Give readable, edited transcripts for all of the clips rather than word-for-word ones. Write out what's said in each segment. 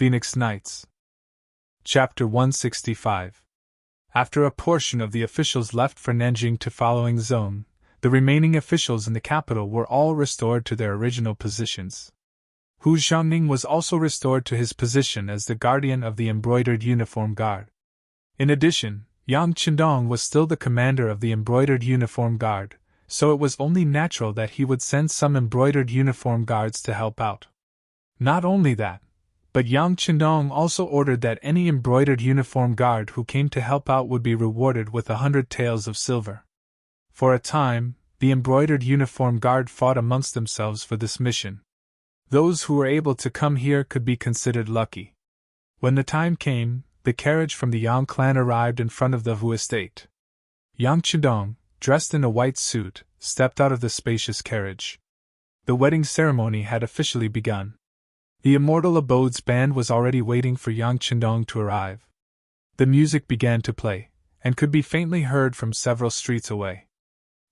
Phoenix Nights. Chapter 165. After a portion of the officials left for Nanjing to following zone, the remaining officials in the capital were all restored to their original positions. Hu Xiangning was also restored to his position as the guardian of the embroidered uniform guard. In addition, Yang Qindong was still the commander of the embroidered uniform guard, so it was only natural that he would send some embroidered uniform guards to help out. Not only that, but Yang Qindong also ordered that any embroidered uniform guard who came to help out would be rewarded with 100 taels of silver. For a time, the embroidered uniform guard fought amongst themselves for this mission. Those who were able to come here could be considered lucky. When the time came, the carriage from the Yang clan arrived in front of the Hu estate. Yang Qindong, dressed in a white suit, stepped out of the spacious carriage. The wedding ceremony had officially begun. The Immortal Abode's band was already waiting for Yang Qindong to arrive. The music began to play, and could be faintly heard from several streets away.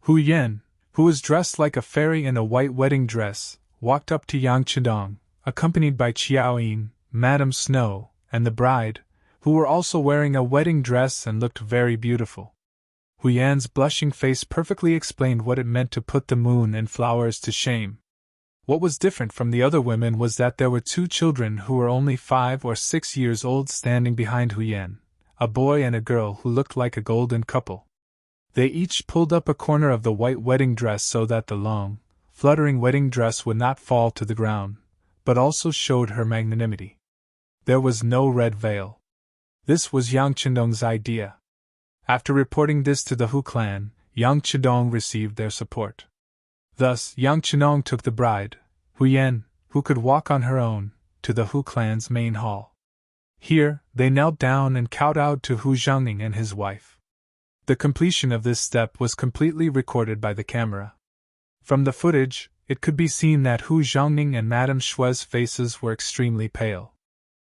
Hu Yan, who was dressed like a fairy in a white wedding dress, walked up to Yang Qindong, accompanied by Qiao Yin, Madame Snow, and the bride, who were also wearing a wedding dress and looked very beautiful. Hu Yan's blushing face perfectly explained what it meant to put the moon and flowers to shame. What was different from the other women was that there were two children who were only 5 or 6 years old standing behind Hu Yan, a boy and a girl who looked like a golden couple. They each pulled up a corner of the white wedding dress so that the long, fluttering wedding dress would not fall to the ground, but also showed her magnanimity. There was no red veil. This was Yang Qindong's idea. After reporting this to the Hu clan, Yang Qindong received their support. Thus, Yang Qindong took the bride, Hu Yan, who could walk on her own, to the Hu clan's main hall. Here, they knelt down and kowtowed to Hu Xiangning and his wife. The completion of this step was completely recorded by the camera. From the footage, it could be seen that Hu Xiangning and Madame Shui's faces were extremely pale.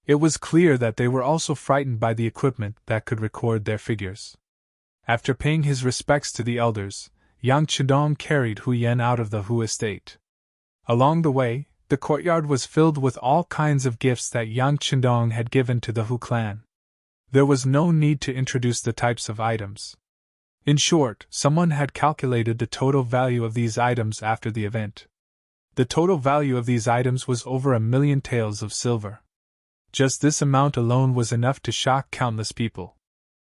It was clear that they were also frightened by the equipment that could record their figures. After paying his respects to the elders, Yang Qindong carried Hu Yan out of the Hu estate. Along the way, the courtyard was filled with all kinds of gifts that Yang Qindong had given to the Hu clan. There was no need to introduce the types of items. In short, someone had calculated the total value of these items after the event. The total value of these items was over 1,000,000 taels of silver. Just this amount alone was enough to shock countless people.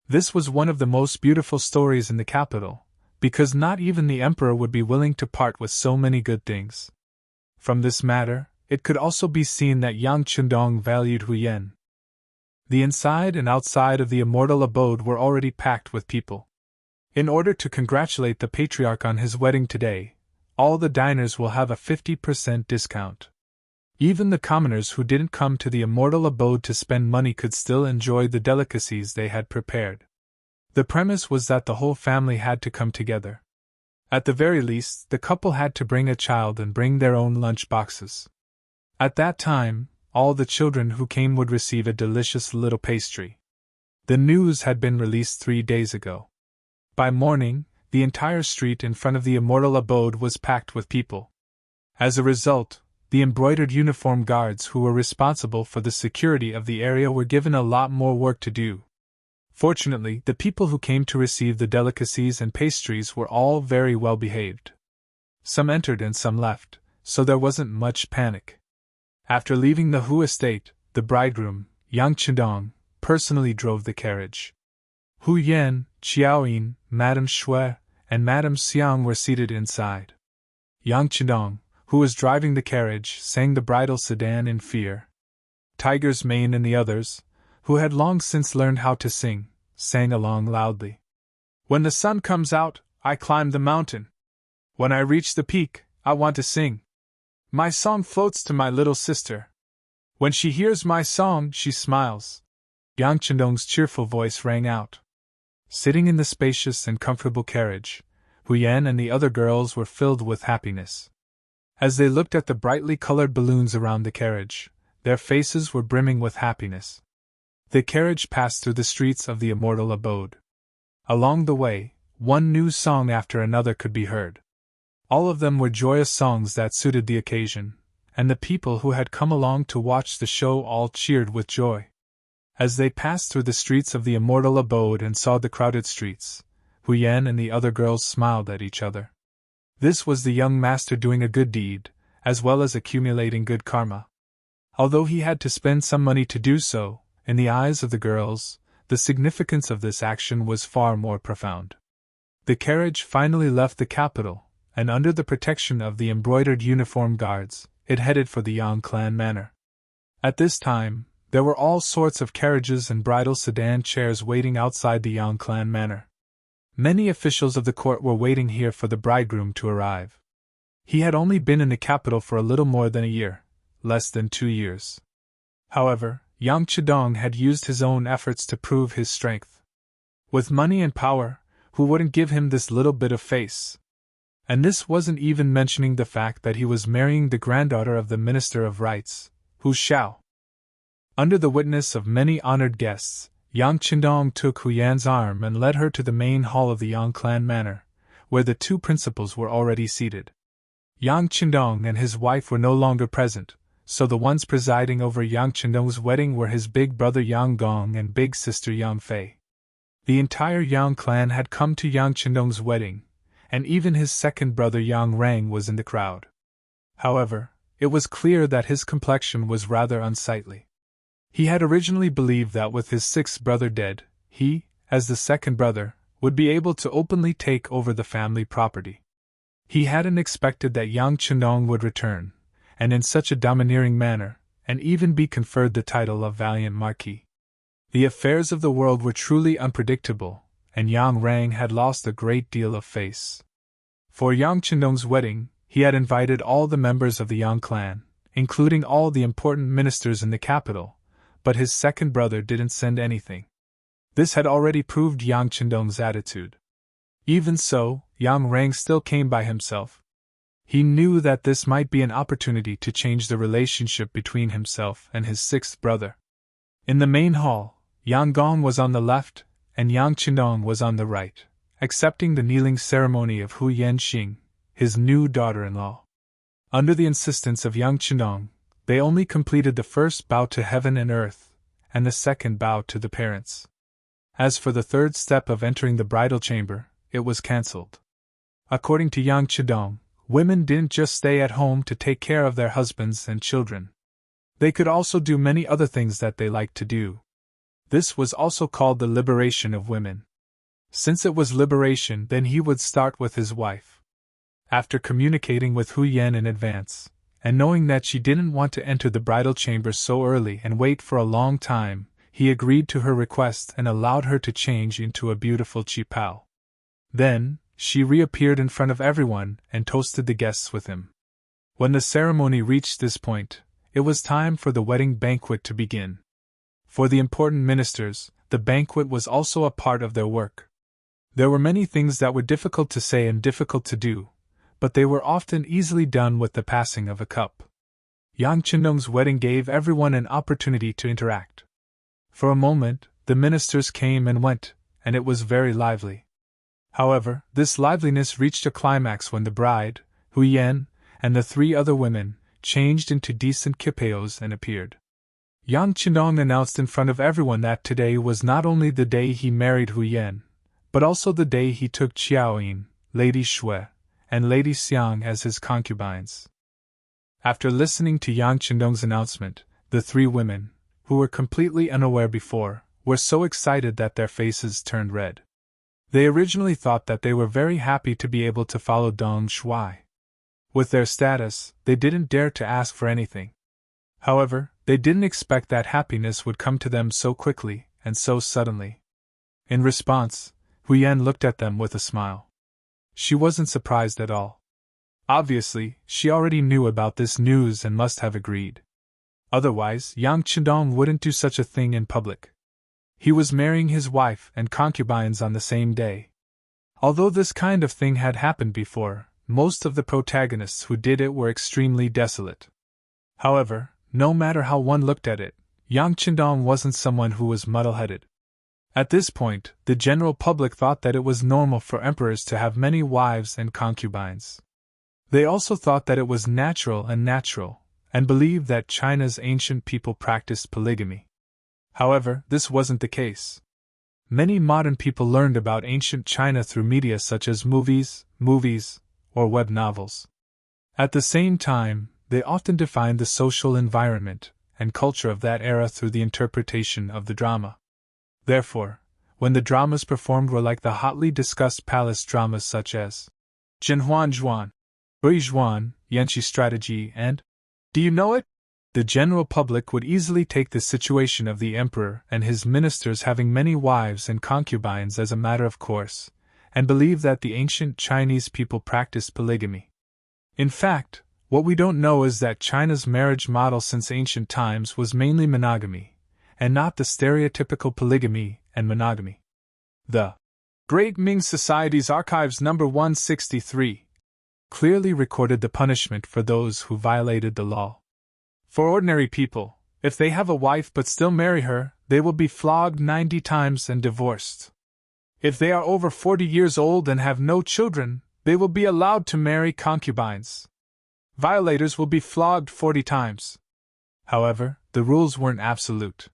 This was one of the most beautiful stories in the capital, because not even the emperor would be willing to part with so many good things. From this matter, it could also be seen that Yang Qindong valued Hu Yan. The inside and outside of the Immortal Abode were already packed with people. In order to congratulate the patriarch on his wedding today, all the diners will have a 50% discount. Even the commoners who didn't come to the Immortal Abode to spend money could still enjoy the delicacies they had prepared. The premise was that the whole family had to come together. At the very least, the couple had to bring a child and bring their own lunch boxes. At that time, all the children who came would receive a delicious little pastry. The news had been released 3 days ago. By morning, the entire street in front of the Immortal Abode was packed with people. As a result, the embroidered uniform guards who were responsible for the security of the area were given a lot more work to do. Fortunately, the people who came to receive the delicacies and pastries were all very well behaved. Some entered and some left, so there wasn't much panic. After leaving the Hu estate, the bridegroom, Yang Qindong, personally drove the carriage. Hu Yan, Qiao Yin, Madame Shui, and Madame Xiang were seated inside. Yang Qindong, who was driving the carriage, sang the bridal sedan in fear. Tiger's Mane and the others, who had long since learned how to sing, sang along loudly. When the sun comes out, I climb the mountain. When I reach the peak, I want to sing. My song floats to my little sister. When she hears my song, she smiles. Yang Qindong's cheerful voice rang out. Sitting in the spacious and comfortable carriage, Hu Yan and the other girls were filled with happiness. As they looked at the brightly colored balloons around the carriage, their faces were brimming with happiness. The carriage passed through the streets of the Immortal Abode. Along the way, one new song after another could be heard. All of them were joyous songs that suited the occasion, and the people who had come along to watch the show all cheered with joy. As they passed through the streets of the immortal abode and saw the crowded streets, Hu Yan and the other girls smiled at each other. This was the young master doing a good deed, as well as accumulating good karma. Although he had to spend some money to do so, in the eyes of the girls, the significance of this action was far more profound. The carriage finally left the capital, and under the protection of the embroidered uniformed guards, it headed for the Yang clan manor. At this time, there were all sorts of carriages and bridal sedan chairs waiting outside the Yang clan manor. Many officials of the court were waiting here for the bridegroom to arrive. He had only been in the capital for a little more than a year, less than 2 years. However, Yang Chidong had used his own efforts to prove his strength. With money and power, who wouldn't give him this little bit of face? And this wasn't even mentioning the fact that he was marrying the granddaughter of the Minister of Rights, Hu Xiao. Under the witness of many honored guests, Yang Chidong took Hu Yan's arm and led her to the main hall of the Yang clan manor, where the two principals were already seated. Yang Chidong and his wife were no longer present, so the ones presiding over Yang Chidong's wedding were his big brother Yang Gong and big sister Yang Fei. The entire Yang clan had come to Yang Chidong's wedding, and even his second brother Yang Rang was in the crowd. However, it was clear that his complexion was rather unsightly. He had originally believed that with his sixth brother dead, he, as the second brother, would be able to openly take over the family property. He hadn't expected that Yang Chidong would return, and in such a domineering manner, and even be conferred the title of Valiant Marquis. The affairs of the world were truly unpredictable, and Yang Rang had lost a great deal of face. For Yang Chidong's wedding, he had invited all the members of the Yang clan, including all the important ministers in the capital, but his second brother didn't send anything. This had already proved Yang Chidong's attitude. Even so, Yang Rang still came by himself. He knew that this might be an opportunity to change the relationship between himself and his sixth brother. In the main hall, Yang Gong was on the left, and Yang Chidong was on the right, accepting the kneeling ceremony of Hu Yanxing, his new daughter-in-law. Under the insistence of Yang Chidong, they only completed the first bow to heaven and earth, and the second bow to the parents. As for the third step of entering the bridal chamber, it was cancelled. According to Yang Chidong, women didn't just stay at home to take care of their husbands and children. They could also do many other things that they liked to do. This was also called the liberation of women. Since it was liberation, then he would start with his wife. After communicating with Hu Yan in advance, and knowing that she didn't want to enter the bridal chamber so early and wait for a long time, he agreed to her request and allowed her to change into a beautiful qipao. Then, she reappeared in front of everyone and toasted the guests with him. When the ceremony reached this point, it was time for the wedding banquet to begin. For the important ministers, the banquet was also a part of their work. There were many things that were difficult to say and difficult to do, but they were often easily done with the passing of a cup. Yang Chidong's wedding gave everyone an opportunity to interact. For a moment, the ministers came and went, and it was very lively. However, this liveliness reached a climax when the bride, Hu Yan, and the 3 other women, changed into decent qipaos and appeared. Yang Chidong announced in front of everyone that today was not only the day he married Hu Yan, but also the day he took Qiaoyin, Lady Shui, and Lady Xiang as his concubines. After listening to Yang Chidong's announcement, the 3 women, who were completely unaware before, were so excited that their faces turned red. They originally thought that they were very happy to be able to follow Dong Shui. With their status, they didn't dare to ask for anything. However, they didn't expect that happiness would come to them so quickly and so suddenly. In response, Hu Yan looked at them with a smile. She wasn't surprised at all. Obviously, she already knew about this news and must have agreed. Otherwise, Yang Chidong wouldn't do such a thing in public. He was marrying his wife and concubines on the same day. Although this kind of thing had happened before, most of the protagonists who did it were extremely desolate. However, no matter how one looked at it, Yang Chidong wasn't someone who was muddle-headed. At this point, the general public thought that it was normal for emperors to have many wives and concubines. They also thought that it was natural, and believed that China's ancient people practiced polygamy. However, this wasn't the case. Many modern people learned about ancient China through media such as movies, or web novels. At the same time, they often defined the social environment and culture of that era through the interpretation of the drama. Therefore, when the dramas performed were like the hotly discussed palace dramas such as Zhenhuan Zhuan, Bui Zhuan, Yanqi Strategy, and Do You Know It? The general public would easily take the situation of the emperor and his ministers having many wives and concubines as a matter of course, and believe that the ancient Chinese people practiced polygamy. In fact, what we don't know is that China's marriage model since ancient times was mainly monogamy, and not the stereotypical polygamy and monogamy. The Great Ming Society's Archives No. 163 clearly recorded the punishment for those who violated the law. For ordinary people, if they have a wife but still marry her, they will be flogged 90 times and divorced. If they are over 40 years old and have no children, they will be allowed to marry concubines. Violators will be flogged 40 times. However, the rules weren't absolute.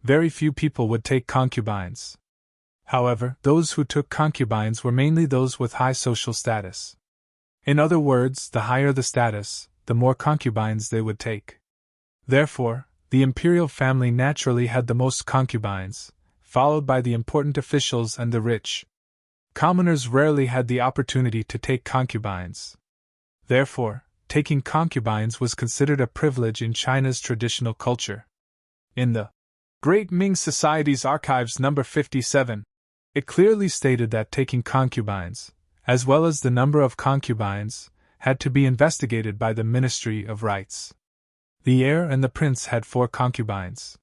Very few people would take concubines. However, those who took concubines were mainly those with high social status. In other words, the higher the status, the more concubines they would take. Therefore, the imperial family naturally had the most concubines, followed by the important officials and the rich. Commoners rarely had the opportunity to take concubines. Therefore, taking concubines was considered a privilege in China's traditional culture. In the Great Ming Society's Archives No. 57, it clearly stated that taking concubines, as well as the number of concubines, had to be investigated by the Ministry of Rites. The heir and the prince had 4 concubines.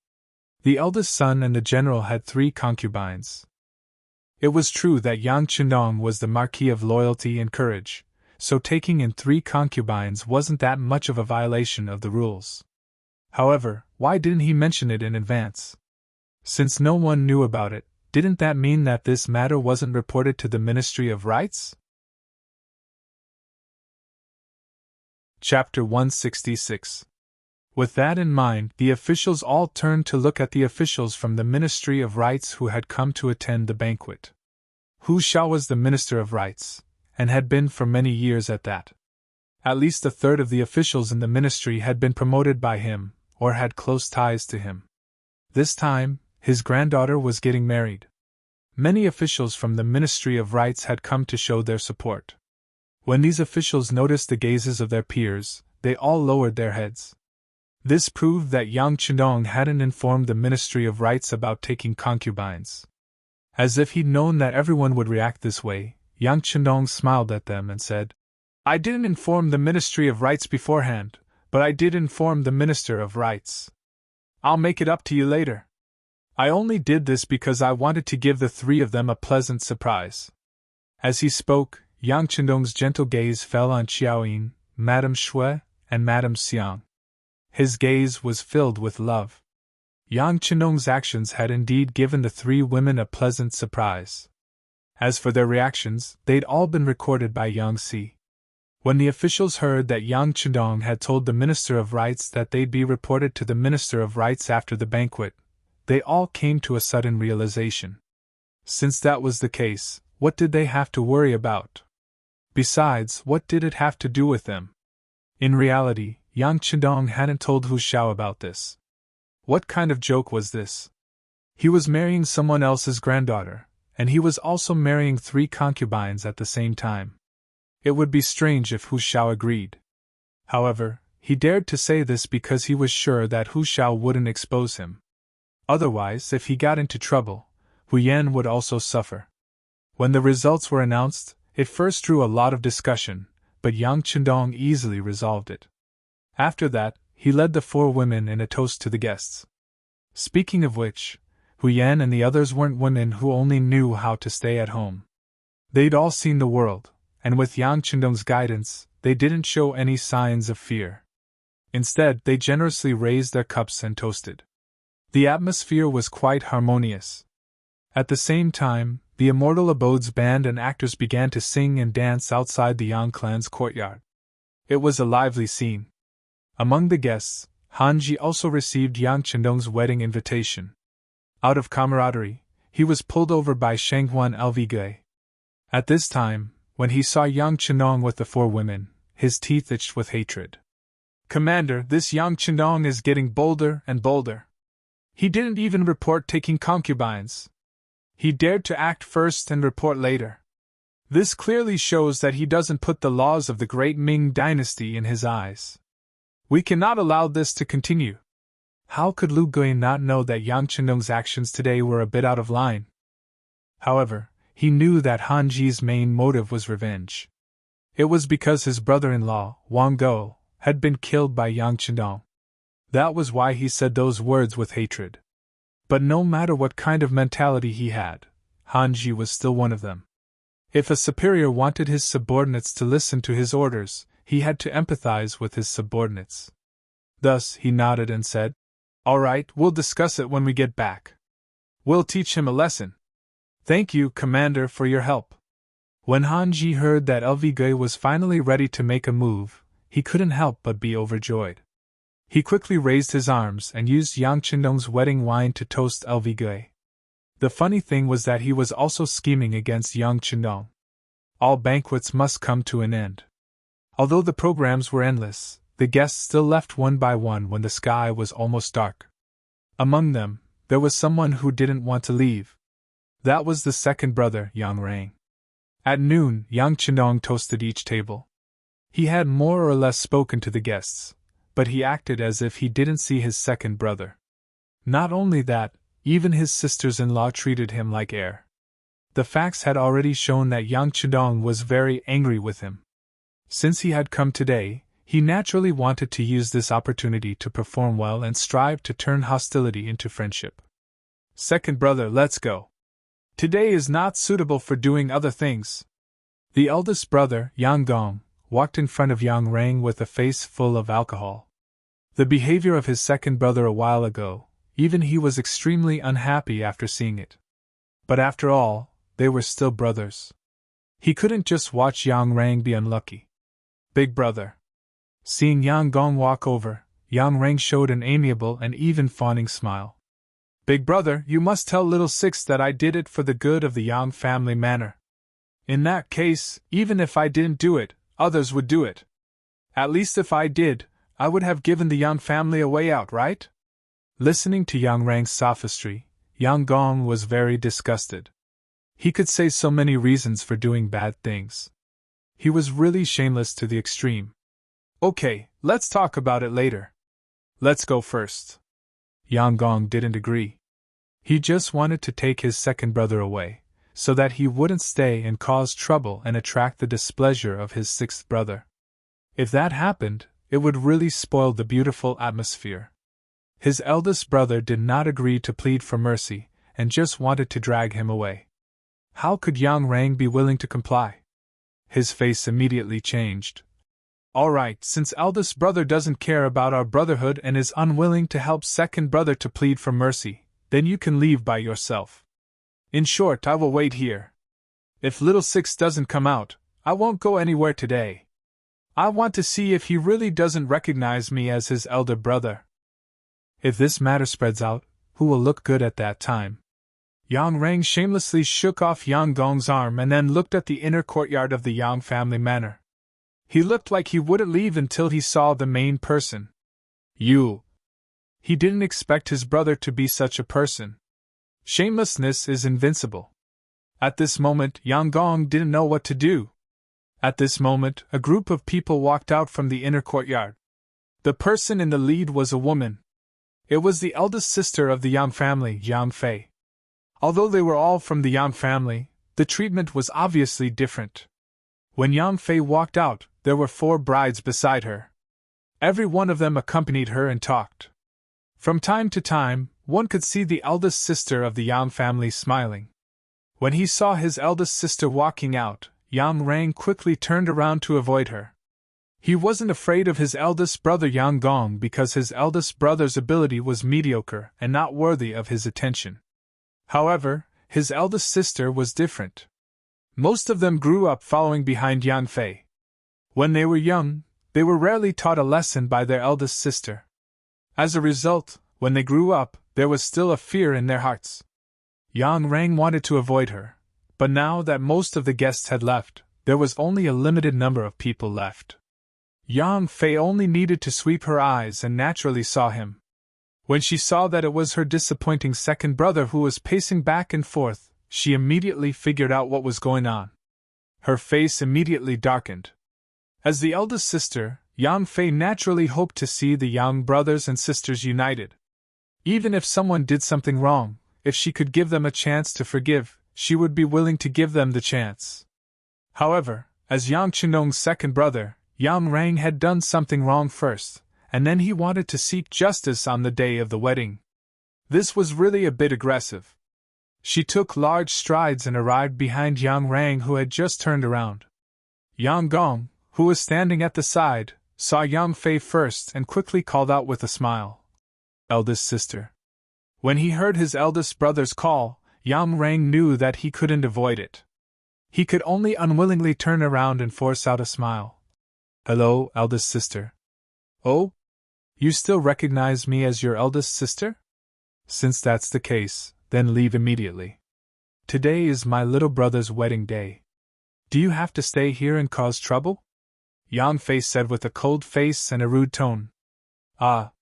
The eldest son and the general had 3 concubines. It was true that Yang Chendong was the Marquis of Loyalty and Courage, so taking in 3 concubines wasn't that much of a violation of the rules. However, why didn't he mention it in advance? Since no one knew about it, didn't that mean that this matter wasn't reported to the Ministry of Rites? Chapter 166. With that in mind, the officials all turned to look at the officials from the Ministry of Rites who had come to attend the banquet. Hu Shao was the Minister of Rites, and had been for many years at that. At least a third of the officials in the ministry had been promoted by him, or had close ties to him. This time, his granddaughter was getting married. Many officials from the Ministry of Rites had come to show their support. When these officials noticed the gazes of their peers, they all lowered their heads. This proved that Yang Chendong hadn't informed the Ministry of Rites about taking concubines. As if he'd known that everyone would react this way, Yang Chendong smiled at them and said, "I didn't inform the Ministry of Rites beforehand, but I did inform the Minister of Rites. I'll make it up to you later. I only did this because I wanted to give the 3 of them a pleasant surprise." As he spoke, Yang Chendong's gentle gaze fell on Xiaoyin, Madame Shui, and Madame Xiang. His gaze was filled with love. Yang Chendong's actions had indeed given the 3 women a pleasant surprise. As for their reactions, they'd all been recorded by Yang Si. When the officials heard that Yang Chendong had told the Minister of Rites that they'd be reported to the Minister of Rites after the banquet, they all came to a sudden realization. Since that was the case, what did they have to worry about? Besides, what did it have to do with them? In reality, Yang Chendong hadn't told Hu Shao about this. What kind of joke was this? He was marrying someone else's granddaughter, and he was also marrying 3 concubines at the same time. It would be strange if Hu Shao agreed. However, he dared to say this because he was sure that Hu Shao wouldn't expose him. Otherwise, if he got into trouble, Hu Yan would also suffer. When the results were announced, it first drew a lot of discussion, but Yang Chendong easily resolved it. After that, he led the 4 women in a toast to the guests. Speaking of which, Hu Yan and the others weren't women who only knew how to stay at home. They'd all seen the world, and with Yang Chendong's guidance, they didn't show any signs of fear. Instead, they generously raised their cups and toasted. The atmosphere was quite harmonious. At the same time, the Immortal Abodes band and actors began to sing and dance outside the Yang clan's courtyard. It was a lively scene. Among the guests, Hanji also received Yang Chendong's wedding invitation. Out of camaraderie, he was pulled over by Shanghuan Lvgui. At this time, when he saw Yang Chendong with the 4 women, his teeth itched with hatred. "Commander, this Yang Chendong is getting bolder and bolder. He didn't even report taking concubines. He dared to act first and report later. This clearly shows that he doesn't put the laws of the great Ming dynasty in his eyes. We cannot allow this to continue." How could Lu Gui not know that Yang Chendong's actions today were a bit out of line? However, he knew that Hanji's main motive was revenge. It was because his brother-in-law, Wang Go, had been killed by Yang Chendong. That was why he said those words with hatred. But no matter what kind of mentality he had, Hanji was still one of them. If a superior wanted his subordinates to listen to his orders, he had to empathize with his subordinates. Thus, he nodded and said, "All right, we'll discuss it when we get back. We'll teach him a lesson." "Thank you, Commander, for your help." When Hanji heard that Lvgui was finally ready to make a move, he couldn't help but be overjoyed. He quickly raised his arms and used Yang Chendong's wedding wine to toast Lvgui. The funny thing was that he was also scheming against Yang Chendong. All banquets must come to an end. Although the programs were endless, the guests still left one by one when the sky was almost dark. Among them, there was someone who didn't want to leave. That was the second brother, Yang Rang. At noon, Yang Chendong toasted each table. He had more or less spoken to the guests, but he acted as if he didn't see his second brother. Not only that, even his sisters-in-law treated him like heir. The facts had already shown that Yang Chendong was very angry with him. Since he had come today, he naturally wanted to use this opportunity to perform well and strive to turn hostility into friendship. "Second brother, let's go. Today is not suitable for doing other things." The eldest brother, Yang Gong, walked in front of Yang Rang with a face full of alcohol. The behavior of his second brother a while ago, even he was extremely unhappy after seeing it. But after all, they were still brothers. He couldn't just watch Yang Rang be unlucky. "Big brother." Seeing Yang Gong walk over, Yang Rang showed an amiable and even fawning smile. "Big brother, you must tell little Six that I did it for the good of the Yang family manor. In that case, even if I didn't do it, others would do it. At least if I did, I would have given the Yang family a way out, right?" Listening to Yang Rang's sophistry, Yang Gong was very disgusted. He could say so many reasons for doing bad things. He was really shameless to the extreme. "Okay, let's talk about it later. Let's go first." Yang Gong didn't agree. He just wanted to take his second brother away, so that he wouldn't stay and cause trouble and attract the displeasure of his sixth brother. If that happened, it would really spoil the beautiful atmosphere. His eldest brother did not agree to plead for mercy, and just wanted to drag him away. How could Yang Rang be willing to comply? His face immediately changed. "All right, since eldest brother doesn't care about our brotherhood and is unwilling to help second brother to plead for mercy, then you can leave by yourself. In short, I will wait here. If little Six doesn't come out, I won't go anywhere today. I want to see if he really doesn't recognize me as his elder brother. If this matter spreads out, who will look good at that time?" Yang Rang shamelessly shook off Yang Gong's arm and then looked at the inner courtyard of the Yang family manor. He looked like he wouldn't leave until he saw the main person. "You." He didn't expect his brother to be such a person. Shamelessness is invincible. At this moment, Yang Gong didn't know what to do. At this moment, a group of people walked out from the inner courtyard. The person in the lead was a woman. It was the eldest sister of the Yang family, Yang Fei. Although they were all from the Yang family, the treatment was obviously different. When Yang Fei walked out, there were 4 brides beside her. Every one of them accompanied her and talked. From time to time, one could see the eldest sister of the Yang family smiling. When he saw his eldest sister walking out, Yang Rang quickly turned around to avoid her. He wasn't afraid of his eldest brother Yang Gong because his eldest brother's ability was mediocre and not worthy of his attention. However, his eldest sister was different. Most of them grew up following behind Yang Fei. When they were young, they were rarely taught a lesson by their eldest sister. As a result, when they grew up, there was still a fear in their hearts. Yang Rang wanted to avoid her, but now that most of the guests had left, there was only a limited number of people left. Yang Fei only needed to sweep her eyes and naturally saw him. When she saw that it was her disappointing second brother who was pacing back and forth, she immediately figured out what was going on. Her face immediately darkened. As the eldest sister, Yang Fei naturally hoped to see the Yang brothers and sisters united. Even if someone did something wrong, if she could give them a chance to forgive, she would be willing to give them the chance. However, as Yang Chenong's second brother, Yang Rang had done something wrong first, and then he wanted to seek justice on the day of the wedding. This was really a bit aggressive. She took large strides and arrived behind Yang Rang, who had just turned around. Yang Gong, who was standing at the side, saw Yang Fei first and quickly called out with a smile, "Eldest sister." When he heard his eldest brother's call, Yang Rang knew that he couldn't avoid it. He could only unwillingly turn around and force out a smile. "Hello, eldest sister." "Oh? You still recognize me as your eldest sister? Since that's the case, then leave immediately. Today is my little brother's wedding day. Do you have to stay here and cause trouble?" Yang Fei said with a cold face and a rude tone. "Ah,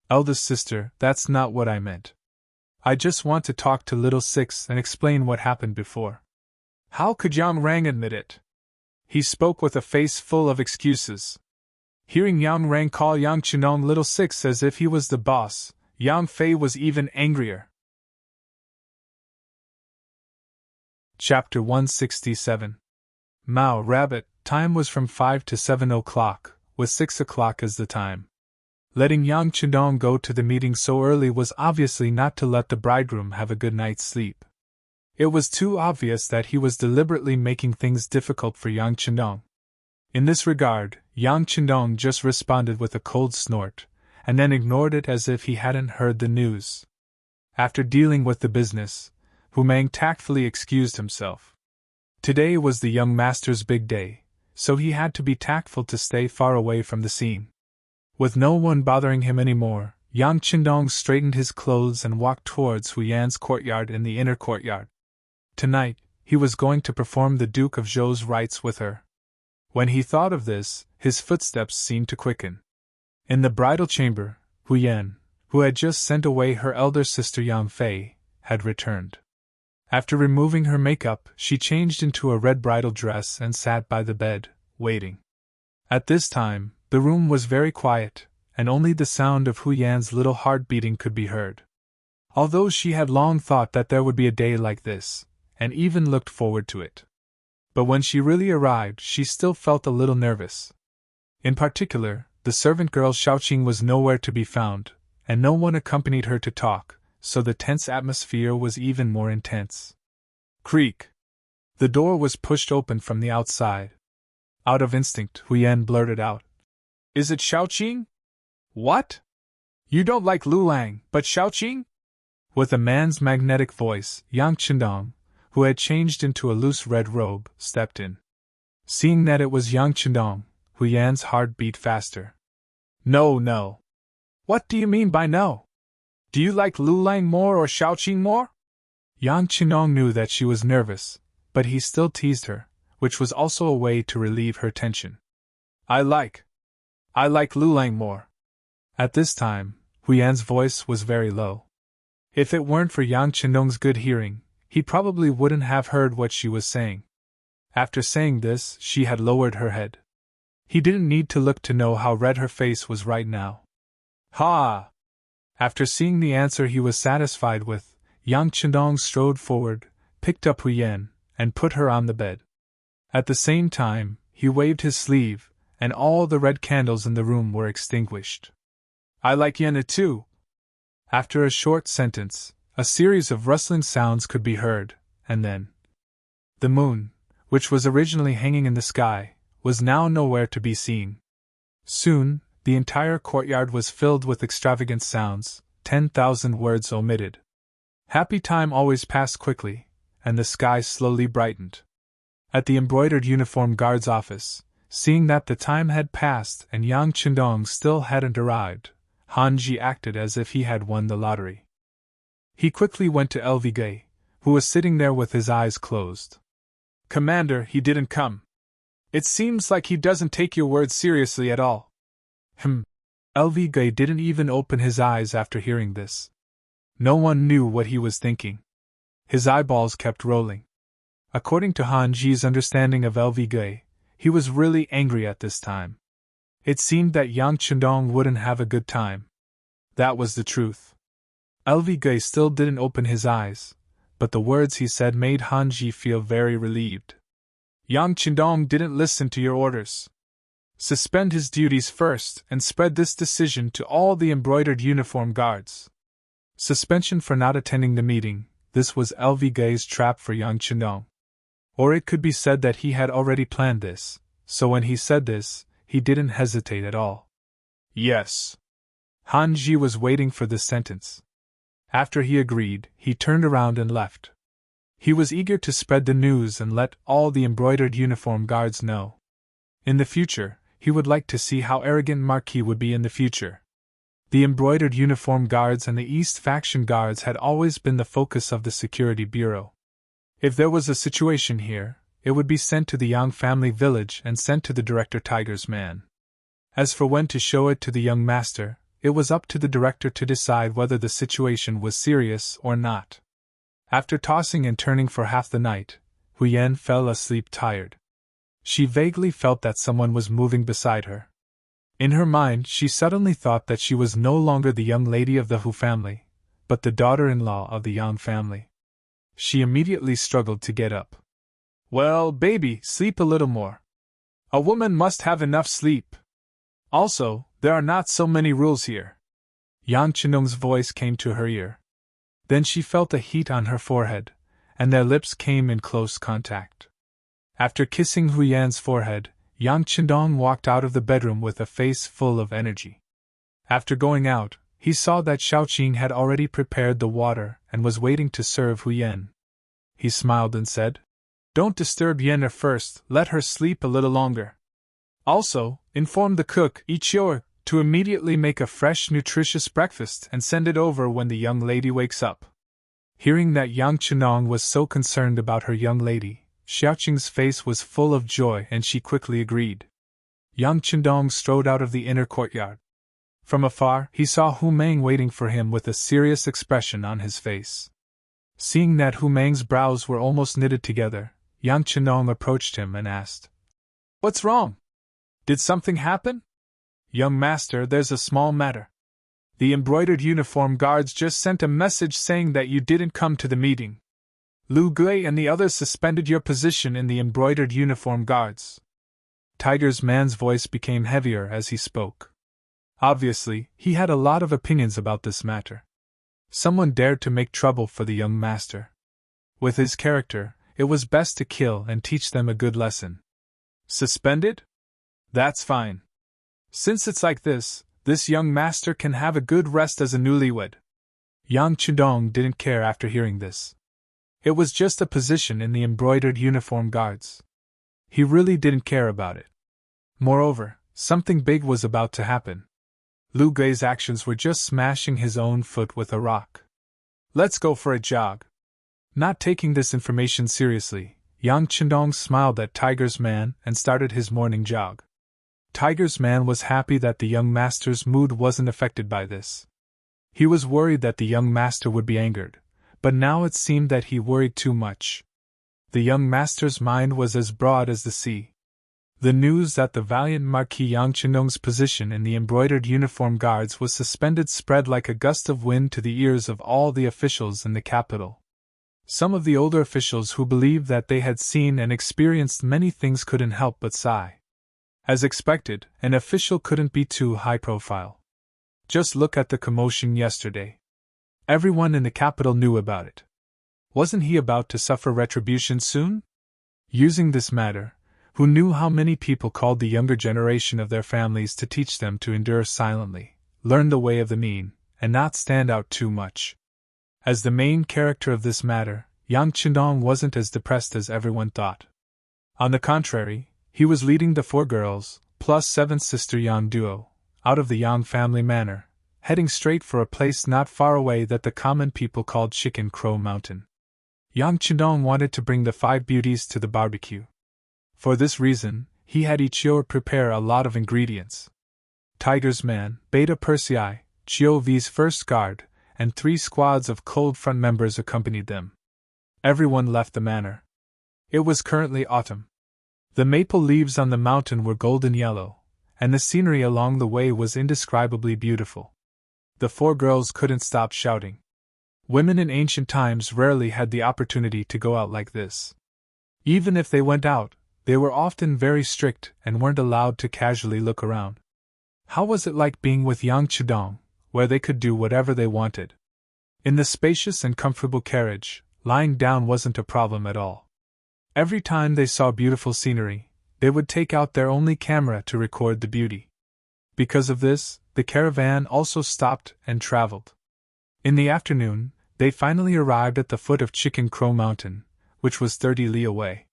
eldest sister, that's not what I meant. I just want to talk to little Six and explain what happened before." How could Yang Rang admit it? He spoke with a face full of excuses. Hearing Yang Rang call Yang Chenong little Six as if he was the boss, Yang Fei was even angrier. Chapter 167. Mao Rabbit. Time was from 5 to 7 o'clock, with 6 o'clock as the time. Letting Yang Chenong go to the meeting so early was obviously not to let the bridegroom have a good night's sleep. It was too obvious that he was deliberately making things difficult for Yang Chenong. In this regard, Yang Chenong just responded with a cold snort, and then ignored it as if he hadn't heard the news. After dealing with the business, Hu Mang tactfully excused himself. Today was the young master's big day, so he had to be tactful to stay far away from the scene. With no one bothering him anymore, Yang Chenong straightened his clothes and walked towards Hu Yan's courtyard in the inner courtyard. Tonight, he was going to perform the Duke of Zhou's rites with her. When he thought of this, his footsteps seemed to quicken. In the bridal chamber, Hu Yan, who had just sent away her elder sister Yang Fei, had returned. After removing her makeup, she changed into a red bridal dress and sat by the bed, waiting. At this time, the room was very quiet, and only the sound of Hu Yan's little heart beating could be heard. Although she had long thought that there would be a day like this, and even looked forward to it. But when she really arrived, she still felt a little nervous. In particular, the servant girl Xiaoqing was nowhere to be found, and no one accompanied her to talk, so the tense atmosphere was even more intense. Creak! The door was pushed open from the outside. Out of instinct, Hu Yan blurted out, "Is it Xiaoqing?" "What? You don't like Lulang, but Xiaoqing?" With a man's magnetic voice, Yang Chenong, who had changed into a loose red robe, stepped in. Seeing that it was Yang Chenong, Hu Yan's heart beat faster. "No, no. What do you mean by no? Do you like Lulang more or Xiaoqing more?" Yang Chenong knew that she was nervous, but he still teased her, which was also a way to relieve her tension. I like Lulang more." At this time, Hu Yan's voice was very low. If it weren't for Yang Chenong's good hearing, he probably wouldn't have heard what she was saying. After saying this, she had lowered her head. He didn't need to look to know how red her face was right now. Ha! After seeing the answer he was satisfied with, Yang Chenong strode forward, picked up Hu Yan, and put her on the bed. At the same time, he waved his sleeve, and all the red candles in the room were extinguished. "I like Yenna too." After a short sentence, a series of rustling sounds could be heard, and then the moon, which was originally hanging in the sky, was now nowhere to be seen. Soon, the entire courtyard was filled with extravagant sounds, 10,000 words omitted. Happy time always passed quickly, and the sky slowly brightened. At the embroidered uniform guard's office, Seeing that the time had passed and Yang Chendong still hadn't arrived, Han Ji acted as if he had won the lottery. He quickly went to LV, who was sitting there with his eyes closed. Commander, he didn't come. It seems like he doesn't take your words seriously at all. LV didn't even open his eyes after hearing this. No one knew what he was thinking. His eyeballs kept rolling. According to Han Ji's understanding of LV, he was really angry at this time. It seemed that Yang Chendong wouldn't have a good time. That was the truth. LV still didn't open his eyes, but the words he said made Han Ji feel very relieved. Yang Chendong didn't listen to your orders. Suspend his duties first and spread this decision to all the embroidered uniform guards. Suspension for not attending the meeting. This was LV's trap for Yang Chendong. Or it could be said that he had already planned this, so when he said this, he didn't hesitate at all. Yes. Han Ji was waiting for this sentence. After he agreed, he turned around and left. He was eager to spread the news and let all the embroidered uniform guards know. In the future, he would like to see how arrogant Marquis would be in the future. The embroidered uniform guards and the East faction guards had always been the focus of the Security Bureau. If there was a situation here, it would be sent to the Yang family village and sent to the director Tiger's man. As for when to show it to the young master, it was up to the director to decide whether the situation was serious or not. After tossing and turning for half the night, Huyen fell asleep tired. She vaguely felt that someone was moving beside her. In her mind, she suddenly thought that she was no longer the young lady of the Hu family, but the daughter-in-law of the Yang family. She immediately struggled to get up. Well, baby, sleep a little more. A woman must have enough sleep. Also, there are not so many rules here. Yang Chendong's voice came to her ear. Then she felt a heat on her forehead, and their lips came in close contact. After kissing Huyan's forehead, Yang Chendong walked out of the bedroom with a face full of energy. After going out, he saw that Xiaoqing had already prepared the water and was waiting to serve Huyan. He smiled and said, Don't disturb Yenna first, let her sleep a little longer. Also, inform the cook, Ichior, to immediately make a fresh, nutritious breakfast and send it over when the young lady wakes up. Hearing that Yang Chendong was so concerned about her young lady, Xiaoqing's face was full of joy and she quickly agreed. Yang Chendong strode out of the inner courtyard. From afar, he saw Hu Meng waiting for him with a serious expression on his face. Seeing that Hu Meng's brows were almost knitted together, Yang Chendong approached him and asked, What's wrong? Did something happen? Young master, there's a small matter. The embroidered uniform guards just sent a message saying that you didn't come to the meeting. Lu Gui and the others suspended your position in the embroidered uniform guards. Tiger's man's voice became heavier as he spoke. Obviously, he had a lot of opinions about this matter. Someone dared to make trouble for the young master. With his character, it was best to kill and teach them a good lesson. Suspended? That's fine. Since it's like this young master can have a good rest as a newlywed. Yang Chendong didn't care after hearing this. It was just a position in the embroidered uniform guards. He really didn't care about it. Moreover, something big was about to happen. Lu Gui's actions were just smashing his own foot with a rock. Let's go for a jog. Not taking this information seriously, Yang Chendong smiled at Tiger's man and started his morning jog. Tiger's man was happy that the young master's mood wasn't affected by this. He was worried that the young master would be angered, but now it seemed that he worried too much. The young master's mind was as broad as the sea. The news that the valiant Marquis Yang Chendong's position in the embroidered uniform guards was suspended spread like a gust of wind to the ears of all the officials in the capital. Some of the older officials who believed that they had seen and experienced many things couldn't help but sigh. As expected, an official couldn't be too high profile. Just look at the commotion yesterday. Everyone in the capital knew about it. Wasn't he about to suffer retribution soon? Using this matter, who knew how many people called the younger generation of their families to teach them to endure silently, learn the way of the mean, and not stand out too much. As the main character of this matter, Yang Chendong wasn't as depressed as everyone thought. On the contrary, He was leading the 4 girls, plus 7th sister Yang duo, out of the Yang family manor, heading straight for a place not far away that the common people called Chicken Crow Mountain. Yang Chendong wanted to bring the 5 beauties to the barbecue. For this reason, he had Ichio prepare a lot of ingredients. Tiger's Man, Beta Persei, Chio V's first guard, and 3 squads of Cold Front members accompanied them. Everyone left the manor. It was currently autumn. The maple leaves on the mountain were golden yellow, and the scenery along the way was indescribably beautiful. The 4 girls couldn't stop shouting. Women in ancient times rarely had the opportunity to go out like this. Even if they went out, they were often very strict and weren't allowed to casually look around. How was it like being with Yang Chudong, where they could do whatever they wanted? In the spacious and comfortable carriage, lying down wasn't a problem at all. Every time they saw beautiful scenery, they would take out their only camera to record the beauty. Because of this, the caravan also stopped and traveled. In the afternoon, they finally arrived at the foot of Chicken Crow Mountain, which was 30 li away.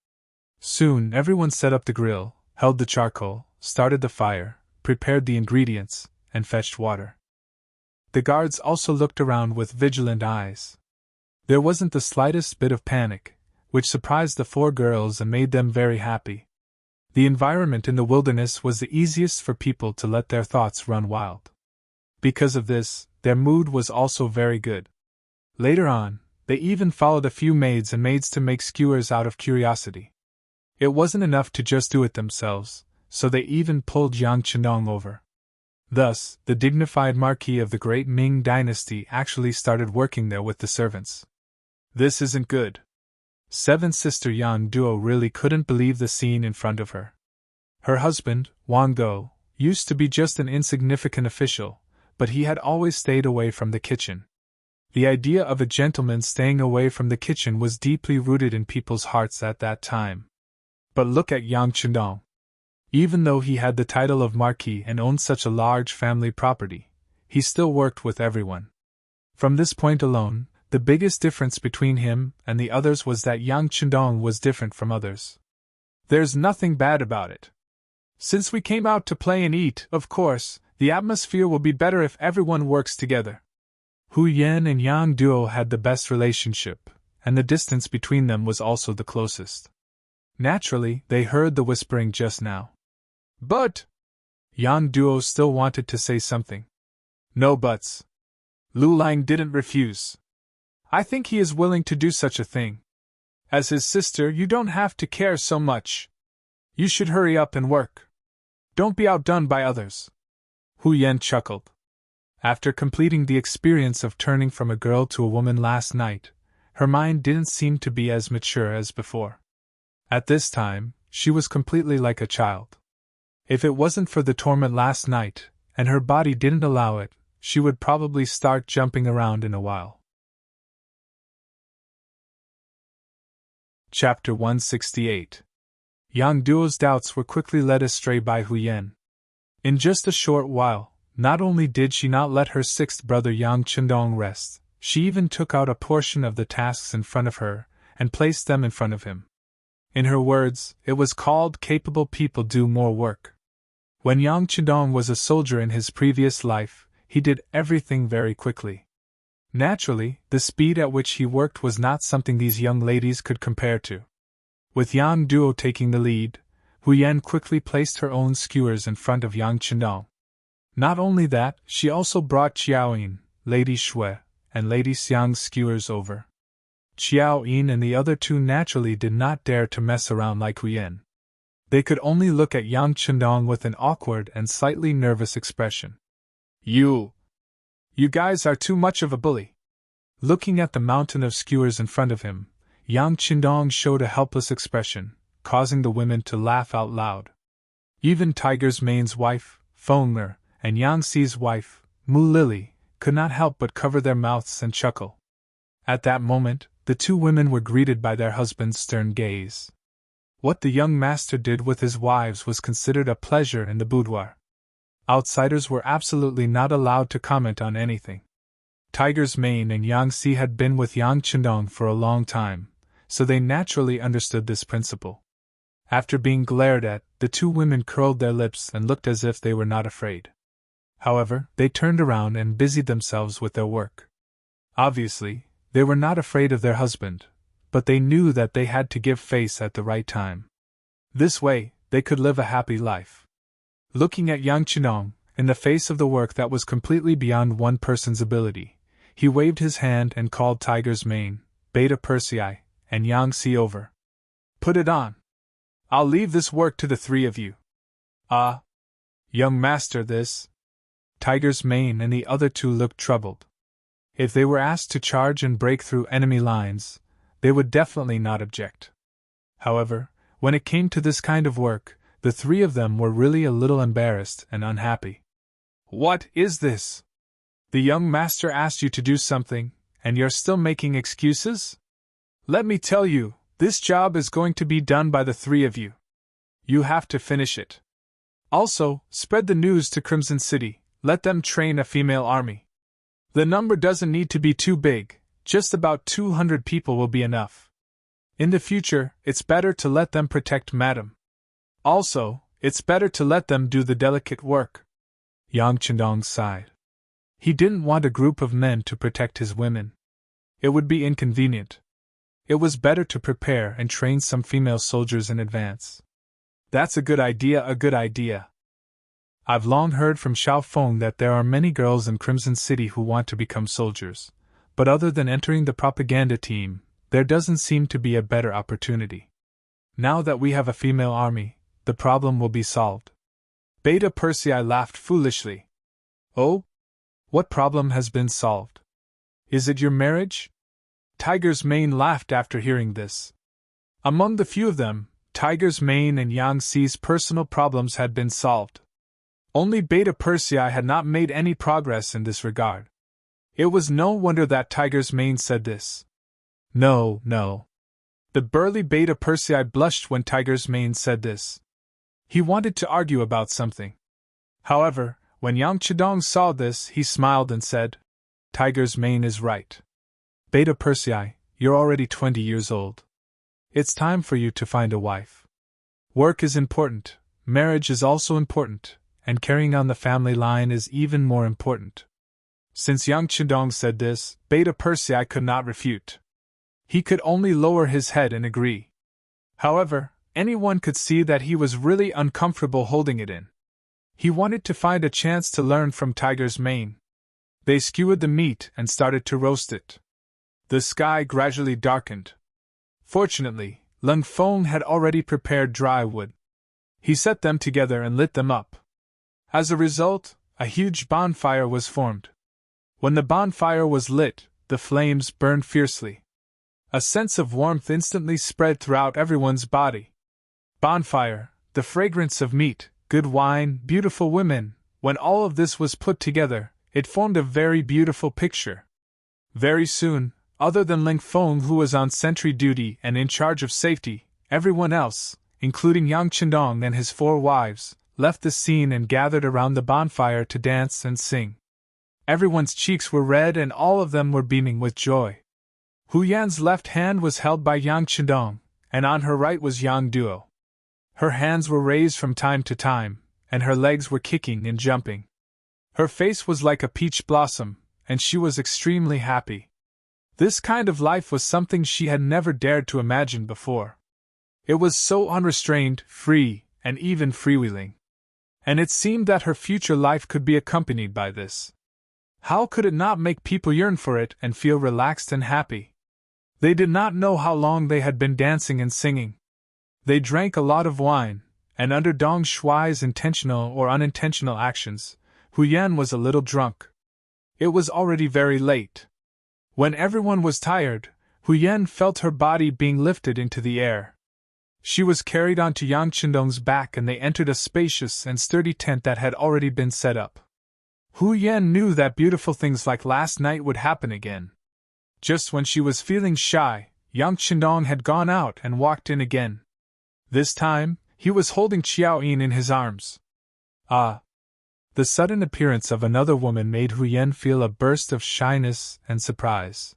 Soon everyone set up the grill, held the charcoal, started the fire, prepared the ingredients, and fetched water. The guards also looked around with vigilant eyes. There wasn't the slightest bit of panic, which surprised the 4 girls and made them very happy. The environment in the wilderness was the easiest for people to let their thoughts run wild. Because of this, their mood was also very good. Later on, they even followed a few maids to make skewers out of curiosity. It wasn't enough to just do it themselves, so they even pulled Yang Chendong over. Thus, the dignified marquis of the great Ming dynasty actually started working there with the servants. This isn't good. 7th sister Yang duo really couldn't believe the scene in front of her. Her husband, Wang Go, used to be just an insignificant official, but he had always stayed away from the kitchen. The idea of a gentleman staying away from the kitchen was deeply rooted in people's hearts at that time. But look at Yang Chendong. Even though he had the title of marquis and owned such a large family property, he still worked with everyone. From this point alone, the biggest difference between him and the others was that Yang Chendong was different from others. There's nothing bad about it. Since we came out to play and eat, of course, the atmosphere will be better if everyone works together. Hu Yan and Yang duo had the best relationship, and the distance between them was also the closest. Naturally, they heard the whispering just now. But Yang duo still wanted to say something. No buts. Lu Lang didn't refuse. I think he is willing to do such a thing. As his sister, you don't have to care so much. You should hurry up and work. Don't be outdone by others. Hu Yan chuckled. After completing the experience of turning from a girl to a woman last night, her mind didn't seem to be as mature as before. At this time, she was completely like a child. If it wasn't for the torment last night, and her body didn't allow it, she would probably start jumping around in a while. Chapter 168. Yang duo's doubts were quickly led astray by Hu Yan. In just a short while, not only did she not let her 6th brother Yang Chendong rest, she even took out a portion of the tasks in front of her and placed them in front of him. In her words, it was called capable people do more work. When Yang Chendong was a soldier in his previous life, he did everything very quickly. Naturally, the speed at which he worked was not something these young ladies could compare to. With Yang duo taking the lead, Hu Yan quickly placed her own skewers in front of Yang Chendong. Not only that, she also brought Qiao Yin, Lady Shui, and Lady Xiang's skewers over. Qiao Yin and the other 2 naturally did not dare to mess around like Hu Yan. They could only look at Yang Chendong with an awkward and slightly nervous expression. You guys are too much of a bully. Looking at the mountain of skewers in front of him, Yang Chendong showed a helpless expression, causing the women to laugh out loud. Even Tiger's Mane's wife, Fengler, and Yang Xi's wife, Mu Lily, could not help but cover their mouths and chuckle. At that moment, the 2 women were greeted by their husbands' stern gaze. What the young master did with his wives was considered a pleasure in the boudoir. Outsiders were absolutely not allowed to comment on anything. Tiger's Mane and Yang Xi had been with Yang Chendong for a long time, so they naturally understood this principle. After being glared at, the two women curled their lips and looked as if they were not afraid. However, they turned around and busied themselves with their work. Obviously, they were not afraid of their husband, but they knew that they had to give face at the right time. This way, they could live a happy life. Looking at Yang Chenong, in the face of the work that was completely beyond one person's ability, he waved his hand and called Tiger's Mane, Beta Persei, and Yang Si over. Put it on. I'll leave this work to the three of you. Young master, this. Tiger's Mane and the other two looked troubled. If they were asked to charge and break through enemy lines, they would definitely not object. However, when it came to this kind of work, the three of them were really a little embarrassed and unhappy. What is this? The young master asked you to do something, and you're still making excuses? Let me tell you, this job is going to be done by the three of you. You have to finish it. Also, spread the news to Crimson City, let them train a female army. The number doesn't need to be too big, just about 200 people will be enough. In the future, it's better to let them protect Madam. Also, it's better to let them do the delicate work. Yang Chendong sighed. He didn't want a group of men to protect his women. It would be inconvenient. It was better to prepare and train some female soldiers in advance. That's a good idea. I've long heard from Xiao Feng that there are many girls in Crimson City who want to become soldiers, but other than entering the propaganda team, there doesn't seem to be a better opportunity. Now that we have a female army, the problem will be solved. Beta Persei laughed foolishly. Oh? What problem has been solved? Is it your marriage? Tiger's Mane laughed after hearing this. Among the few of them, Tiger's Mane and Yang Si's personal problems had been solved. Only Beta Persei had not made any progress in this regard. It was no wonder that Tiger's Mane said this. No. The burly Beta Persei blushed when Tiger's Mane said this. He wanted to argue about something. However, when Yang Chedong saw this, he smiled and said, Tiger's Mane is right. Beta Persei, you're already 20 years old. It's time for you to find a wife. Work is important, marriage is also important, and carrying on the family line is even more important. Since Yang Chedong said this, Beta Persei could not refute. He could only lower his head and agree. However, anyone could see that he was really uncomfortable holding it in. He wanted to find a chance to learn from Tiger's Mane. They skewered the meat and started to roast it. The sky gradually darkened. Fortunately, Lung Feng had already prepared dry wood. He set them together and lit them up. As a result, a huge bonfire was formed. When the bonfire was lit, the flames burned fiercely. A sense of warmth instantly spread throughout everyone's body. Bonfire, the fragrance of meat, good wine, beautiful women, when all of this was put together, it formed a very beautiful picture. Very soon, other than Ling Feng, who was on sentry duty and in charge of safety, everyone else, including Yang Chendong and his 4 wives, left the scene and gathered around the bonfire to dance and sing. Everyone's cheeks were red and all of them were beaming with joy. Hu Yan's left hand was held by Yang Chendong, and on her right was Yang Duo. Her hands were raised from time to time, and her legs were kicking and jumping. Her face was like a peach blossom, and she was extremely happy. This kind of life was something she had never dared to imagine before. It was so unrestrained, free, and even freewheeling. And it seemed that her future life could be accompanied by this. How could it not make people yearn for it and feel relaxed and happy? They did not know how long they had been dancing and singing. They drank a lot of wine, and under Dong Shuai's intentional or unintentional actions, Hu Yan was a little drunk. It was already very late. When everyone was tired, Hu Yan felt her body being lifted into the air. She was carried onto Yang Chendong's back and they entered a spacious and sturdy tent that had already been set up. Hu Yan knew that beautiful things like last night would happen again. Just when she was feeling shy, Yang Chendong had gone out and walked in again. This time, he was holding Qiao Yin in his arms. The sudden appearance of another woman made Hu Yan feel a burst of shyness and surprise.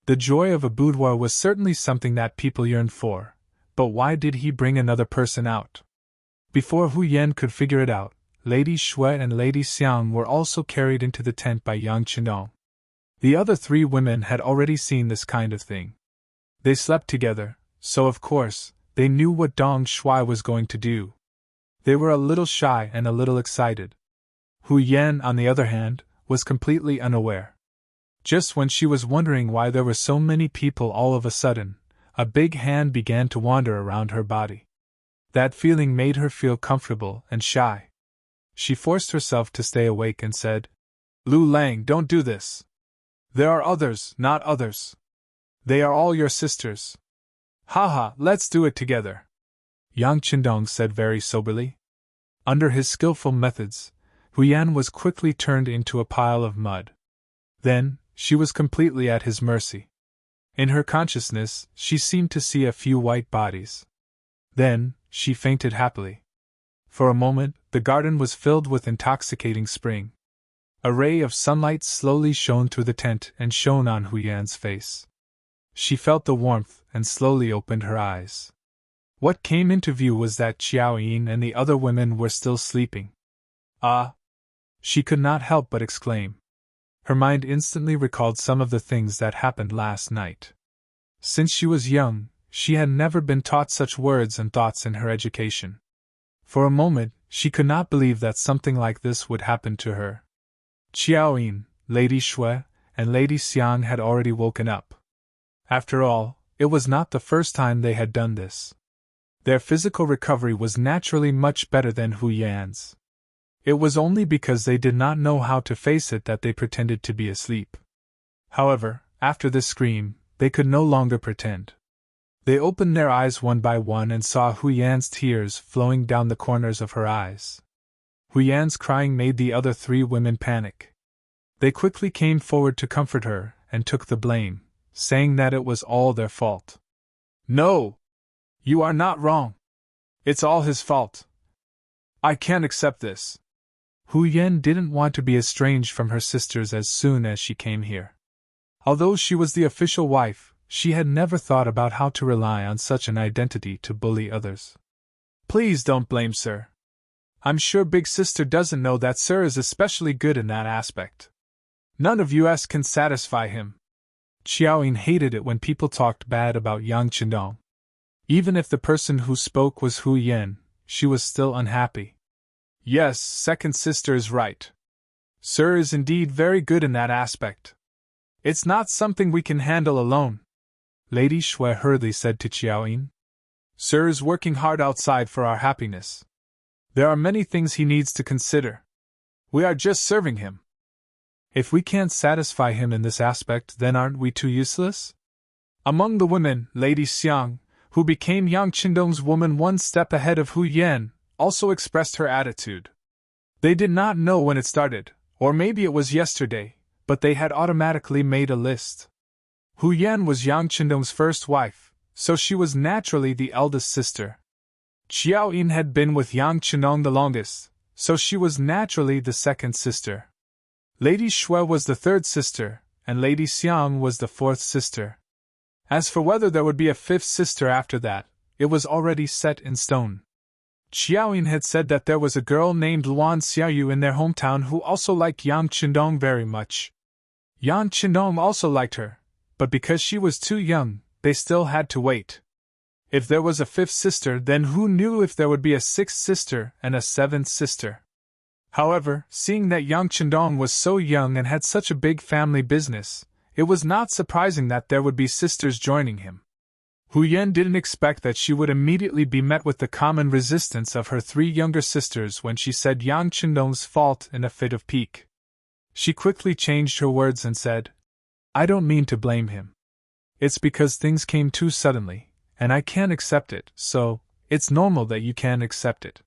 The joy of a boudoir was certainly something that people yearned for, but why did he bring another person out? Before Hu Yan could figure it out, Lady Shui and Lady Xiang were also carried into the tent by Yang Qindong. The other three women had already seen this kind of thing. They slept together, so of course, they knew what Dong Shui was going to do. They were a little shy and a little excited. Hu Yan, on the other hand, was completely unaware. Just when she was wondering why there were so many people all of a sudden, a big hand began to wander around her body. That feeling made her feel comfortable and shy. She forced herself to stay awake and said, "Lu Lang, don't do this. There are others, not others. They are all your sisters. Haha, let's do it together," Yang Qindong said very soberly. Under his skillful methods, Hu Yan was quickly turned into a pile of mud. Then, she was completely at his mercy. In her consciousness, she seemed to see a few white bodies. Then, she fainted happily. For a moment, the garden was filled with intoxicating spring. A ray of sunlight slowly shone through the tent and shone on Hu Yan's face. She felt the warmth and slowly opened her eyes. What came into view was that Qiao Yin and the other women were still sleeping. "Ah!" She could not help but exclaim. Her mind instantly recalled some of the things that happened last night. Since she was young, she had never been taught such words and thoughts in her education. For a moment, she could not believe that something like this would happen to her. Qiao Yin, Lady Shui, and Lady Xiang had already woken up. After all, it was not the first time they had done this. Their physical recovery was naturally much better than Hu Yan's. It was only because they did not know how to face it that they pretended to be asleep. However, after this scream, they could no longer pretend. They opened their eyes one by one and saw Hu Yan's tears flowing down the corners of her eyes. Hu Yan's crying made the other three women panic. They quickly came forward to comfort her and took the blame, saying that it was all their fault. "No! You are not wrong. It's all his fault. I can't accept this." Hu Yan didn't want to be estranged from her sisters as soon as she came here. Although she was the official wife, she had never thought about how to rely on such an identity to bully others. "Please don't blame Sir. I'm sure Big Sister doesn't know that Sir is especially good in that aspect. None of us can satisfy him." Qiao Yin hated it when people talked bad about Yang Qindong. Even if the person who spoke was Hu Yan, she was still unhappy. "Yes, second sister is right. Sir is indeed very good in that aspect. It's not something we can handle alone," Lady Shui hurriedly said to Qiao Yin. "Sir is working hard outside for our happiness. There are many things he needs to consider. We are just serving him. If we can't satisfy him in this aspect, then aren't we too useless?" Among the women, Lady Xiang, who became Yang Qindong's woman one step ahead of Hu Yan, also expressed her attitude. They did not know when it started, or maybe it was yesterday, but they had automatically made a list. Hu Yan was Yang Qindong's first wife, so she was naturally the eldest sister. Qiao Yin had been with Yang Qindong the longest, so she was naturally the second sister. Lady Shui was the third sister, and Lady Xiang was the fourth sister. As for whether there would be a fifth sister after that, it was already set in stone. Qiao Yin had said that there was a girl named Luan Xiaoyu in their hometown who also liked Yang Qindong very much. Yang Qindong also liked her, but because she was too young, they still had to wait. If there was a fifth sister, then who knew if there would be a sixth sister and a seventh sister? However, seeing that Yang Qindong was so young and had such a big family business, it was not surprising that there would be sisters joining him. Hu Yan didn't expect that she would immediately be met with the common resistance of her three younger sisters when she said Yang Qindong's fault in a fit of pique. She quickly changed her words and said, "I don't mean to blame him. It's because things came too suddenly, and I can't accept it, so it's normal that you can't accept it.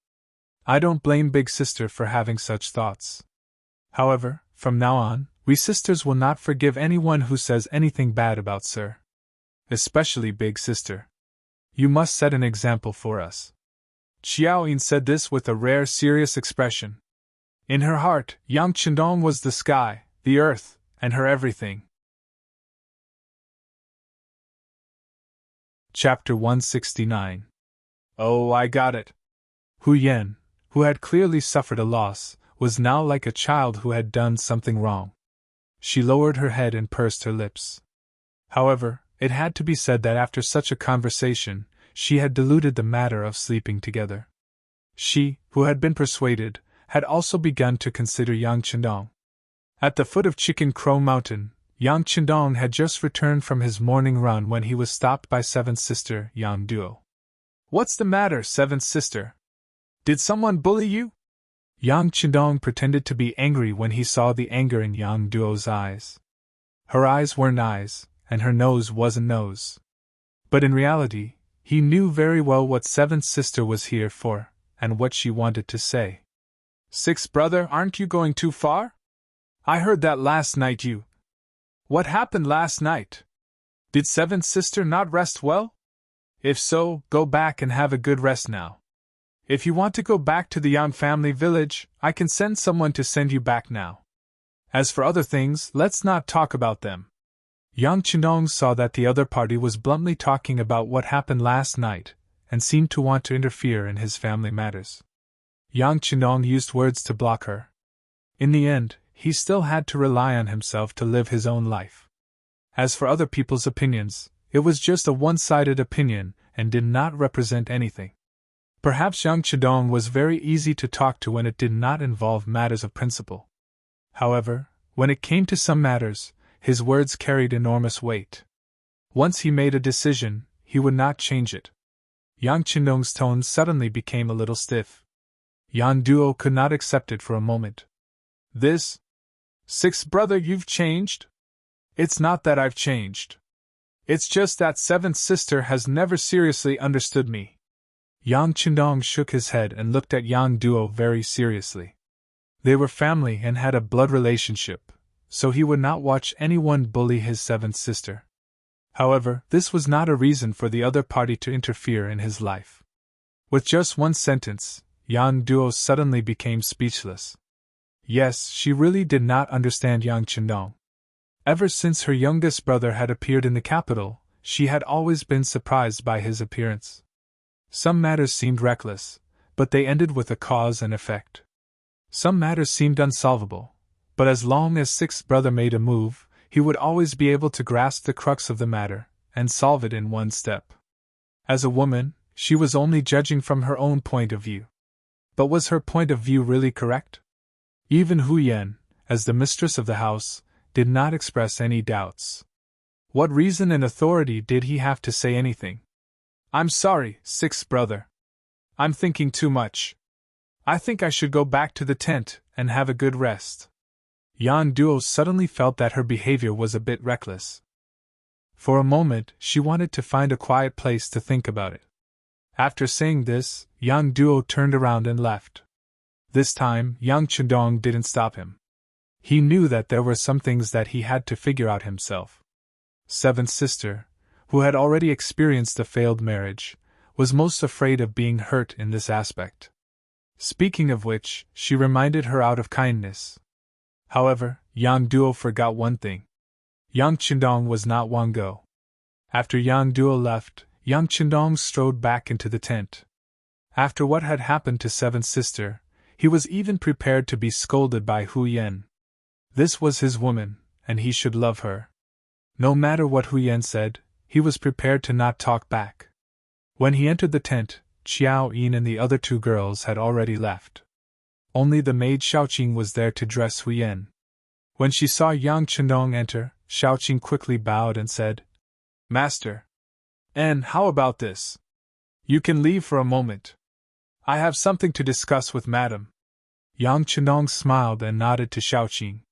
I don't blame Big Sister for having such thoughts. However, from now on, we sisters will not forgive anyone who says anything bad about Sir. Especially Big Sister. You must set an example for us." Qiao Yin said this with a rare serious expression. In her heart, Yang Qindong was the sky, the earth, and her everything. Chapter 169. Oh, I got it. Hu Yan, who had clearly suffered a loss, was now like a child who had done something wrong. She lowered her head and pursed her lips. However, it had to be said that after such a conversation, she had diluted the matter of sleeping together. She, who had been persuaded, had also begun to consider Yang Chendong. At the foot of Chicken Crow Mountain, Yang Chendong had just returned from his morning run when he was stopped by Seventh Sister Yang Duo. "What's the matter, Seventh Sister? Did someone bully you?" Yang Chendong pretended to be angry when he saw the anger in Yang Duo's eyes. Her eyes weren't eyes, and her nose wasn't nose. But in reality, he knew very well what Seventh Sister was here for, and what she wanted to say. "Sixth brother, aren't you going too far? I heard that last night you—" "What happened last night? Did Seventh Sister not rest well? If so, go back and have a good rest now. If you want to go back to the Yang family village, I can send someone to send you back now. As for other things, let's not talk about them." Yang Chendong saw that the other party was bluntly talking about what happened last night, and seemed to want to interfere in his family matters. Yang Chendong used words to block her. In the end, he still had to rely on himself to live his own life. As for other people's opinions, it was just a one-sided opinion and did not represent anything. Perhaps Yang Chendong was very easy to talk to when it did not involve matters of principle. However, when it came to some matters, his words carried enormous weight. Once he made a decision, he would not change it. Yang Chendong's tone suddenly became a little stiff. Yang Duo could not accept it for a moment. "This? Sixth brother, you've changed?" "It's not that I've changed. It's just that Seventh Sister has never seriously understood me." Yang Chendong shook his head and looked at Yang Duo very seriously. They were family and had a blood relationship, so he would not watch anyone bully his seventh sister. However, this was not a reason for the other party to interfere in his life. With just one sentence, Yang Duo suddenly became speechless. Yes, she really did not understand Yang Chendong. Ever since her youngest brother had appeared in the capital, she had always been surprised by his appearance. Some matters seemed reckless, but they ended with a cause and effect. Some matters seemed unsolvable, but as long as sixth brother made a move, he would always be able to grasp the crux of the matter and solve it in one step. As a woman, she was only judging from her own point of view. But was her point of view really correct? Even Hu Yan, as the mistress of the house, did not express any doubts. What reason and authority did he have to say anything? "I'm sorry, sixth brother. I'm thinking too much. I think I should go back to the tent and have a good rest." Yang Duo suddenly felt that her behavior was a bit reckless. For a moment, she wanted to find a quiet place to think about it. After saying this, Yang Duo turned around and left. This time, Yang Chendong didn't stop him. He knew that there were some things that he had to figure out himself. Seventh sister, who had already experienced a failed marriage, was most afraid of being hurt in this aspect. Speaking of which, she reminded her out of kindness. However, Yang Duo forgot one thing. Yang Chendong was not Wango. After Yang Duo left, Yang Chendong strode back into the tent. After what had happened to Seventh Sister, he was even prepared to be scolded by Hu Yan. This was his woman, and he should love her. No matter what Hu Yan said, he was prepared to not talk back. When he entered the tent, Xiao Yin and the other two girls had already left. Only the maid Xiaoqing was there to dress Hu Yan. When she saw Yang Chendong enter, Xiaoqing quickly bowed and said, "Master. And how about this? You can leave for a moment. I have something to discuss with Madam." Yang Chendong smiled and nodded to Xiaoqing.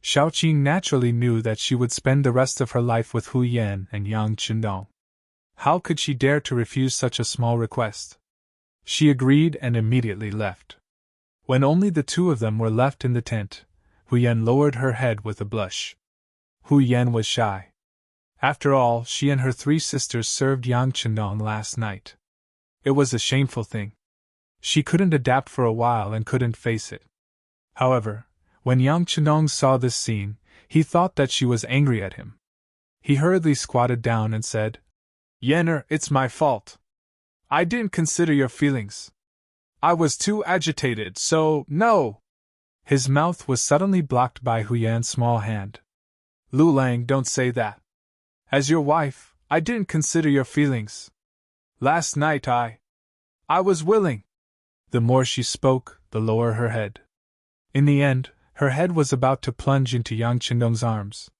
Xiaoqing naturally knew that she would spend the rest of her life with Hu Yan and Yang Chendong. How could she dare to refuse such a small request? She agreed and immediately left. When only the two of them were left in the tent, Hu Yan lowered her head with a blush. Hu Yan was shy. After all, she and her three sisters served Yang Chendong last night. It was a shameful thing. She couldn't adapt for a while and couldn't face it. However, when Yang Chendong saw this scene, he thought that she was angry at him. He hurriedly squatted down and said, "Yener, it's my fault. I didn't consider your feelings. I was too agitated, so, no! His mouth was suddenly blocked by Hu Yan's small hand. Lu Lang, don't say that. As your wife, I didn't consider your feelings. Last night I was willing. The more she spoke, the lower her head. In the end, her head was about to plunge into Yang Qindong's arms.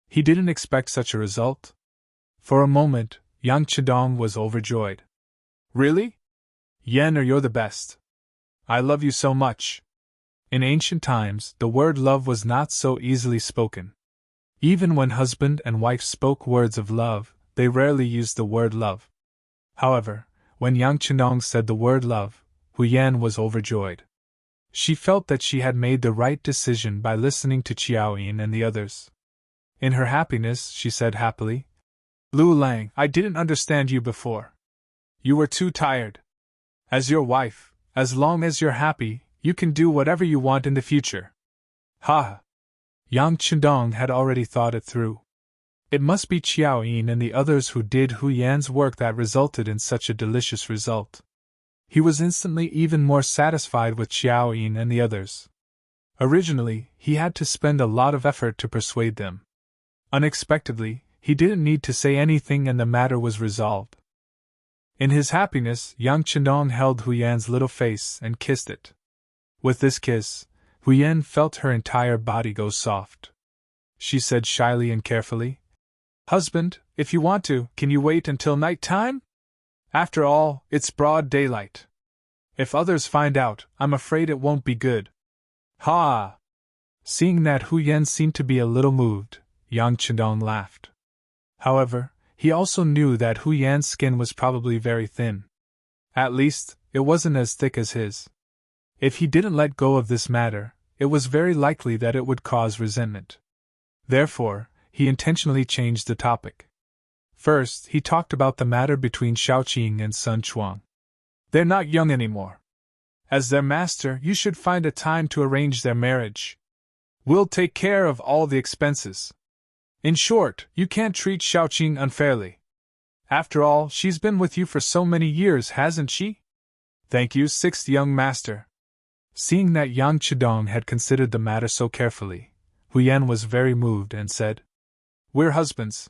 He didn't expect such a result. For a moment, Yang Qindong was overjoyed. Really? Yen, or you're the best. I love you so much. In ancient times, the word love was not so easily spoken. Even when husband and wife spoke words of love, they rarely used the word love. However, when Yang Qindong said the word love, Hu Yan was overjoyed. She felt that she had made the right decision by listening to Qiao Yin and the others. In her happiness, she said happily, Lu Lang, I didn't understand you before. You were too tired. As your wife, as long as you're happy, you can do whatever you want in the future. Ha! Yang Qindong had already thought it through. It must be Qiao Yin and the others who did Hu Yan's work that resulted in such a delicious result. He was instantly even more satisfied with Qiao Yin and the others. Originally, he had to spend a lot of effort to persuade them. Unexpectedly, he didn't need to say anything and the matter was resolved. In his happiness, Yang Qindong held Hu Yan's little face and kissed it. With this kiss, Hu Yan felt her entire body go soft. She said shyly and carefully, Husband, if you want to, can you wait until night time? After all, it's broad daylight. If others find out, I'm afraid it won't be good. Ha! Seeing that Hu Yan seemed to be a little moved, Yang Qindong laughed. However, he also knew that Hu Yan's skin was probably very thin. At least, it wasn't as thick as his. If he didn't let go of this matter, it was very likely that it would cause resentment. Therefore, he intentionally changed the topic. First, he talked about the matter between Shaoqing and Sun Chuang. They're not young anymore. As their master, you should find a time to arrange their marriage. We'll take care of all the expenses. In short, you can't treat Shaoqing unfairly. After all, she's been with you for so many years, hasn't she? Thank you, sixth young master. Seeing that Yang Qindong had considered the matter so carefully, Hu Yan was very moved and said, We're husbands.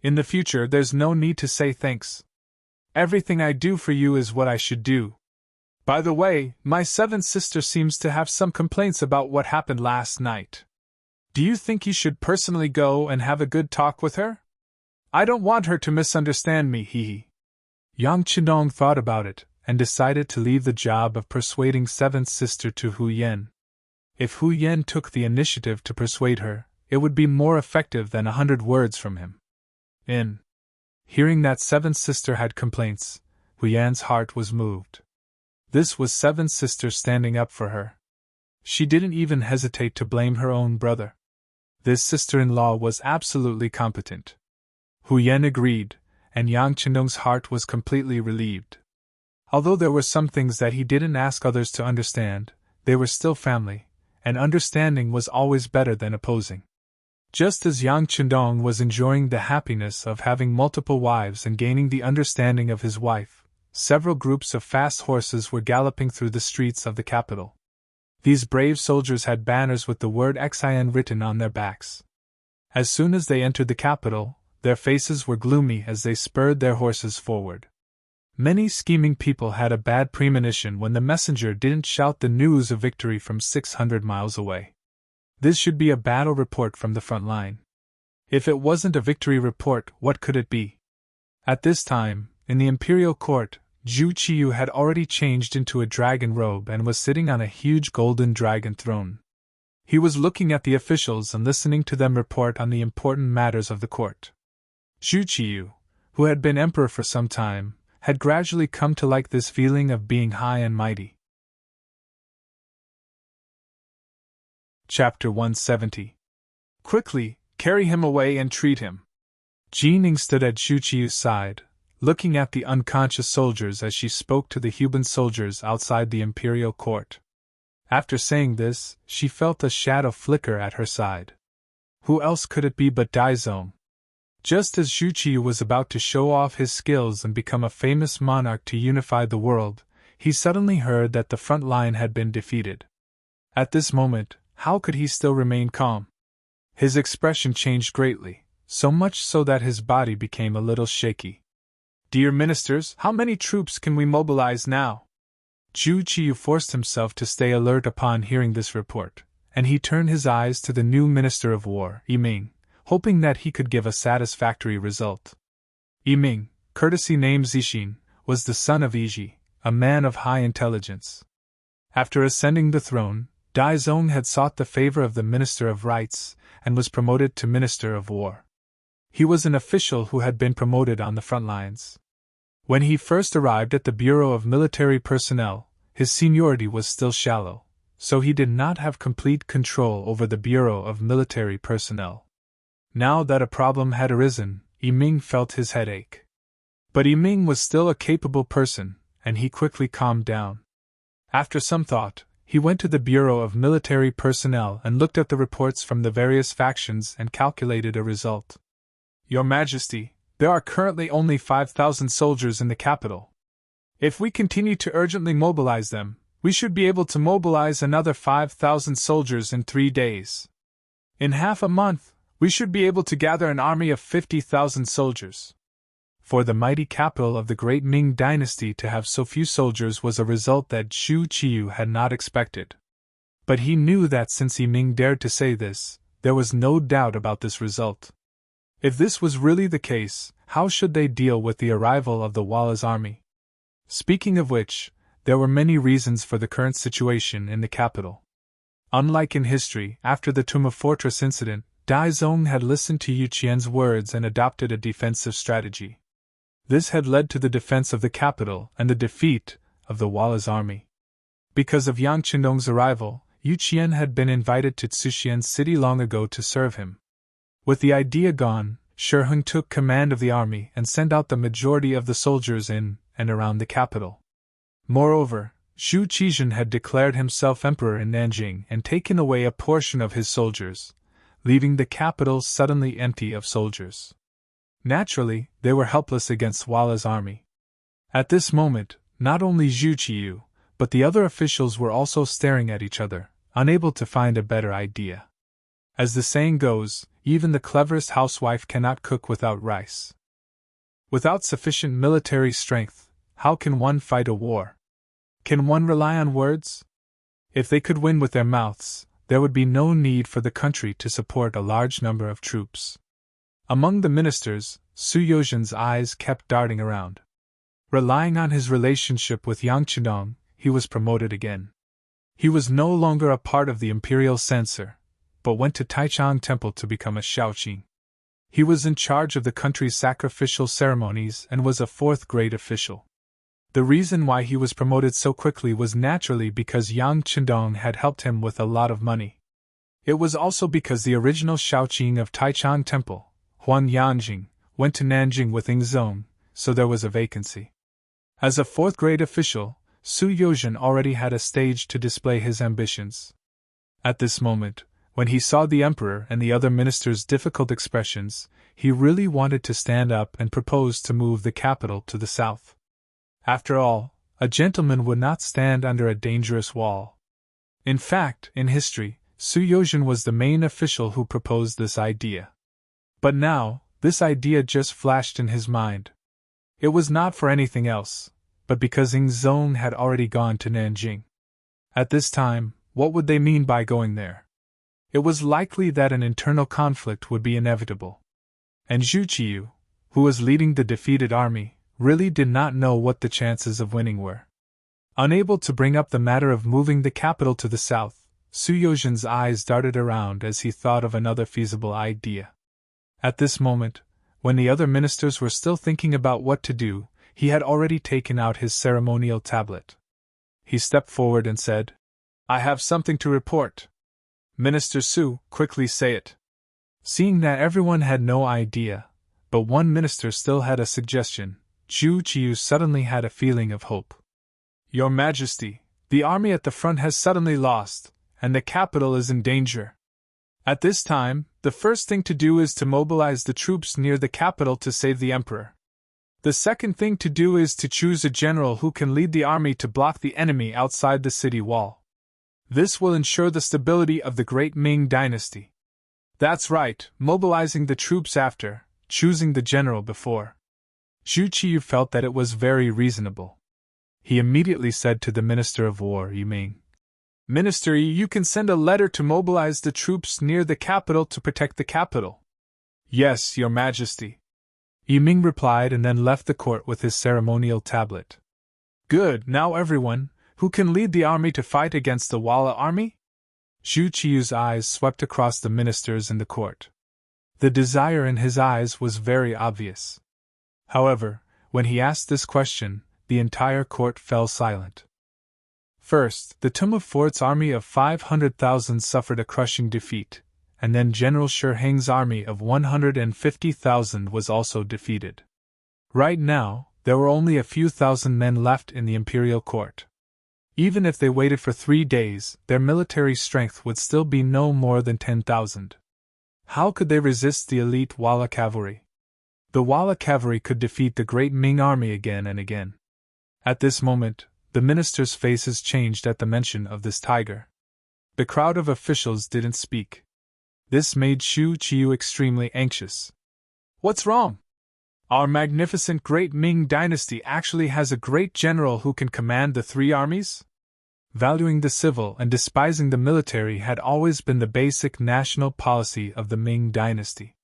In the future, there's no need to say thanks. Everything I do for you is what I should do. By the way, my seventh sister seems to have some complaints about what happened last night. Do you think you should personally go and have a good talk with her? I don't want her to misunderstand me, hee. Yang Qindong thought about it and decided to leave the job of persuading seventh sister to Hu Yan. If Hu Yan took the initiative to persuade her, it would be more effective than 100 words from him. Hearing that seventh sister had complaints, Hu Yan's heart was moved. This was seventh sister standing up for her. She didn't even hesitate to blame her own brother. This sister-in-law was absolutely competent. Hu Yan agreed, and Yang Qindong's heart was completely relieved. Although there were some things that he didn't ask others to understand, they were still family, and understanding was always better than opposing. Just as Yang Qindong was enjoying the happiness of having multiple wives and gaining the understanding of his wife, several groups of fast horses were galloping through the streets of the capital. These brave soldiers had banners with the word Xin written on their backs. As soon as they entered the capital, their faces were gloomy as they spurred their horses forward. Many scheming people had a bad premonition when the messenger didn't shout the news of victory from 600 miles away. This should be a battle report from the front line. If it wasn't a victory report, what could it be? At this time, in the imperial court, Zhu Qiyu had already changed into a dragon robe and was sitting on a huge golden dragon throne. He was looking at the officials and listening to them report on the important matters of the court. Zhu Qiyu, who had been emperor for some time, had gradually come to like this feeling of being high and mighty. Chapter 170. Quickly, carry him away and treat him. Jining stood at Zhu Qiyu's side, looking at the unconscious soldiers as she spoke to the Huban soldiers outside the imperial court. After saying this, she felt a shadow flicker at her side. Who else could it be but Daizong? Just as Zhu Qiyu was about to show off his skills and become a famous monarch to unify the world, he suddenly heard that the front line had been defeated. At this moment, how could he still remain calm? His expression changed greatly, so much so that his body became a little shaky. "Dear ministers, how many troops can we mobilize now?" Zhu Qiyu forced himself to stay alert upon hearing this report, and he turned his eyes to the new Minister of War, Ming, hoping that he could give a satisfactory result. Ming, courtesy named Zixin, was the son of Yiji, a man of high intelligence. After ascending the throne, Dai Zong had sought the favor of the Minister of Rights and was promoted to Minister of War. He was an official who had been promoted on the front lines. When he first arrived at the Bureau of Military Personnel, his seniority was still shallow, so he did not have complete control over the Bureau of Military Personnel. Now that a problem had arisen, Ming felt his head ache. But Ming was still a capable person, and he quickly calmed down. After some thought, he went to the Bureau of Military Personnel and looked at the reports from the various factions and calculated a result. "Your Majesty, there are currently only 5,000 soldiers in the capital. If we continue to urgently mobilize them, we should be able to mobilize another 5,000 soldiers in 3 days. In half a month, we should be able to gather an army of 50,000 soldiers." For the mighty capital of the great Ming dynasty to have so few soldiers was a result that Zhu Qiyu had not expected. But he knew that since Ming dared to say this, there was no doubt about this result. If this was really the case, how should they deal with the arrival of the Walla's army? Speaking of which, there were many reasons for the current situation in the capital. Unlike in history, after the Tuma Fortress incident, Dai Zong had listened to Yu Qian's words and adopted a defensive strategy. This had led to the defense of the capital and the defeat of the Walla's army. Because of Yang Qindong's arrival, Yu Qian had been invited to Tsuxian City long ago to serve him. With the idea gone, Shi Hung took command of the army and sent out the majority of the soldiers in and around the capital. Moreover, Zhu Qizhen had declared himself emperor in Nanjing and taken away a portion of his soldiers, leaving the capital suddenly empty of soldiers. Naturally, they were helpless against Walla's army. At this moment, not only Zhu Qiyu, but the other officials were also staring at each other, unable to find a better idea. As the saying goes, even the cleverest housewife cannot cook without rice. Without sufficient military strength, how can one fight a war? Can one rely on words? If they could win with their mouths, there would be no need for the country to support a large number of troops. Among the ministers, Su Yozhen's eyes kept darting around. Relying on his relationship with Yang Qindong, he was promoted again. He was no longer a part of the imperial censor, but went to Taichang Temple to become a Shaoqing. He was in charge of the country's sacrificial ceremonies and was a fourth-grade official. The reason why he was promoted so quickly was naturally because Yang Qindong had helped him with a lot of money. It was also because the original Shaoqing of Taichang Temple, Huan Yanjing, went to Nanjing with Ingzong, so there was a vacancy. As a fourth-grade official, Su Yozhen already had a stage to display his ambitions. At this moment, when he saw the emperor and the other ministers' difficult expressions, he really wanted to stand up and propose to move the capital to the south. After all, a gentleman would not stand under a dangerous wall. In fact, in history, Su Yozhen was the main official who proposed this idea. But now, this idea just flashed in his mind. It was not for anything else, but because Ingzong had already gone to Nanjing. At this time, what would they mean by going there? It was likely that an internal conflict would be inevitable. And Zhu Qiyu, who was leading the defeated army, really did not know what the chances of winning were. Unable to bring up the matter of moving the capital to the south, Su Yozhen's eyes darted around as he thought of another feasible idea. At this moment, when the other ministers were still thinking about what to do, he had already taken out his ceremonial tablet. He stepped forward and said, "I have something to report." "Minister Su, quickly say it." Seeing that everyone had no idea, but one minister still had a suggestion, Zhu Qiyu suddenly had a feeling of hope. "Your Majesty, the army at the front has suddenly lost, and the capital is in danger. At this time, the first thing to do is to mobilize the troops near the capital to save the emperor. The second thing to do is to choose a general who can lead the army to block the enemy outside the city wall. This will ensure the stability of the great Ming dynasty. That's right, mobilizing the troops after, choosing the general before. Zhu Qiyu felt that it was very reasonable. He immediately said to the Minister of War, Ming, Minister, you can send a letter to mobilize the troops near the capital to protect the capital. Yes, Your Majesty. Ming replied and then left the court with his ceremonial tablet. Good, now everyone, who can lead the army to fight against the Walla army? Zhu Qiyu's eyes swept across the ministers in the court. The desire in his eyes was very obvious. However, when he asked this question, the entire court fell silent. First, the Tum of Fort's army of 500,000 suffered a crushing defeat, and then General Shi Heng's army of 150,000 was also defeated. Right now, there were only a few thousand men left in the imperial court. Even if they waited for 3 days, their military strength would still be no more than 10,000. How could they resist the elite Walla cavalry? The Walla cavalry could defeat the great Ming army again and again. At this moment, the ministers' faces changed at the mention of this tiger. The crowd of officials didn't speak. This made Zhu Qiyu extremely anxious. What's wrong? Our magnificent great Ming dynasty actually has a great general who can command the 3 armies? Valuing the civil and despising the military had always been the basic national policy of the Ming dynasty.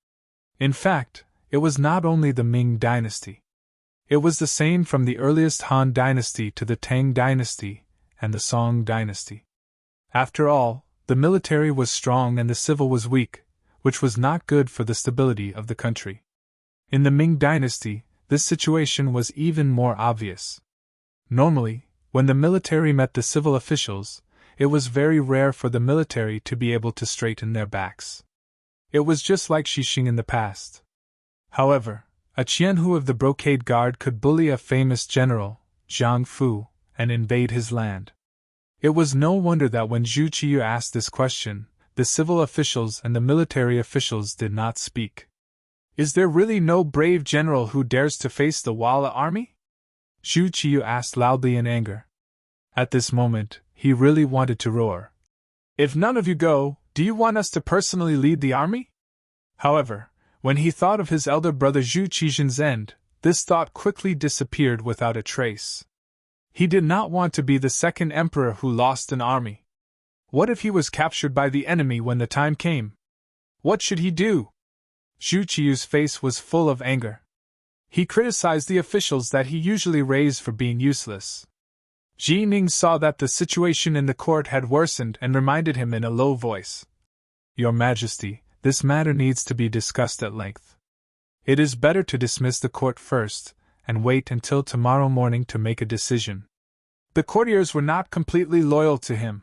In fact, it was not only the Ming dynasty. It was the same from the earliest Han dynasty to the Tang dynasty and the Song dynasty. After all, the military was strong and the civil was weak, which was not good for the stability of the country. In the Ming dynasty, this situation was even more obvious. Normally, when the military met the civil officials, it was very rare for the military to be able to straighten their backs. It was just like Xixing in the past. However, a Qianhu of the Brocade Guard could bully a famous general, Zhang Fu, and invade his land. It was no wonder that when Zhu Qiyu asked this question, the civil officials and the military officials did not speak. Is there really no brave general who dares to face the Walla army? Zhu Qiyu asked loudly in anger. At this moment, he really wanted to roar. If none of you go, do you want us to personally lead the army? However, when he thought of his elder brother Zhu Qizhen's end, this thought quickly disappeared without a trace. He did not want to be the second emperor who lost an army. What if he was captured by the enemy when the time came? What should he do? Zhu Qiyu's face was full of anger. He criticized the officials that he usually raised for being useless. Ji Ning saw that the situation in the court had worsened and reminded him in a low voice. Your Majesty, this matter needs to be discussed at length. It is better to dismiss the court first, and wait until tomorrow morning to make a decision. The courtiers were not completely loyal to him.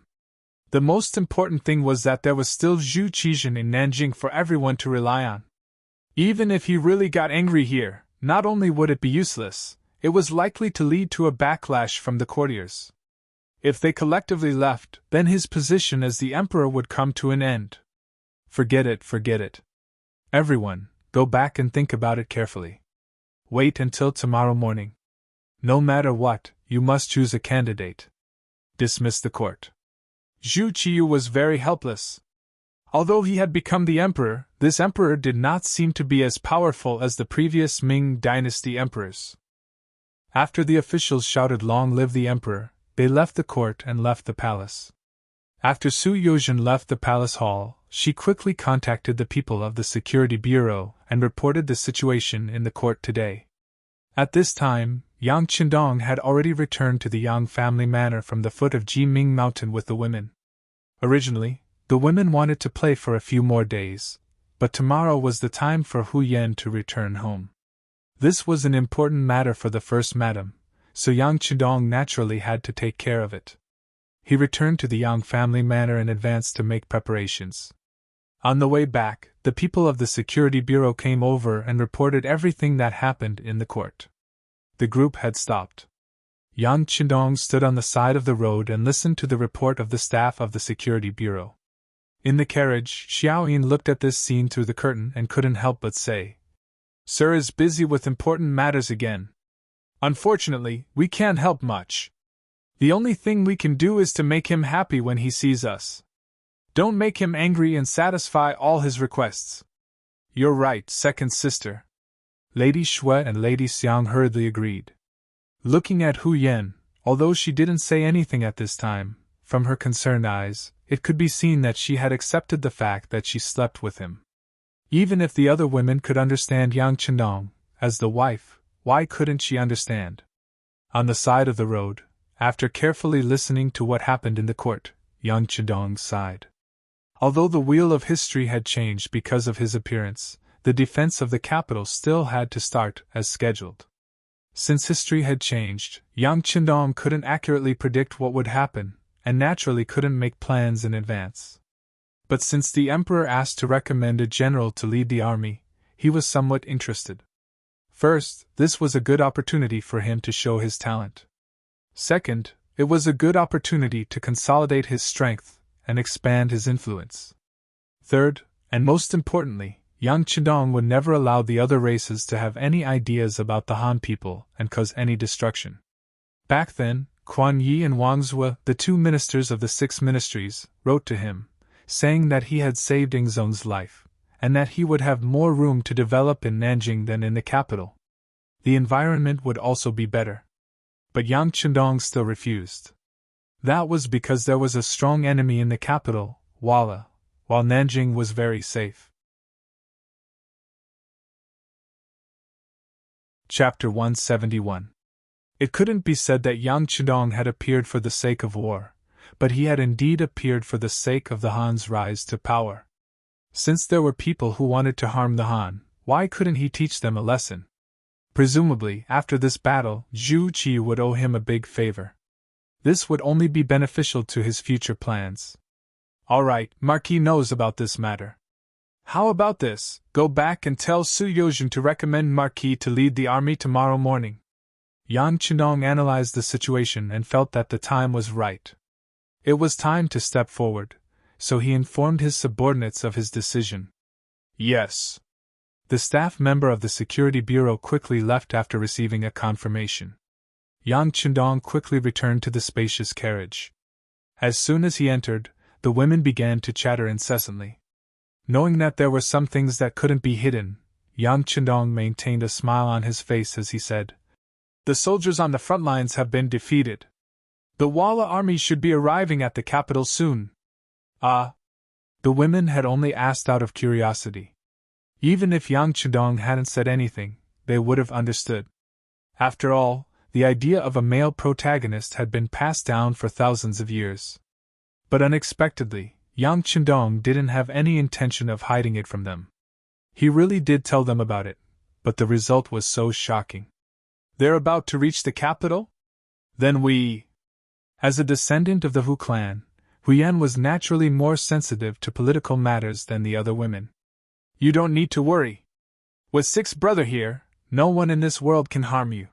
The most important thing was that there was still Zhu Qizhen in Nanjing for everyone to rely on. Even if he really got angry here, not only would it be useless, it was likely to lead to a backlash from the courtiers. If they collectively left, then his position as the emperor would come to an end. Forget it. Everyone, go back and think about it carefully. Wait until tomorrow morning. No matter what, you must choose a candidate. Dismiss the court. Zhu Qiyu was very helpless. Although he had become the emperor, this emperor did not seem to be as powerful as the previous Ming dynasty emperors. After the officials shouted "Long live the emperor," they left the court and left the palace. After Su Yozhen left the palace hall, she quickly contacted the people of the security bureau and reported the situation in the court today. At this time, Yang Qindong had already returned to the Yang family manor from the foot of Jiming Mountain with the women. Originally, the women wanted to play for a few more days, but tomorrow was the time for Hu Yan to return home. This was an important matter for the first madam, so Yang Qindong naturally had to take care of it. He returned to the Yang family manor in advance to make preparations. On the way back, the people of the security bureau came over and reported everything that happened in the court. The group had stopped. Yang Qindong stood on the side of the road and listened to the report of the staff of the security bureau. In the carriage, Xiao Yin looked at this scene through the curtain and couldn't help but say, Sir is busy with important matters again. Unfortunately, we can't help much. The only thing we can do is to make him happy when he sees us. Don't make him angry and satisfy all his requests." "You're right, second sister." Lady Shui and Lady Xiang hurriedly agreed. Looking at Hu Yan, although she didn't say anything at this time, from her concerned eyes, it could be seen that she had accepted the fact that she slept with him. Even if the other women could understand Yang Chendong, as the wife, why couldn't she understand? On the side of the road, after carefully listening to what happened in the court, Yang Chendong sighed. Although the wheel of history had changed because of his appearance, the defense of the capital still had to start as scheduled. Since history had changed, Yang Chendong couldn't accurately predict what would happen, and naturally couldn't make plans in advance. But since the emperor asked to recommend a general to lead the army, he was somewhat interested. First, this was a good opportunity for him to show his talent. Second, it was a good opportunity to consolidate his strength and expand his influence. Third, and most importantly, Yang Chendong would never allow the other races to have any ideas about the Han people and cause any destruction. Back then, Quan Yi and Wang Zue, the two ministers of the 6 ministries, wrote to him, saying that he had saved Ingzong's life, and that he would have more room to develop in Nanjing than in the capital. The environment would also be better. But Yang Chendong still refused. That was because there was a strong enemy in the capital, while Nanjing was very safe. Chapter 171. It couldn't be said that Yang Chendong had appeared for the sake of war, but he had indeed appeared for the sake of the Han's rise to power. Since there were people who wanted to harm the Han, why couldn't he teach them a lesson? Presumably, after this battle, Zhu Qi would owe him a big favor. This would only be beneficial to his future plans. All right, Marquis knows about this matter. How about this? Go back and tell Su Yozhen to recommend Marquis to lead the army tomorrow morning. Yang Chendong analyzed the situation and felt that the time was right. It was time to step forward, so he informed his subordinates of his decision. Yes. The staff member of the Security Bureau quickly left after receiving a confirmation. Yang Chendong quickly returned to the spacious carriage. As soon as he entered, the women began to chatter incessantly. Knowing that there were some things that couldn't be hidden, Yang Chendong maintained a smile on his face as he said, "The soldiers on the front lines have been defeated. The Walla army should be arriving at the capital soon." The women had only asked out of curiosity. Even if Yang Chendong hadn't said anything, they would have understood. After all, the idea of a male protagonist had been passed down for thousands of years. But unexpectedly, Yang Chendong didn't have any intention of hiding it from them. He really did tell them about it, but the result was so shocking. "They're about to reach the capital? Then we..." As a descendant of the Hu clan, Huyan was naturally more sensitive to political matters than the other women. "You don't need to worry. With 6 brother here, no one in this world can harm you.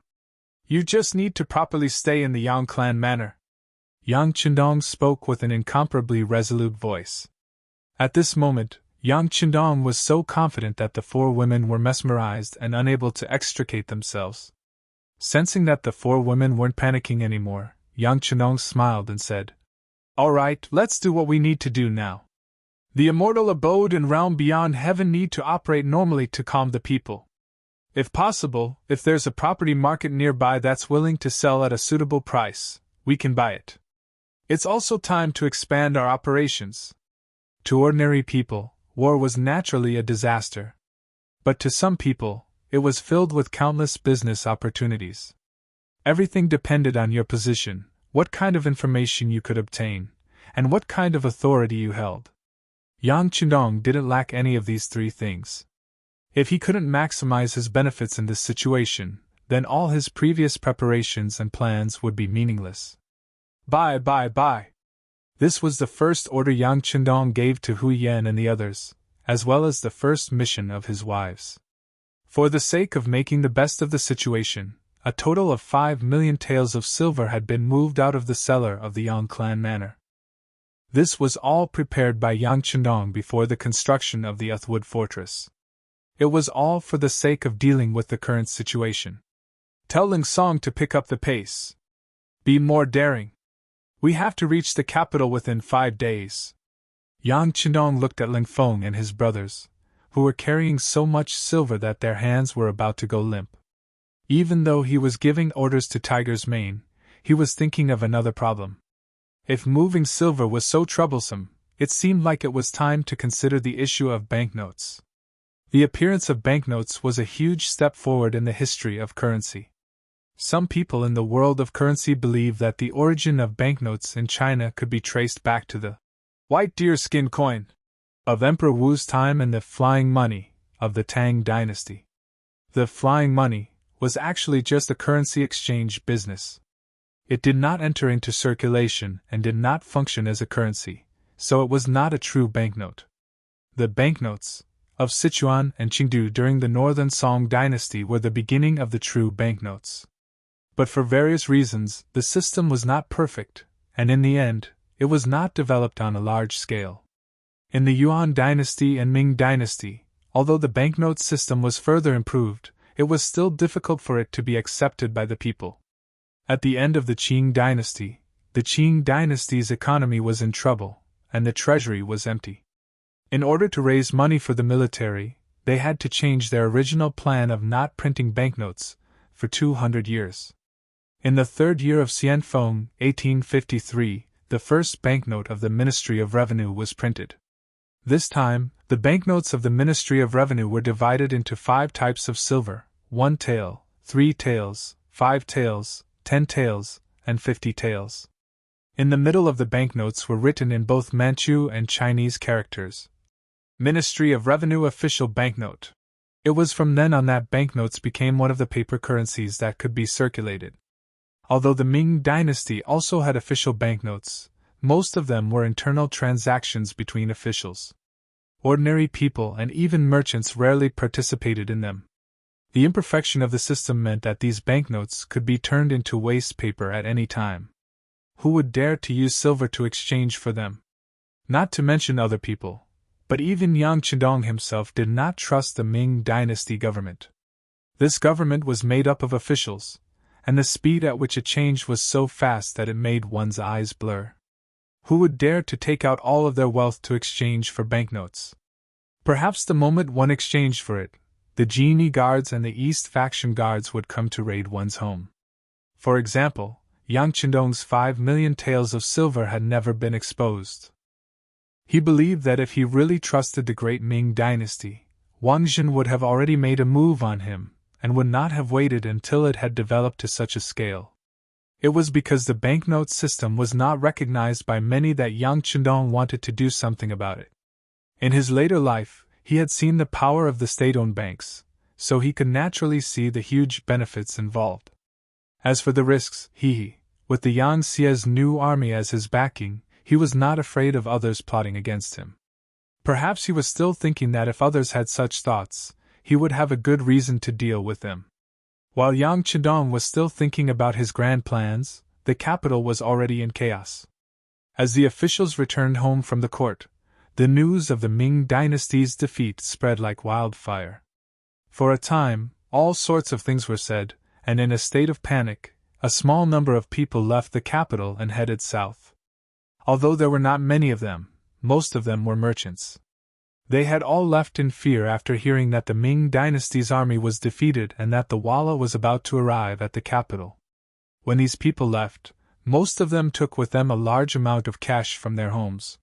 You just need to properly stay in the Yang clan manner." Yang Chendong spoke with an incomparably resolute voice. At this moment, Yang Chendong was so confident that the 4 women were mesmerized and unable to extricate themselves. Sensing that the 4 women weren't panicking anymore, Yang Chendong smiled and said, "All right, let's do what we need to do now. The immortal abode and realm beyond heaven need to operate normally to calm the people. If possible, if there's a property market nearby that's willing to sell at a suitable price, we can buy it. It's also time to expand our operations." To ordinary people, war was naturally a disaster. But to some people, it was filled with countless business opportunities. Everything depended on your position, what kind of information you could obtain, and what kind of authority you held. Yang Chendong didn't lack any of these 3 things. If he couldn't maximize his benefits in this situation, then all his previous preparations and plans would be meaningless. Bye. This was the first order Yang Chendong gave to Hu Yan and the others, as well as the first mission of his wives. For the sake of making the best of the situation, a total of 5 million taels of silver had been moved out of the cellar of the Yang clan manor. This was all prepared by Yang Chendong before the construction of the Uthwood fortress. It was all for the sake of dealing with the current situation. Tell Ling Song to pick up the pace. Be more daring. We have to reach the capital within 5 days. Yang Qindong looked at Ling Feng and his brothers, who were carrying so much silver that their hands were about to go limp. Even though he was giving orders to Tiger's Mane, he was thinking of another problem. If moving silver was so troublesome, it seemed like it was time to consider the issue of banknotes. The appearance of banknotes was a huge step forward in the history of currency. Some people in the world of currency believe that the origin of banknotes in China could be traced back to the white deerskin coin of Emperor Wu's time and the flying money of the Tang dynasty. The flying money was actually just a currency exchange business. It did not enter into circulation and did not function as a currency, so it was not a true banknote. The banknotes of Sichuan and Qingdu during the Northern Song dynasty were the beginning of the true banknotes. But for various reasons, the system was not perfect, and in the end, it was not developed on a large scale. In the Yuan dynasty and Ming dynasty, although the banknote system was further improved, it was still difficult for it to be accepted by the people. At the end of the Qing dynasty, the Qing dynasty's economy was in trouble, and the treasury was empty. In order to raise money for the military, they had to change their original plan of not printing banknotes for 200 years. In the third year of Xianfeng, 1853, the first banknote of the Ministry of Revenue was printed. This time, the banknotes of the Ministry of Revenue were divided into 5 types of silver: 1 tael, 3 taels, 5 taels, 10 taels, and 50 taels. In the middle of the banknotes were written in both Manchu and Chinese characters, Ministry of Revenue Official Banknote. It was from then on that banknotes became one of the paper currencies that could be circulated. Although the Ming dynasty also had official banknotes, most of them were internal transactions between officials. Ordinary people and even merchants rarely participated in them. The imperfection of the system meant that these banknotes could be turned into waste paper at any time. Who would dare to use silver to exchange for them? Not to mention other people, but even Yang Qindong himself did not trust the Ming dynasty government. This government was made up of officials, and the speed at which it changed was so fast that it made one's eyes blur. Who would dare to take out all of their wealth to exchange for banknotes? Perhaps the moment one exchanged for it, the Genie Guards and the East Faction Guards would come to raid one's home. For example, Yang Qindong's 5 million taels of silver had never been exposed. He believed that if he really trusted the great Ming dynasty, Wang Zhen would have already made a move on him, and would not have waited until it had developed to such a scale. It was because the banknote system was not recognized by many that Yang Qindong wanted to do something about it. In his later life, he had seen the power of the state-owned banks, so he could naturally see the huge benefits involved. As for the risks, with the Yangtze's new army as his backing, he was not afraid of others plotting against him. Perhaps he was still thinking that if others had such thoughts, he would have a good reason to deal with them. While Yang Qindong was still thinking about his grand plans, the capital was already in chaos. As the officials returned home from the court, the news of the Ming dynasty's defeat spread like wildfire. For a time, all sorts of things were said, and in a state of panic, a small number of people left the capital and headed south. Although there were not many of them, most of them were merchants. They had all left in fear after hearing that the Ming dynasty's army was defeated and that the Walla was about to arrive at the capital. When these people left, most of them took with them a large amount of cash from their homes.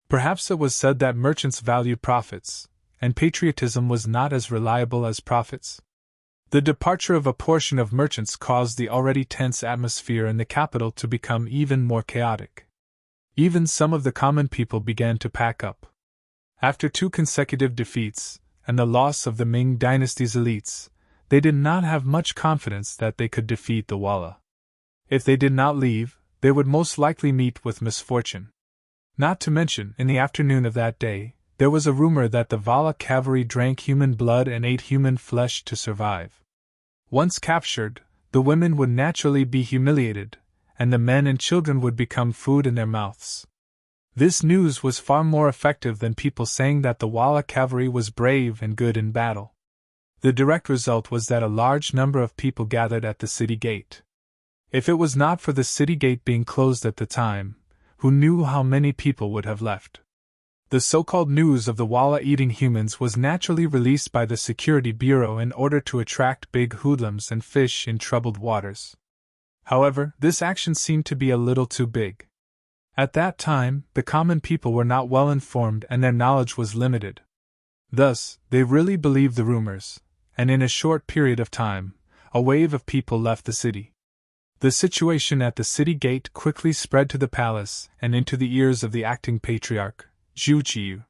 Perhaps it was said that merchants valued profits, and patriotism was not as reliable as profits. The departure of a portion of merchants caused the already tense atmosphere in the capital to become even more chaotic. Even some of the common people began to pack up. After 2 consecutive defeats, and the loss of the Ming dynasty's elites, they did not have much confidence that they could defeat the Walla. If they did not leave, they would most likely meet with misfortune. Not to mention, in the afternoon of that day, there was a rumor that the Walla cavalry drank human blood and ate human flesh to survive. Once captured, the women would naturally be humiliated, and the men and children would become food in their mouths. This news was far more effective than people saying that the Walla cavalry was brave and good in battle. The direct result was that a large number of people gathered at the city gate. If it was not for the city gate being closed at the time, who knew how many people would have left? The so-called news of the Walla eating humans was naturally released by the Security Bureau in order to attract big hoodlums and fish in troubled waters. However, this action seemed to be a little too big. At that time, the common people were not well informed and their knowledge was limited. Thus, they really believed the rumors, and in a short period of time, a wave of people left the city. The situation at the city gate quickly spread to the palace and into the ears of the acting patriarch, Zhu Qiyu.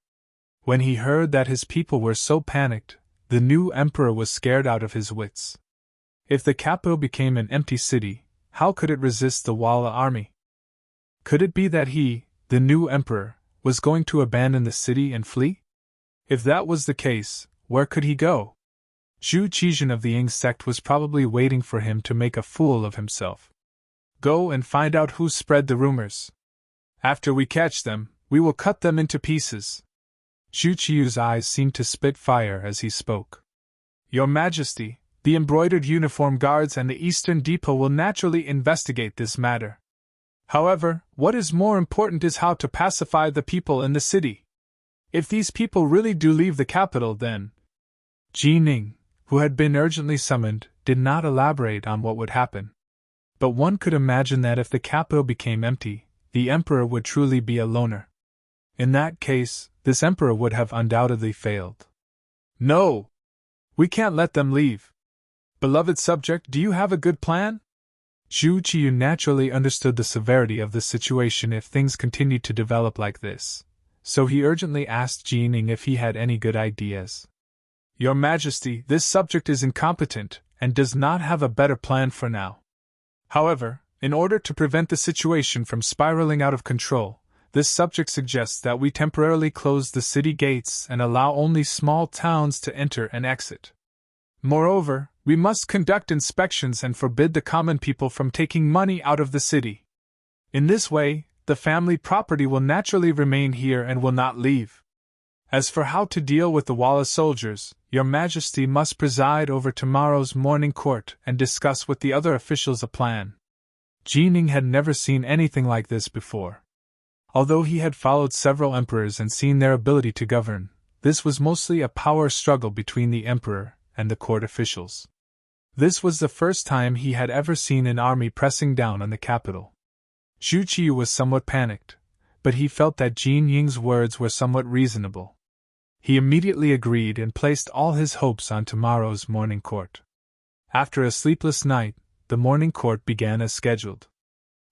When he heard that his people were so panicked, the new emperor was scared out of his wits. If the capital became an empty city, how could it resist the Walla army? Could it be that he, the new emperor, was going to abandon the city and flee? If that was the case, where could he go? Zhu Qizhen of the Ying sect was probably waiting for him to make a fool of himself. Go and find out who spread the rumors. After we catch them, we will cut them into pieces. Zhu Qiyu's eyes seemed to spit fire as he spoke. Your Majesty, the embroidered uniform guards and the Eastern Depot will naturally investigate this matter. However, what is more important is how to pacify the people in the city. If these people really do leave the capital, then... Ji Ning, who had been urgently summoned, did not elaborate on what would happen. But one could imagine that if the capital became empty, the emperor would truly be a loner. In that case, this emperor would have undoubtedly failed. No! We can't let them leave. Beloved subject, do you have a good plan? Zhu Qiyu naturally understood the severity of the situation if things continued to develop like this, so he urgently asked Ji Ning if he had any good ideas. Your Majesty, this subject is incompetent, and does not have a better plan for now. However, in order to prevent the situation from spiraling out of control, this subject suggests that we temporarily close the city gates and allow only small towns to enter and exit. Moreover, we must conduct inspections and forbid the common people from taking money out of the city. In this way, the family property will naturally remain here and will not leave. As for how to deal with the Walla soldiers, Your Majesty must preside over tomorrow's morning court and discuss with the other officials a plan. Ji Ning had never seen anything like this before. Although he had followed several emperors and seen their ability to govern, this was mostly a power struggle between the emperor and the court officials. This was the first time he had ever seen an army pressing down on the capital. Zhu Qiyu was somewhat panicked, but he felt that Ji Ning's words were somewhat reasonable. He immediately agreed and placed all his hopes on tomorrow's morning court. After a sleepless night, the morning court began as scheduled.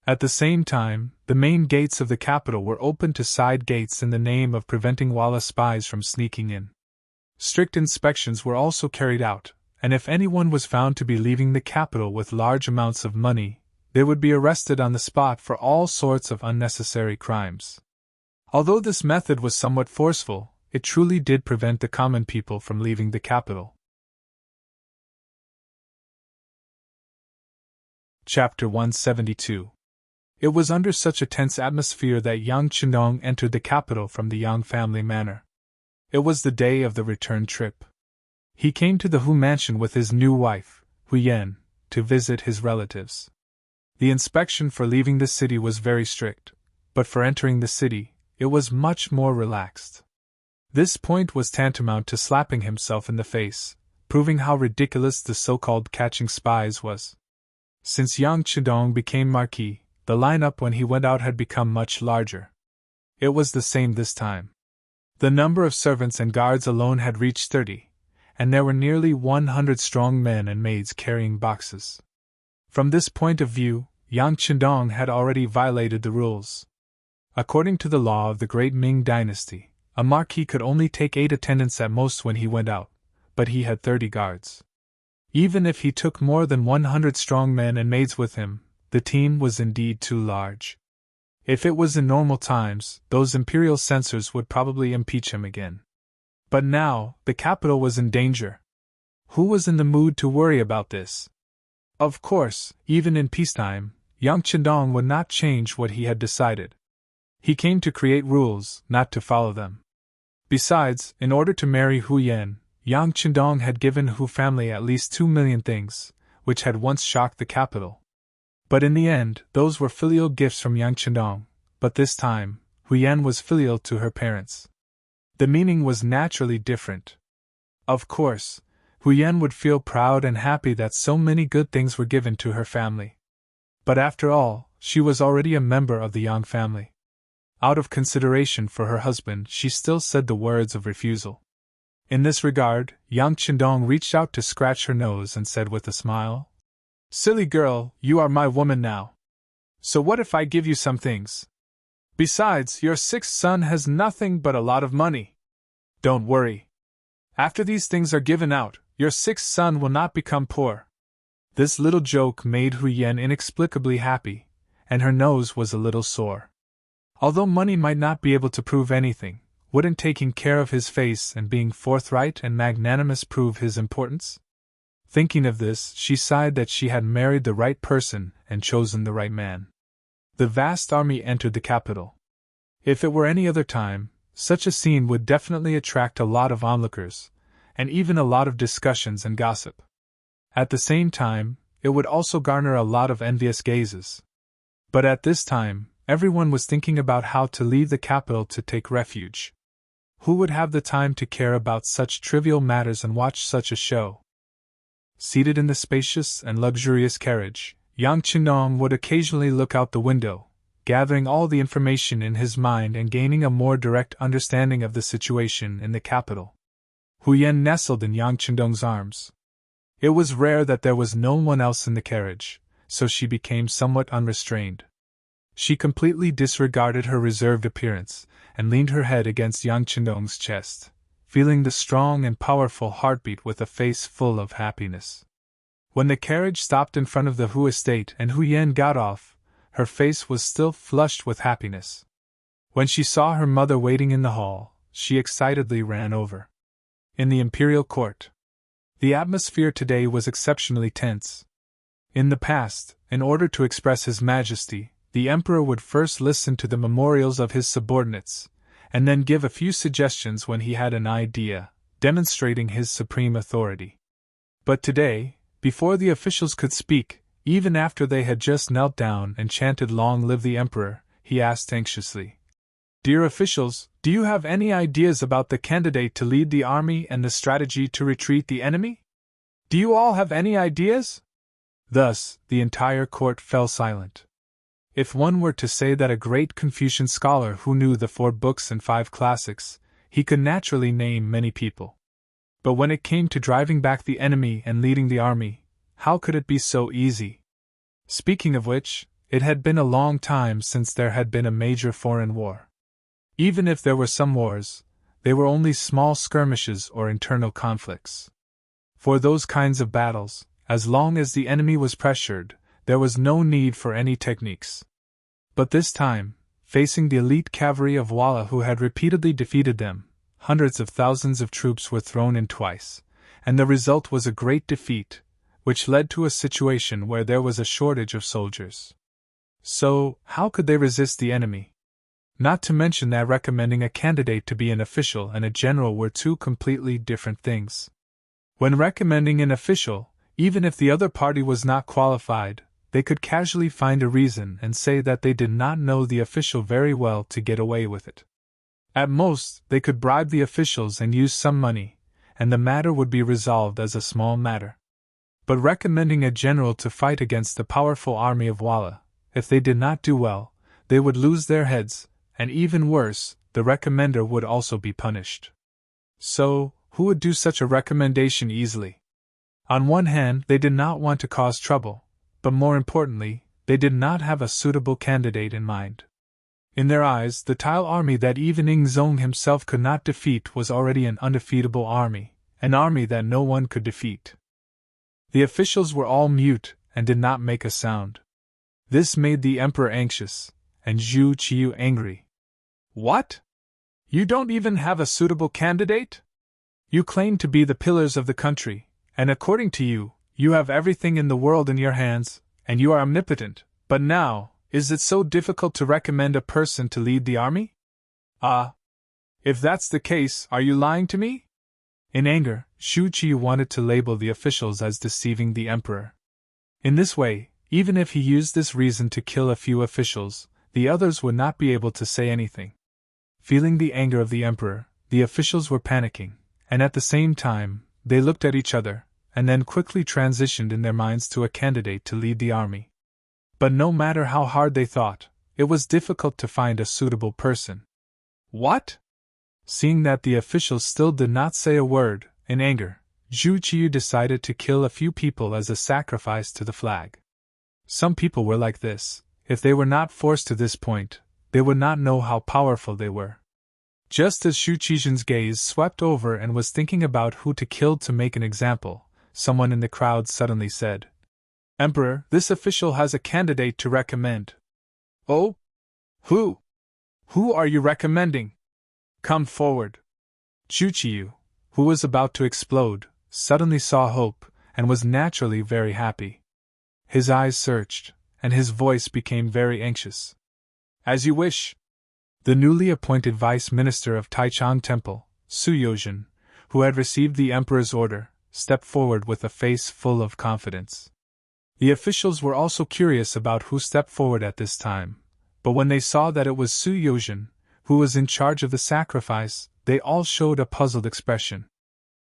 At the same time, the main gates of the capital were opened to side gates in the name of preventing Walla spies from sneaking in. Strict inspections were also carried out, and if anyone was found to be leaving the capital with large amounts of money, they would be arrested on the spot for all sorts of unnecessary crimes. Although this method was somewhat forceful, it truly did prevent the common people from leaving the capital. Chapter 172. It was under such a tense atmosphere that Yang Chendong entered the capital from the Yang family manor. It was the day of the return trip. He came to the Hu mansion with his new wife, Hu Yan, to visit his relatives. The inspection for leaving the city was very strict, but for entering the city, it was much more relaxed. This point was tantamount to slapping himself in the face, proving how ridiculous the so-called catching spies was. Since Yang Chendong became Marquis, the lineup when he went out had become much larger. It was the same this time. The number of servants and guards alone had reached 30, and there were nearly 100 strong men and maids carrying boxes. From this point of view, Yang Chendong had already violated the rules. According to the law of the great Ming dynasty, a marquis could only take 8 attendants at most when he went out, but he had 30 guards. Even if he took more than 100 strong men and maids with him, the team was indeed too large. If it was in normal times, those imperial censors would probably impeach him again. But now, the capital was in danger. Who was in the mood to worry about this? Of course, even in peacetime, Yang Chendong would not change what he had decided. He came to create rules, not to follow them. Besides, in order to marry Hu Yan, Yang Qindong had given Hu family at least 2 million things, which had once shocked the capital. But in the end, those were filial gifts from Yang Qindong, but this time, Hu Yan was filial to her parents. The meaning was naturally different. Of course, Hu Yan would feel proud and happy that so many good things were given to her family. But after all, she was already a member of the Yang family. Out of consideration for her husband, she still said the words of refusal. In this regard, Yang Qindong reached out to scratch her nose and said with a smile, "Silly girl, you are my woman now. So what if I give you some things? Besides, your sixth son has nothing but a lot of money. Don't worry. After these things are given out, your sixth son will not become poor." This little joke made Hu Yan inexplicably happy, and her nose was a little sore. Although money might not be able to prove anything, wouldn't taking care of his face and being forthright and magnanimous prove his importance? Thinking of this, she sighed that she had married the right person and chosen the right man. The vast army entered the capital. If it were any other time, such a scene would definitely attract a lot of onlookers, and even a lot of discussions and gossip. At the same time, it would also garner a lot of envious gazes. But at this time, everyone was thinking about how to leave the capital to take refuge. Who would have the time to care about such trivial matters and watch such a show? Seated in the spacious and luxurious carriage, Yang Qindong would occasionally look out the window, gathering all the information in his mind and gaining a more direct understanding of the situation in the capital. Hu Yan nestled in Yang Qindong's arms. It was rare that there was no one else in the carriage, so she became somewhat unrestrained. She completely disregarded her reserved appearance and leaned her head against Yang Qindong's chest, feeling the strong and powerful heartbeat with a face full of happiness. When the carriage stopped in front of the Hu estate and Hu Yan got off, her face was still flushed with happiness. When she saw her mother waiting in the hall, she excitedly ran over. In the imperial court, the atmosphere today was exceptionally tense. In the past, in order to express his majesty, the emperor would first listen to the memorials of his subordinates, and then give a few suggestions when he had an idea, demonstrating his supreme authority. But today, before the officials could speak, even after they had just knelt down and chanted "Long live the Emperor," he asked anxiously, "Dear officials, do you have any ideas about the candidate to lead the army and the strategy to retreat the enemy? Do you all have any ideas?" Thus, the entire court fell silent. If one were to say that a great Confucian scholar who knew the 4 books and 5 classics, he could naturally name many people. But when it came to driving back the enemy and leading the army, how could it be so easy? Speaking of which, it had been a long time since there had been a major foreign war. Even if there were some wars, they were only small skirmishes or internal conflicts. For those kinds of battles, as long as the enemy was pressured, there was no need for any techniques. But this time, facing the elite cavalry of Walla who had repeatedly defeated them, hundreds of thousands of troops were thrown in twice, and the result was a great defeat, which led to a situation where there was a shortage of soldiers. So, how could they resist the enemy? Not to mention that recommending a candidate to be an official and a general were 2 completely different things. When recommending an official, even if the other party was not qualified, they could casually find a reason and say that they did not know the official very well to get away with it. At most, they could bribe the officials and use some money, and the matter would be resolved as a small matter. But recommending a general to fight against the powerful army of Walla, if they did not do well, they would lose their heads, and even worse, the recommender would also be punished. So, who would do such a recommendation easily? On one hand, they did not want to cause trouble, but more importantly, they did not have a suitable candidate in mind. In their eyes, the Tile army that even Ing Zong himself could not defeat was already an undefeatable army, an army that no one could defeat. The officials were all mute and did not make a sound. This made the emperor anxious, and Zhu Qiu angry. "What? You don't even have a suitable candidate? You claim to be the pillars of the country, and according to you, you have everything in the world in your hands, and you are omnipotent, but now, Is it so difficult to recommend a person to lead the army? Ah. If that's the case, are you lying to me? In anger, Shu Qiyu wanted to label the officials as deceiving the emperor. In this way, even if he used this reason to kill a few officials, the others would not be able to say anything. Feeling the anger of the emperor, the officials were panicking, and at the same time, they looked at each other, and then quickly transitioned in their minds to a candidate to lead the army. But no matter how hard they thought, it was difficult to find a suitable person. What? Seeing that the officials still did not say a word, in anger, Zhu Qiyu decided to kill a few people as a sacrifice to the flag. Some people were like this. If they were not forced to this point, they would not know how powerful they were. Just as Shu Qizhen's gaze swept over and was thinking about who to kill to make an example, someone in the crowd suddenly said, "Emperor, this official has a candidate to recommend." "Oh? Who? Who are you recommending? Come forward." Zhu Qiyu, who was about to explode, suddenly saw hope, and was naturally very happy. His eyes searched, and his voice became very anxious. "As you wish." The newly appointed vice minister of Taichang Temple, Su Yozhen, who had received the emperor's order, stepped forward with a face full of confidence. The officials were also curious about who stepped forward at this time, but when they saw that it was Su Yozhen, who was in charge of the sacrifice, they all showed a puzzled expression.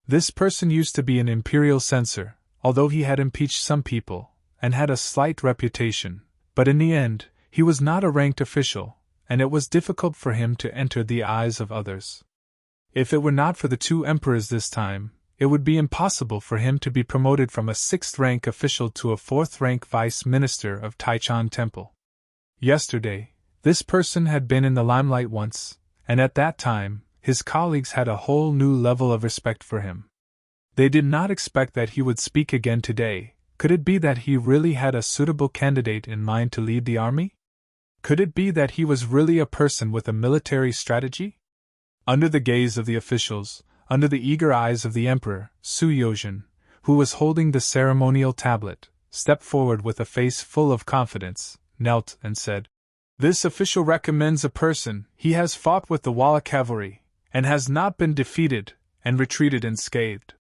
This person used to be an imperial censor, although he had impeached some people, and had a slight reputation, but in the end, he was not a ranked official, and it was difficult for him to enter the eyes of others. If it were not for the two emperors this time, it would be impossible for him to be promoted from a 6th-rank official to a 4th-rank vice minister of Taichung Temple. Yesterday, this person had been in the limelight once, and at that time, his colleagues had a whole new level of respect for him. They did not expect that he would speak again today. Could it be that he really had a suitable candidate in mind to lead the army? Could it be that he was really a person with a military strategy? Under the gaze of the officials, under the eager eyes of the emperor, Su Yozhen, who was holding the ceremonial tablet, stepped forward with a face full of confidence, knelt and said, "This official recommends a person. He has fought with the Walla cavalry, and has not been defeated, and retreated unscathed.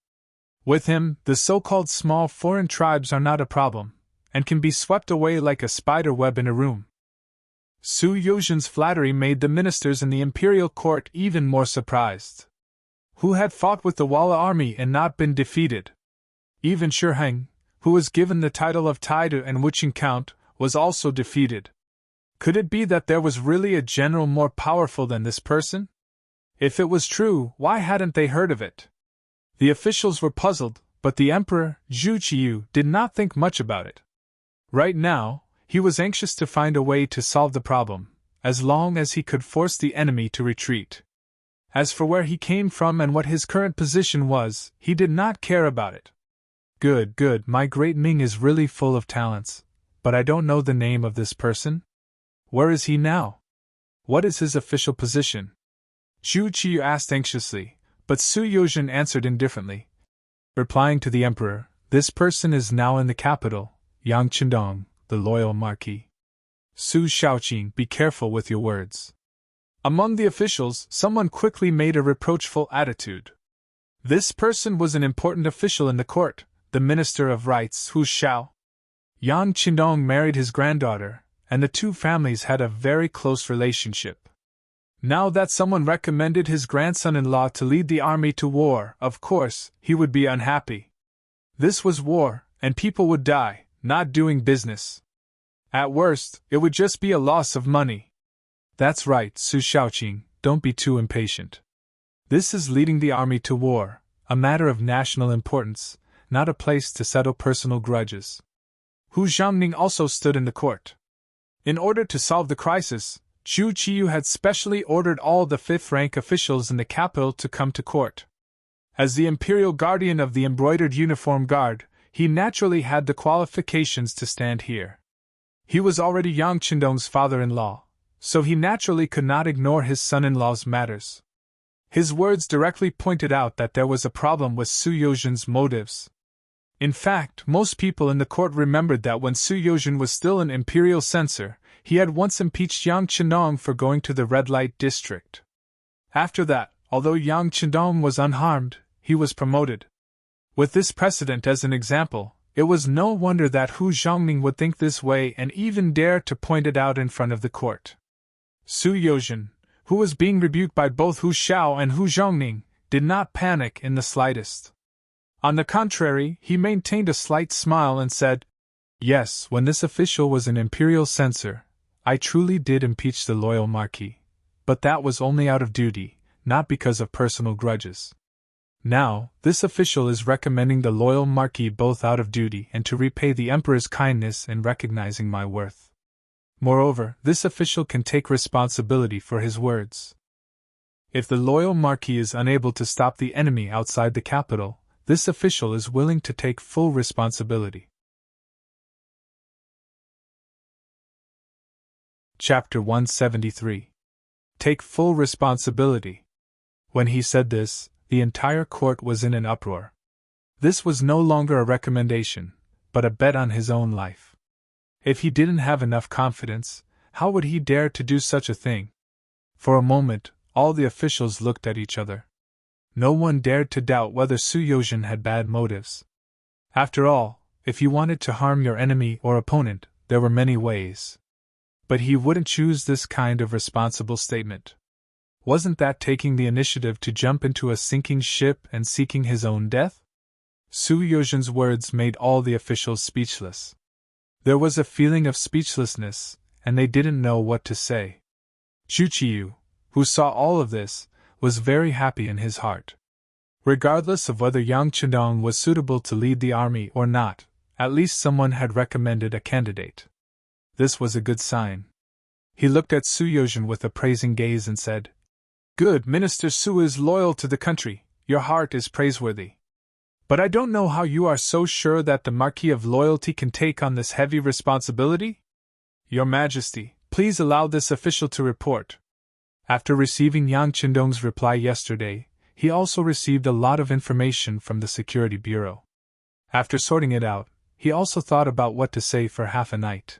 With him, the so-called small foreign tribes are not a problem, and can be swept away like a spider web in a room." Su Yozhen's flattery made the ministers in the imperial court even more surprised. Who had fought with the Walla army and not been defeated? Even Shi Heng, who was given the title of Taidu and Wuqing Count, was also defeated. Could it be that there was really a general more powerful than this person? If it was true, why hadn't they heard of it? The officials were puzzled, but the emperor, Zhu Qiyu, did not think much about it. Right now, he was anxious to find a way to solve the problem, as long as he could force the enemy to retreat. As for where he came from and what his current position was, he did not care about it. Good, my great Ming is really full of talents, but I don't know the name of this person. Where is he now? What is his official position? Zhu Qiyu asked anxiously, but Su Yozhen answered indifferently. Replying to the emperor, this person is now in the capital, Yang Qindong, the loyal marquis. Su Shaoqing, be careful with your words. Among the officials, someone quickly made a reproachful attitude. This person was an important official in the court, the Minister of Rights, Hu Xiao. Yang Qindong married his granddaughter, and the two families had a very close relationship. Now that someone recommended his grandson-in-law to lead the army to war, of course, he would be unhappy. This was war, and people would die, not doing business. At worst, it would just be a loss of money. That's right, Su Shaoqing, don't be too impatient. This is leading the army to war, a matter of national importance, not a place to settle personal grudges. Hu Zhangning also stood in the court. In order to solve the crisis, Zhu Qiyu had specially ordered all the 5th-rank officials in the capital to come to court. As the imperial guardian of the embroidered uniform guard, he naturally had the qualifications to stand here. He was already Yang Qindong's father-in-law, so he naturally could not ignore his son-in-law's matters. His words directly pointed out that there was a problem with Su Yozhen's motives. In fact, most people in the court remembered that when Su Yozhen was still an imperial censor, he had once impeached Yang Chendong for going to the red light district. After that, although Yang Chendong was unharmed, he was promoted. With this precedent as an example, it was no wonder that Hu Zhongning would think this way and even dare to point it out in front of the court. Su Yozhen, who was being rebuked by both Hu Xiao and Hu Zhongning, did not panic in the slightest. On the contrary, he maintained a slight smile and said, "Yes, when this official was an imperial censor, I truly did impeach the loyal Marquis. But that was only out of duty, not because of personal grudges. Now, this official is recommending the loyal Marquis both out of duty and to repay the Emperor's kindness in recognizing my worth. Moreover, this official can take responsibility for his words. If the loyal Marquis is unable to stop the enemy outside the capital, this official is willing to take full responsibility." Chapter 173. Take full responsibility. When he said this, the entire court was in an uproar. This was no longer a recommendation, but a bet on his own life. If he didn't have enough confidence, how would he dare to do such a thing? For a moment, all the officials looked at each other. No one dared to doubt whether Su Yozhen had bad motives. After all, if you wanted to harm your enemy or opponent, there were many ways. But he wouldn't choose this kind of responsible statement. Wasn't that taking the initiative to jump into a sinking ship and seeking his own death? Su Yozhen's words made all the officials speechless. There was a feeling of speechlessness, and they didn't know what to say. Zhu Qiyu, who saw all of this, was very happy in his heart. Regardless of whether Yang Chendong was suitable to lead the army or not, at least someone had recommended a candidate. This was a good sign. He looked at Su Yozhen with a praising gaze and said, "Good, Minister Su is loyal to the country, your heart is praiseworthy. But I don't know how you are so sure that the Marquis of Loyalty can take on this heavy responsibility? Your Majesty, please allow this official to report." After receiving Yang Chendong's reply yesterday, he also received a lot of information from the Security Bureau. After sorting it out, he also thought about what to say for half a night.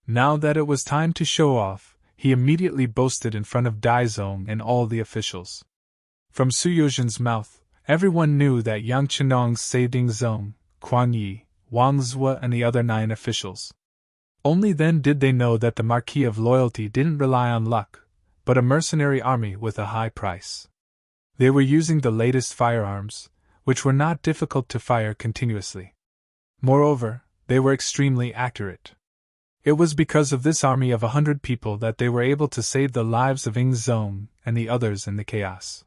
Now that it was time to show off, he immediately boasted in front of Daizong and all the officials. From Su Yozhen's mouth, everyone knew that Yang Chendong saved Zong, Quan Yi, Wang Zhua and the other 9 officials. Only then did they know that the Marquis of Loyalty didn't rely on luck, but a mercenary army with a high price. They were using the latest firearms, which were not difficult to fire continuously. Moreover, they were extremely accurate. It was because of this army of 100 people that they were able to save the lives of Zong and the others in the chaos.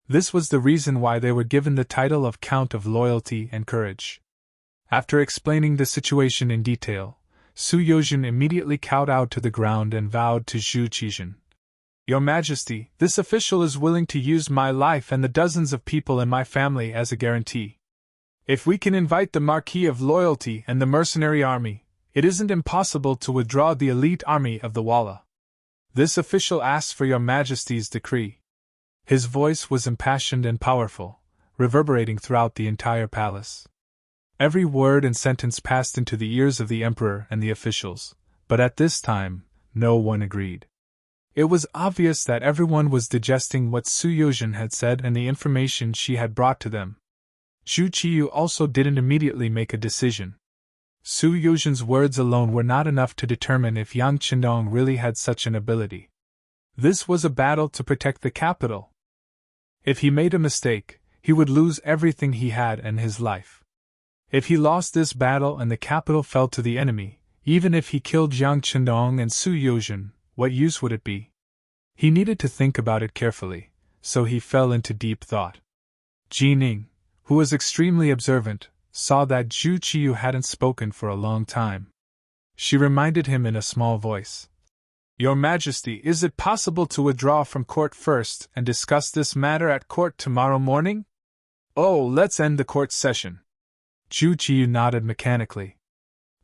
This was the reason why they were given the title of Count of Loyalty and Courage. After explaining the situation in detail, Su Yozhen immediately kowtowed to the ground and vowed to Zhu Qizhen, "Your Majesty, this official is willing to use my life and the dozens of people in my family as a guarantee. If we can invite the Marquis of Loyalty and the mercenary army, it isn't impossible to withdraw the elite army of the Walla. This official asks for your Majesty's decree." His voice was impassioned and powerful, reverberating throughout the entire palace. Every word and sentence passed into the ears of the Emperor and the officials, but at this time, no one agreed. It was obvious that everyone was digesting what Su Yozhen had said and the information she had brought to them. Zhu Qiyu also didn't immediately make a decision. Su Yozhen's words alone were not enough to determine if Yang Chendong really had such an ability. This was a battle to protect the capital. If he made a mistake, he would lose everything he had and his life. If he lost this battle and the capital fell to the enemy, even if he killed Yang Chendong and Su Yozhen, what use would it be? He needed to think about it carefully, so he fell into deep thought. Ji Ning, who was extremely observant, saw that Zhu Qiyu hadn't spoken for a long time. She reminded him in a small voice, "Your Majesty, is it possible to withdraw from court first and discuss this matter at court tomorrow morning? Oh, let's end the court session." Zhu Qiyu nodded mechanically.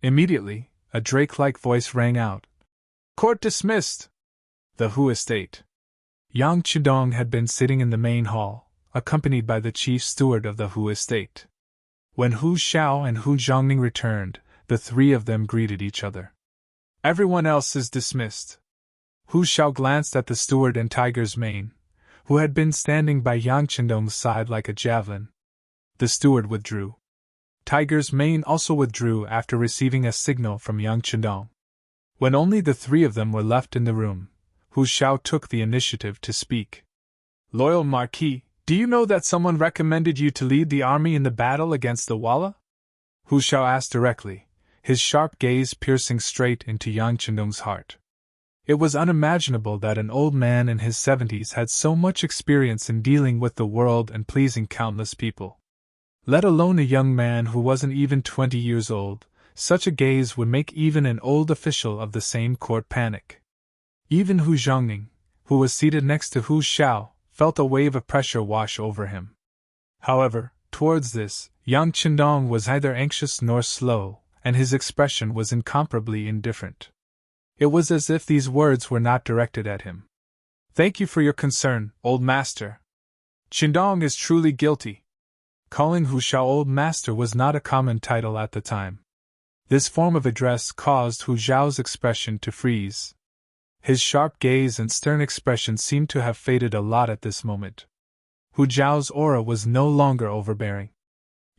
Immediately, a drake-like voice rang out, "Court dismissed!" The Hu estate. Yang Chendong had been sitting in the main hall, accompanied by the chief steward of the Hu estate. When Hu Xiao and Hu Zhongning returned, the 3 of them greeted each other. Everyone else is dismissed. Hu Xiao glanced at the steward and Tiger's mane, who had been standing by Yang Chendong's side like a javelin. The steward withdrew. Tiger's mane also withdrew after receiving a signal from Yang Chendong. When only the three of them were left in the room, Hu Xiao took the initiative to speak. Loyal Marquis, do you know that someone recommended you to lead the army in the battle against the Walla? Hu Xiao asked directly, his sharp gaze piercing straight into Yang Chendong's heart. It was unimaginable that an old man in his 70s had so much experience in dealing with the world and pleasing countless people. Let alone a young man who wasn't even 20 years old. Such a gaze would make even an old official of the same court panic. Even Hu Zhongning, who was seated next to Hu Xiao, felt a wave of pressure wash over him. However, towards this, Yang Chendong was neither anxious nor slow, and his expression was incomparably indifferent. It was as if these words were not directed at him. Thank you for your concern, old master. Chendong is truly guilty. Calling Hu Xiao old master was not a common title at the time. This form of address caused Hu Xiao's expression to freeze. His sharp gaze and stern expression seemed to have faded a lot at this moment. Hu Xiao's aura was no longer overbearing.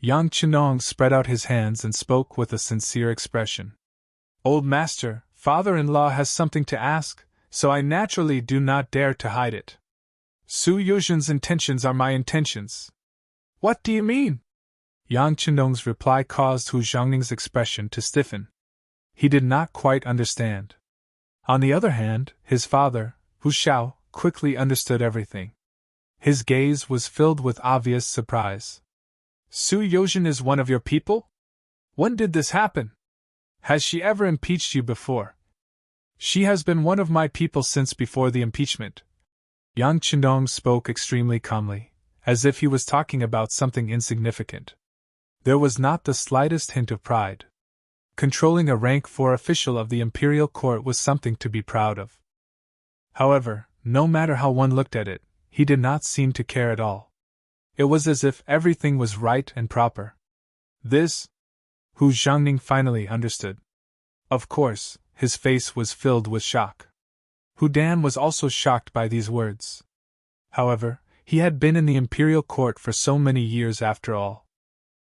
Yang Chendong spread out his hands and spoke with a sincere expression. Old master, father-in-law has something to ask, so I naturally do not dare to hide it. Su Yuzhen's intentions are my intentions. What do you mean? Yang Chendong's reply caused Hu Zhongning's expression to stiffen. He did not quite understand. On the other hand, his father, Hu Xiao, quickly understood everything. His gaze was filled with obvious surprise. Su Yuzhen is one of your people? When did this happen? Has she ever impeached you before? She has been one of my people since before the impeachment. Yang Chendong spoke extremely calmly, as if he was talking about something insignificant. There was not the slightest hint of pride. Controlling a rank 4 official of the imperial court was something to be proud of. However, no matter how one looked at it, he did not seem to care at all. It was as if everything was right and proper. This, Hu Zhongning finally understood. Of course, his face was filled with shock. Hu Dan was also shocked by these words. However, he had been in the imperial court for so many years after all.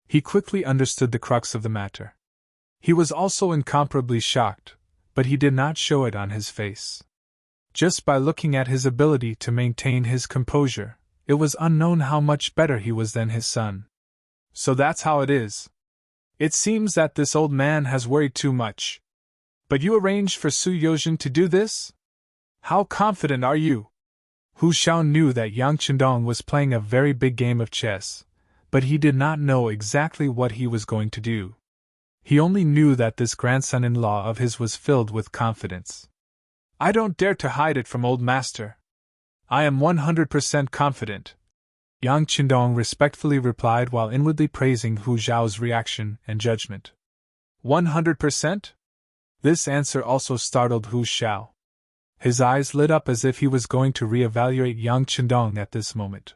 He quickly understood the crux of the matter. He was also incomparably shocked, but he did not show it on his face. Just by looking at his ability to maintain his composure, it was unknown how much better he was than his son. So that's how it is. It seems that this old man has worried too much. But you arranged for Su Yuzhen to do this? How confident are you? Hu Xiao knew that Yang Chendong was playing a very big game of chess, but he did not know exactly what he was going to do. He only knew that this grandson-in-law of his was filled with confidence. I don't dare to hide it from old master. I am 100% confident. Yang Chendong respectfully replied while inwardly praising Hu Xiao's reaction and judgment. 100%? This answer also startled Hu Xiao. His eyes lit up as if he was going to re-evaluate Yang Chendong at this moment.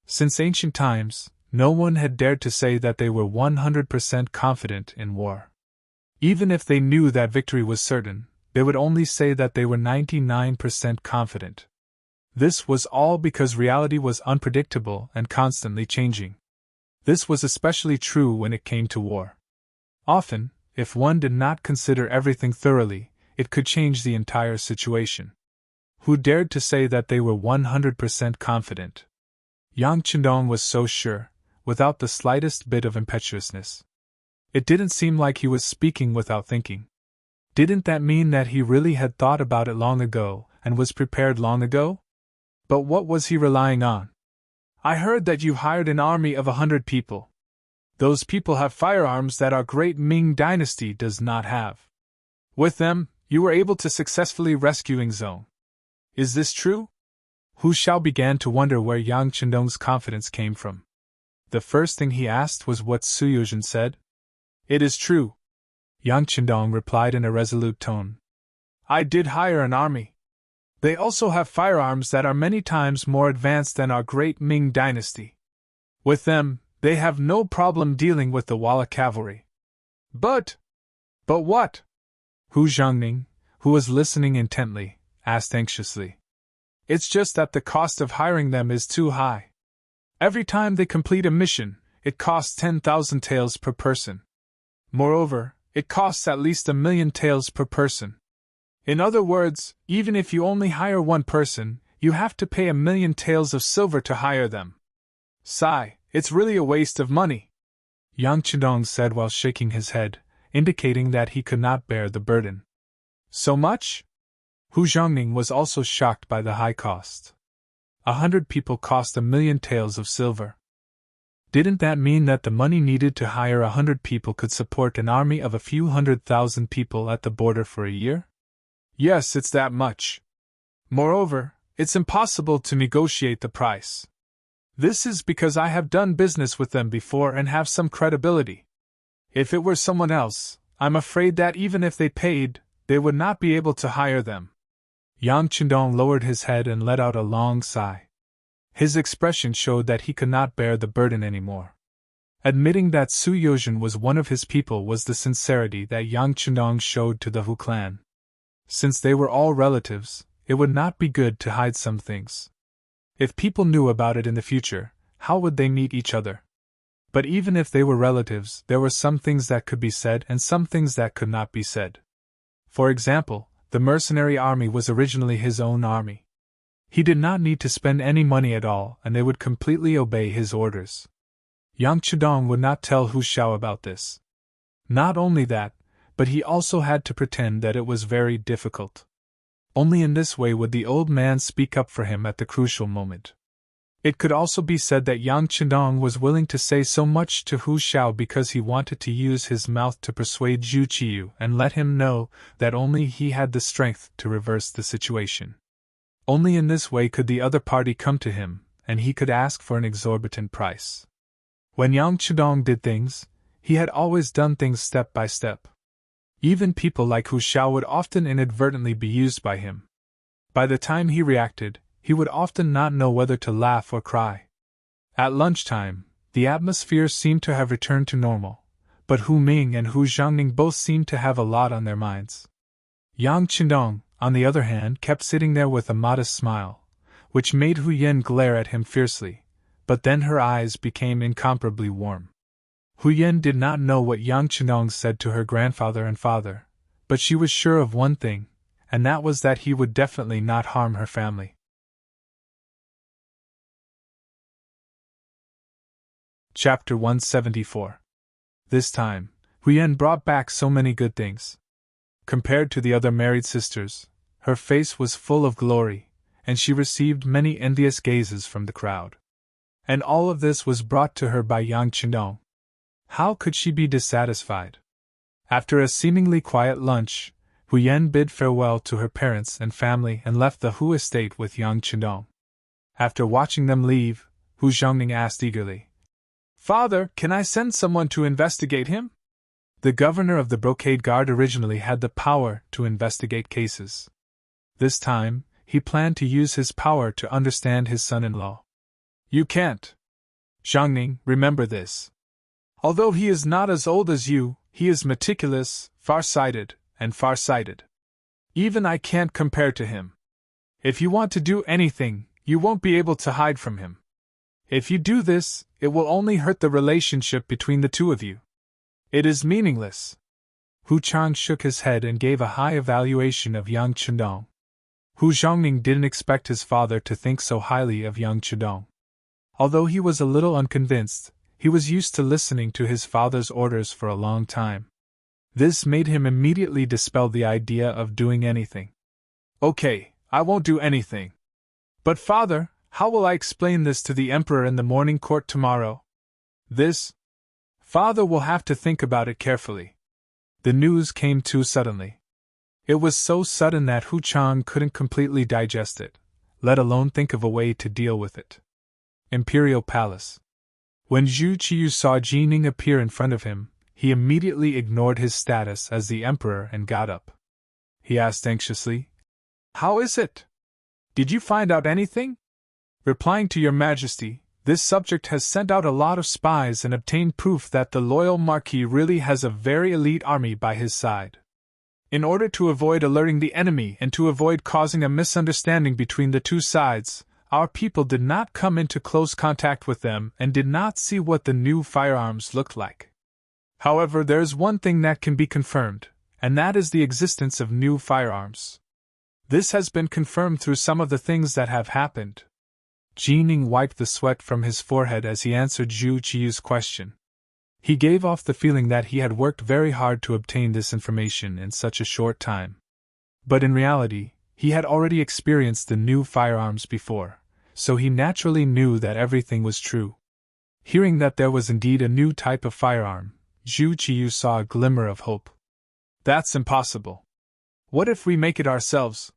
Since ancient times, no one had dared to say that they were 100% confident in war. Even if they knew that victory was certain, they would only say that they were 99% confident. This was all because reality was unpredictable and constantly changing. This was especially true when it came to war. Often, if one did not consider everything thoroughly, it could change the entire situation. Who dared to say that they were 100% confident? Yang Chendong was so sure, without the slightest bit of impetuousness. It didn't seem like he was speaking without thinking. Didn't that mean that he really had thought about it long ago and was prepared long ago? But what was he relying on? I heard that you hired an army of 100 people. Those people have firearms that our great Ming dynasty does not have. With them, you were able to successfully rescue Zhong. Is this true? Hu Xiao began to wonder where Yang Chendong's confidence came from. The first thing he asked was what Su Yuzhen said. It is true. Yang Chendong replied in a resolute tone. I did hire an army. They also have firearms that are many times more advanced than our great Ming dynasty. With them, they have no problem dealing with the Walla cavalry. But what? Hu Zhongning, who was listening intently, asked anxiously. It's just that the cost of hiring them is too high. Every time they complete a mission, it costs 10,000 taels per person. Moreover, it costs at least 1,000,000 taels per person. In other words, even if you only hire one person, you have to pay 1,000,000 taels of silver to hire them. Sigh, it's really a waste of money, Yang Chidong said while shaking his head, indicating that he could not bear the burden. So much? Hu Zhongning was also shocked by the high cost. 100 people cost 1,000,000 taels of silver. Didn't that mean that the money needed to hire 100 people could support an army of a few 100,000 people at the border for a year? Yes, it's that much. Moreover, it's impossible to negotiate the price. This is because I have done business with them before and have some credibility. If it were someone else, I'm afraid that even if they paid, they would not be able to hire them. Yang Chindong lowered his head and let out a long sigh. His expression showed that he could not bear the burden anymore. Admitting that Su Yozhen was one of his people was the sincerity that Yang Chindong showed to the Hu clan. Since they were all relatives, it would not be good to hide some things. If people knew about it in the future, how would they meet each other? But even if they were relatives, there were some things that could be said and some things that could not be said. For example, the mercenary army was originally his own army. He did not need to spend any money at all, and they would completely obey his orders. Yang Chidong would not tell Hu Xiao about this. Not only that, but he also had to pretend that it was very difficult. Only in this way would the old man speak up for him at the crucial moment. It could also be said that Yang Chidong was willing to say so much to Hu Xiao because he wanted to use his mouth to persuade Zhu Qiyu and let him know that only he had the strength to reverse the situation. Only in this way could the other party come to him, and he could ask for an exorbitant price. When Yang Chidong did things, he had always done things step by step. Even people like Hu Xiao would often inadvertently be used by him. By the time he reacted, he would often not know whether to laugh or cry. At lunchtime, the atmosphere seemed to have returned to normal, but Hu Ming and Hu Zhongning both seemed to have a lot on their minds. Yang Chindong, on the other hand, kept sitting there with a modest smile, which made Hu Yen glare at him fiercely, but then her eyes became incomparably warm. Hu Yen did not know what Yang Chindong said to her grandfather and father, but she was sure of one thing, and that was that he would definitely not harm her family. Chapter 174. This time, Huyen brought back so many good things. Compared to the other married sisters, her face was full of glory, and she received many envious gazes from the crowd. And all of this was brought to her by Yang Chindong. How could she be dissatisfied? After a seemingly quiet lunch, Huyen bid farewell to her parents and family and left the Hu estate with Yang Chindong. After watching them leave, Hu Zhongning asked eagerly, "Father, can I send someone to investigate him?" The governor of the Brocade Guard originally had the power to investigate cases. This time, he planned to use his power to understand his son-in-law. "You can't. Zhongning, remember this. Although he is not as old as you, he is meticulous, far-sighted, and far-sighted. Even I can't compare to him. If you want to do anything, you won't be able to hide from him. If you do this, it will only hurt the relationship between the two of you. It is meaningless." Hu Chang shook his head and gave a high evaluation of Yang Chindong. Hu Zhongning didn't expect his father to think so highly of Yang Chindong. Although he was a little unconvinced, he was used to listening to his father's orders for a long time. This made him immediately dispel the idea of doing anything. "Okay, I won't do anything. But father, how will I explain this to the emperor in the morning court tomorrow?" "This? Father will have to think about it carefully." The news came too suddenly. It was so sudden that Hu Chang couldn't completely digest it, let alone think of a way to deal with it. Imperial Palace. When Zhu Qiyu saw Jining appear in front of him, he immediately ignored his status as the emperor and got up. He asked anxiously, "How is it? Did you find out anything?" "Replying to your majesty, this subject has sent out a lot of spies and obtained proof that the loyal Marquis really has a very elite army by his side. In order to avoid alerting the enemy and to avoid causing a misunderstanding between the two sides, our people did not come into close contact with them and did not see what the new firearms looked like. However, there is one thing that can be confirmed, and that is the existence of new firearms. This has been confirmed through some of the things that have happened. Jining wiped the sweat from his forehead as he answered Zhu Qiyu's question. He gave off the feeling that he had worked very hard to obtain this information in such a short time. But in reality, he had already experienced the new firearms before, so he naturally knew that everything was true. Hearing that there was indeed a new type of firearm, Zhu Qiyu saw a glimmer of hope. That's impossible. What if we make it ourselves?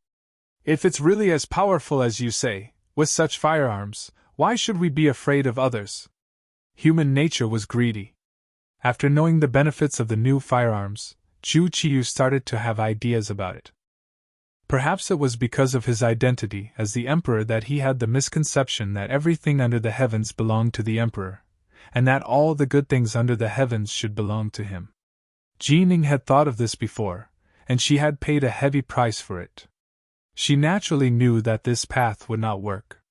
If it's really as powerful as you say, with such firearms, why should we be afraid of others? Human nature was greedy. After knowing the benefits of the new firearms, Zhu Qiyu started to have ideas about it. Perhaps it was because of his identity as the emperor that he had the misconception that everything under the heavens belonged to the emperor, and that all the good things under the heavens should belong to him. Jining had thought of this before, and she had paid a heavy price for it. She naturally knew that this path would not work.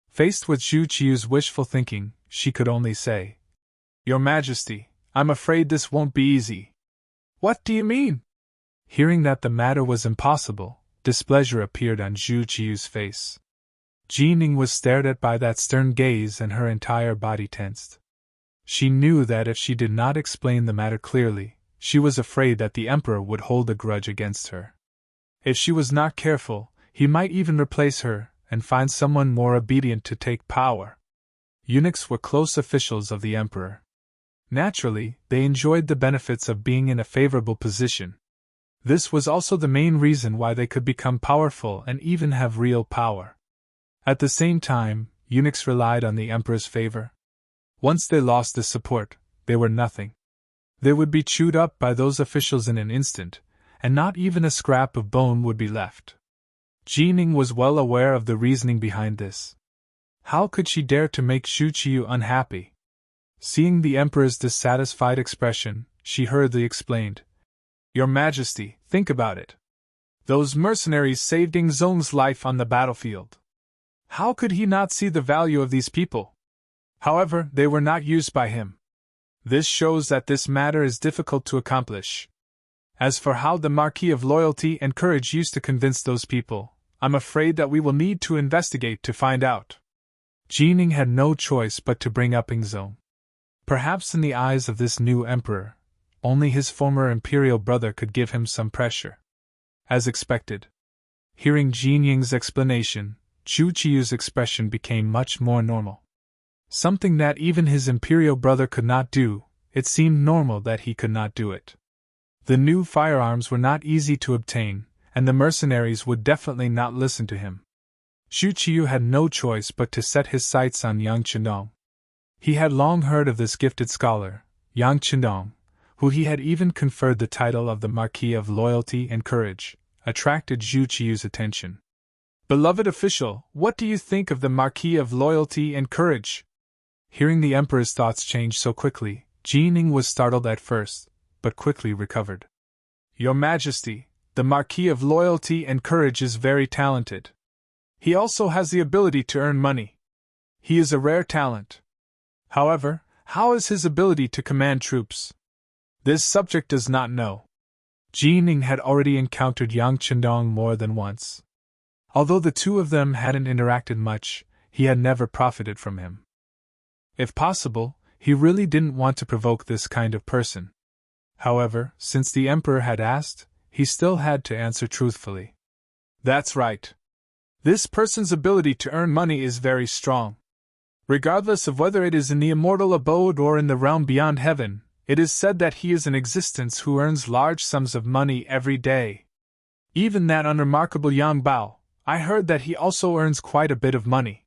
Faced with Zhu Qiyu's wishful thinking, she could only say, "Your Majesty, I'm afraid this won't be easy." "What do you mean?" Hearing that the matter was impossible, displeasure appeared on Zhu Qiyu's face. Jining was stared at by that stern gaze and her entire body tensed. She knew that if she did not explain the matter clearly, she was afraid that the emperor would hold a grudge against her. If she was not careful, he might even replace her and find someone more obedient to take power. Eunuchs were close officials of the emperor. Naturally, they enjoyed the benefits of being in a favorable position. This was also the main reason why they could become powerful and even have real power. At the same time, eunuchs relied on the emperor's favor. Once they lost this support, they were nothing. They would be chewed up by those officials in an instant, and not even a scrap of bone would be left. Jining was well aware of the reasoning behind this. How could she dare to make Zhu Qiyu unhappy? Seeing the emperor's dissatisfied expression, she hurriedly explained, "Your Majesty, think about it. Those mercenaries saved Ing Zong's life on the battlefield. How could he not see the value of these people? However, they were not used by him. This shows that this matter is difficult to accomplish. As for how the Marquis of Loyalty and Courage used to convince those people, I'm afraid that we will need to investigate to find out." Jining had no choice but to bring up Ing Zong. Perhaps in the eyes of this new emperor, only his former imperial brother could give him some pressure. As expected. Hearing Jining's explanation, Zhu Qiyu's expression became much more normal. Something that even his imperial brother could not do, it seemed normal that he could not do it. The new firearms were not easy to obtain, and the mercenaries would definitely not listen to him. Zhu Qiyu had no choice but to set his sights on Yang Qindong. He had long heard of this gifted scholar, Yang Qindong, who he had even conferred the title of the Marquis of Loyalty and Courage, attracted Zhu Qiyu's attention. "Beloved official, what do you think of the Marquis of Loyalty and Courage?" Hearing the emperor's thoughts change so quickly, Jining was startled at first, but quickly recovered. "Your Majesty, the Marquis of Loyalty and Courage is very talented. He also has the ability to earn money. He is a rare talent. However, how is his ability to command troops? This subject does not know." Jining had already encountered Yang Qindong more than once. Although the two of them hadn't interacted much, he had never profited from him. If possible, he really didn't want to provoke this kind of person. However, since the emperor had asked, he still had to answer truthfully. "That's right. This person's ability to earn money is very strong. Regardless of whether it is in the immortal abode or in the realm beyond heaven, it is said that he is in existence who earns large sums of money every day. Even that unremarkable Yang Bao, I heard that he also earns quite a bit of money.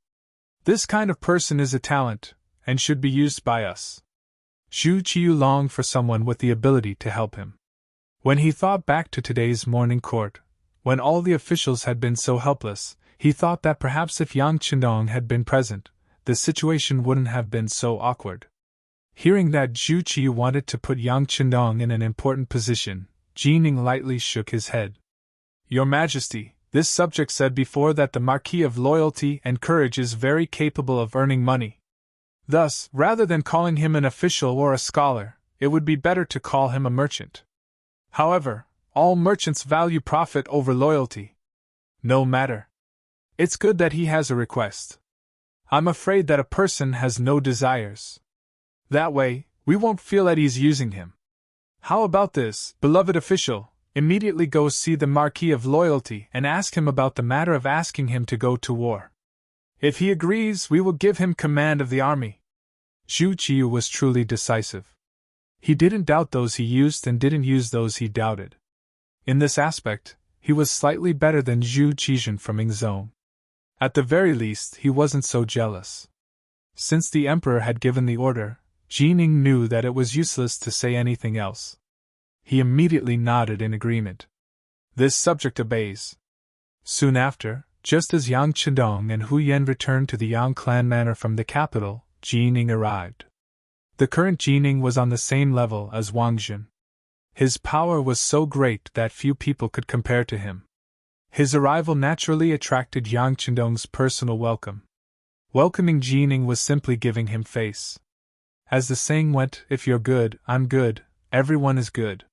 This kind of person is a talent, and should be used by us." Zhu Qiyu longed for someone with the ability to help him. When he thought back to today's morning court, when all the officials had been so helpless, he thought that perhaps if Yang Qindong had been present, the situation wouldn't have been so awkward. Hearing that Zhu Qiyu wanted to put Yang Qindong in an important position, Jining lightly shook his head. Your Majesty, this subject said before that the Marquis of Loyalty and Courage is very capable of earning money. Thus, rather than calling him an official or a scholar, it would be better to call him a merchant. However, all merchants value profit over loyalty. No matter. It's good that he has a request. I'm afraid that a person has no desires. That way, we won't feel at ease using him. How about this, beloved official? Immediately go see the Marquis of Loyalty and ask him about the matter of asking him to go to war. If he agrees, we will give him command of the army. Zhu Qiyu was truly decisive. He didn't doubt those he used and didn't use those he doubted. In this aspect, he was slightly better than Zhu Qizhen from Mingzhou. At the very least, he wasn't so jealous. Since the emperor had given the order, Jining knew that it was useless to say anything else. He immediately nodded in agreement. This subject obeys. Soon after, just as Yang Qindong and Hu Yan returned to the Yang clan manor from the capital, Jining arrived. The current Jining was on the same level as Wang Jun. His power was so great that few people could compare to him. His arrival naturally attracted Yang Qindong's personal welcome. Welcoming Jining was simply giving him face. As the saying went, if you're good, I'm good, everyone is good.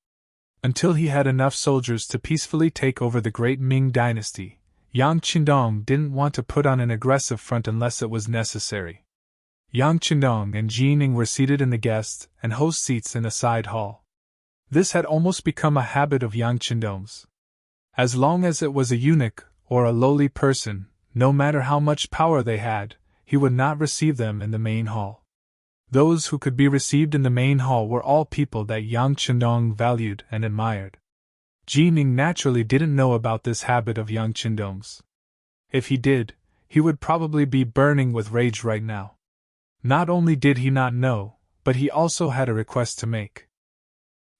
Until he had enough soldiers to peacefully take over the great Ming dynasty, Yang Qindong didn't want to put on an aggressive front unless it was necessary. Yang Qindong and Jining were seated in the guest and host seats in a side hall. This had almost become a habit of Yang Qindong's. As long as it was a eunuch or a lowly person, no matter how much power they had, he would not receive them in the main hall. Those who could be received in the main hall were all people that Yang Qindong valued and admired. Jining naturally didn't know about this habit of Yang Qindong's. If he did, he would probably be burning with rage right now. Not only did he not know, but he also had a request to make.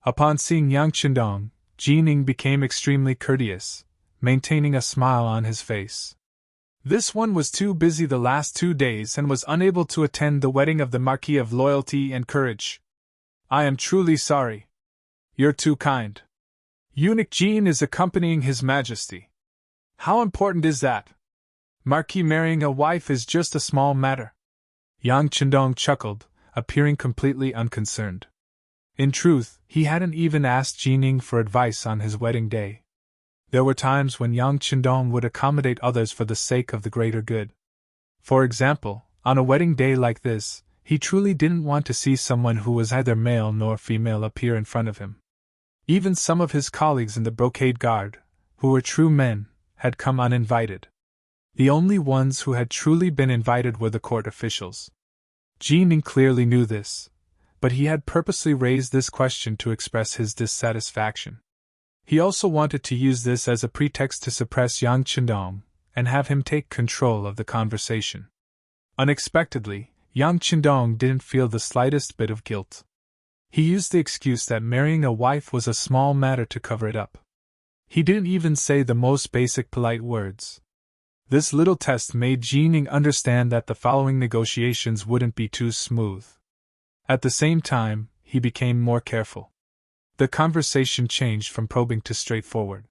Upon seeing Yang Qindong, Jining became extremely courteous, maintaining a smile on his face. This one was too busy the last 2 days and was unable to attend the wedding of the Marquis of Loyalty and Courage. I am truly sorry. You're too kind. Eunuch Jin is accompanying His Majesty. How important is that? Marquis marrying a wife is just a small matter. Yang Qindong chuckled, appearing completely unconcerned. In truth, he hadn't even asked Jining for advice on his wedding day. There were times when Yang Qindong would accommodate others for the sake of the greater good. For example, on a wedding day like this, he truly didn't want to see someone who was neither male nor female appear in front of him. Even some of his colleagues in the brocade guard, who were true men, had come uninvited. The only ones who had truly been invited were the court officials. Jining clearly knew this, but he had purposely raised this question to express his dissatisfaction. He also wanted to use this as a pretext to suppress Yang Qindong and have him take control of the conversation. Unexpectedly, Yang Qindong didn't feel the slightest bit of guilt. He used the excuse that marrying a wife was a small matter to cover it up. He didn't even say the most basic polite words. This little test made Jining understand that the following negotiations wouldn't be too smooth. At the same time, he became more careful. The conversation changed from probing to straightforward.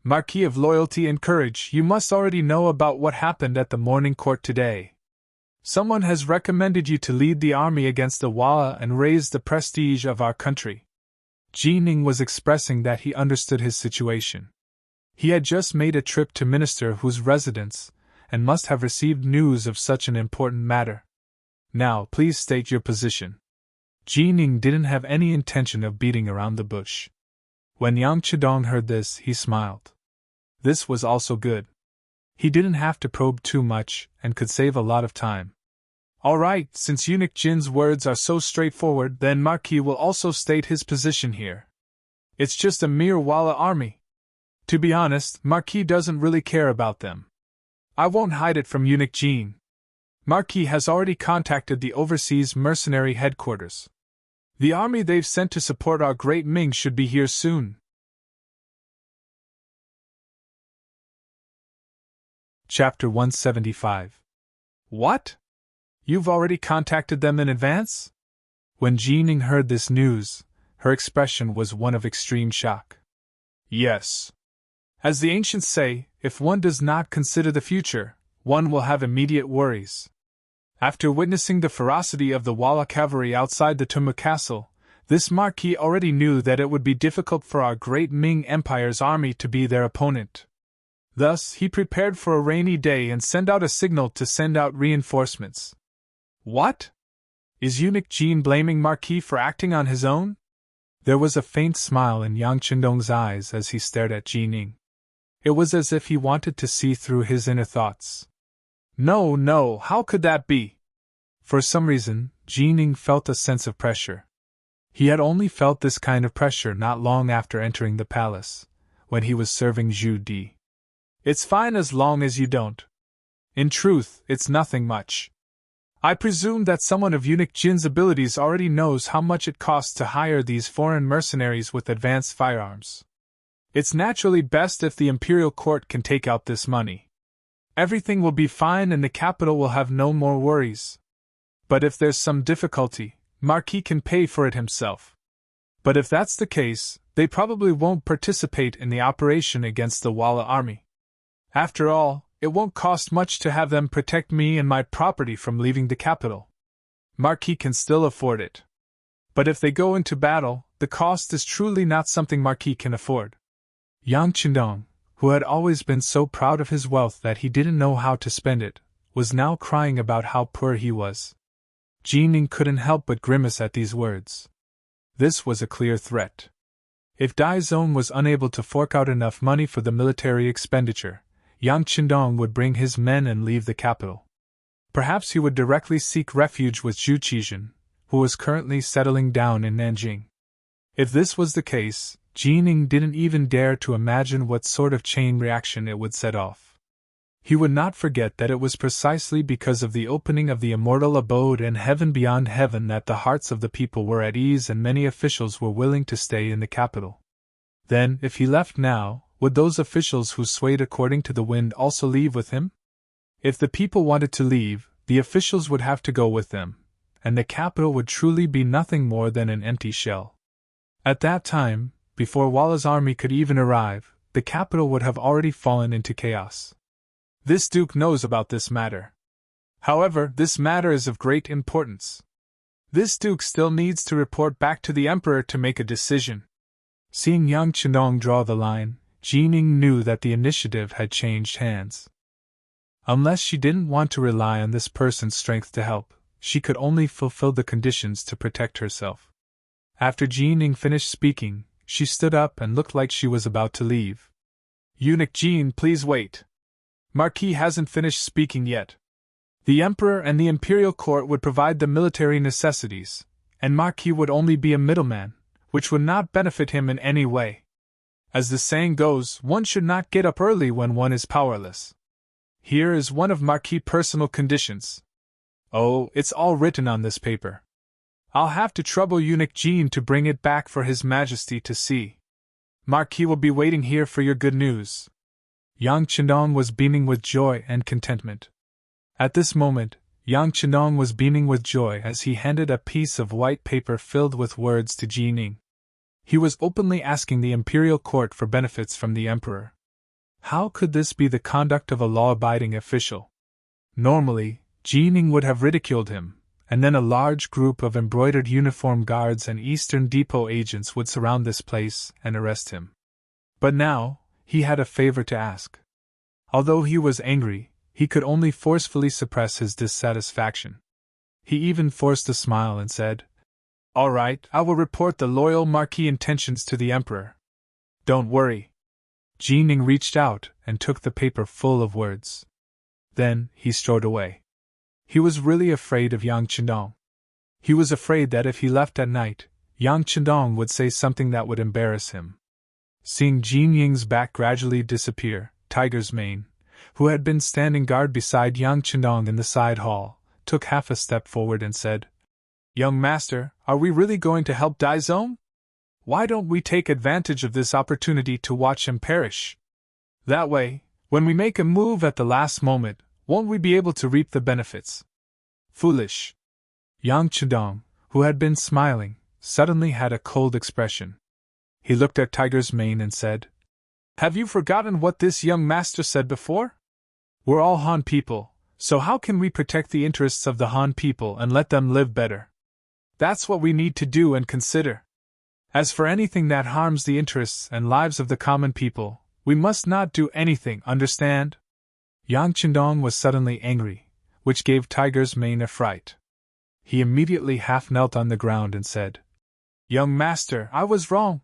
Marquis of Loyalty and Courage, you must already know about what happened at the morning court today. Someone has recommended you to lead the army against the Walla and raise the prestige of our country. Jining was expressing that he understood his situation. He had just made a trip to Minister Hu's residence, and must have received news of such an important matter. Now, please state your position. Jining didn't have any intention of beating around the bush. When Yang Qindong heard this, he smiled. This was also good. He didn't have to probe too much, and could save a lot of time. All right, since Eunuch Jin's words are so straightforward, then Marquis will also state his position here. It's just a mere Walla army. To be honest, Marquis doesn't really care about them. I won't hide it from Eunuch Jin. Marquis has already contacted the overseas mercenary headquarters. The army they've sent to support our great Ming should be here soon. Chapter 175. What? You've already contacted them in advance? When Jining heard this news, her expression was one of extreme shock. Yes. As the ancients say, if one does not consider the future, one will have immediate worries. After witnessing the ferocity of the Walla cavalry outside the Tumba castle, this Marquis already knew that it would be difficult for our great Ming Empire's army to be their opponent. Thus, he prepared for a rainy day and sent out a signal to send out reinforcements. What? Is Eunuch Jin blaming Marquis for acting on his own? There was a faint smile in Yang Chendong's eyes as he stared at Jining. It was as if he wanted to see through his inner thoughts. No, how could that be? For some reason, Jining felt a sense of pressure. He had only felt this kind of pressure not long after entering the palace, when he was serving Zhu Di. It's fine as long as you don't. In truth, it's nothing much. I presume that someone of Eunuch Jin's abilities already knows how much it costs to hire these foreign mercenaries with advanced firearms. It's naturally best if the imperial court can take out this money. Everything will be fine and the capital will have no more worries. But if there's some difficulty, Marquis can pay for it himself. But if that's the case, they probably won't participate in the operation against the Walla army. After all, it won't cost much to have them protect me and my property from leaving the capital. Marquis can still afford it. But if they go into battle, the cost is truly not something Marquis can afford. Yang Chendong, who had always been so proud of his wealth that he didn't know how to spend it, was now crying about how poor he was. Jining couldn't help but grimace at these words. This was a clear threat. If Dai Zong was unable to fork out enough money for the military expenditure, Yang Chendong would bring his men and leave the capital. Perhaps he would directly seek refuge with Zhu Qizhen, who was currently settling down in Nanjing. If this was the case, Jining didn't even dare to imagine what sort of chain reaction it would set off. He would not forget that it was precisely because of the opening of the immortal abode and heaven beyond heaven that the hearts of the people were at ease and many officials were willing to stay in the capital. Then, if he left now, would those officials who swayed according to the wind also leave with him? If the people wanted to leave, the officials would have to go with them, and the capital would truly be nothing more than an empty shell. At that time, before Walla's army could even arrive, the capital would have already fallen into chaos. This duke knows about this matter. However, this matter is of great importance. This duke still needs to report back to the emperor to make a decision. Seeing Yang Chendong draw the line, Jining knew that the initiative had changed hands. Unless she didn't want to rely on this person's strength to help, she could only fulfill the conditions to protect herself. After Jining finished speaking, she stood up and looked like she was about to leave. Eunuch Jin, please wait. Marquis hasn't finished speaking yet. The Emperor and the Imperial Court would provide the military necessities, and Marquis would only be a middleman, which would not benefit him in any way. As the saying goes, one should not get up early when one is powerless. Here is one of Marquis' personal conditions. Oh, it's all written on this paper. I'll have to trouble Eunuch Jin to bring it back for His Majesty to see. Marquis will be waiting here for your good news. Yang Chendong was beaming with joy and contentment. At this moment, Yang Chendong was beaming with joy as he handed a piece of white paper filled with words to Jining. He was openly asking the imperial court for benefits from the emperor. How could this be the conduct of a law-abiding official? Normally, Jining would have ridiculed him, and then a large group of embroidered uniform guards and Eastern Depot agents would surround this place and arrest him. But now, he had a favor to ask. Although he was angry, he could only forcefully suppress his dissatisfaction. He even forced a smile and said, "All right, I will report the loyal Marquis' intentions to the Emperor. Don't worry." Jining reached out and took the paper full of words. Then, he strode away. He was really afraid of Yang Chendong. He was afraid that if he left at night, Yang Chendong would say something that would embarrass him. Seeing Jining's back gradually disappear, Tiger's Mane, who had been standing guard beside Yang Chendong in the side hall, took half a step forward and said, "Young master, are we really going to help Dai Zong? Why don't we take advantage of this opportunity to watch him perish? That way, when we make a move at the last moment, won't we be able to reap the benefits?" Foolish. Yang Chendong, who had been smiling, suddenly had a cold expression. He looked at Tiger's Mane and said, Have you forgotten what this young master said before? We're all Han people, so how can we protect the interests of the Han people and let them live better? That's what we need to do and consider. As for anything that harms the interests and lives of the common people, we must not do anything, understand? Yang Chendong was suddenly angry, which gave Tiger's mane a fright. He immediately half knelt on the ground and said, Young master, I was wrong.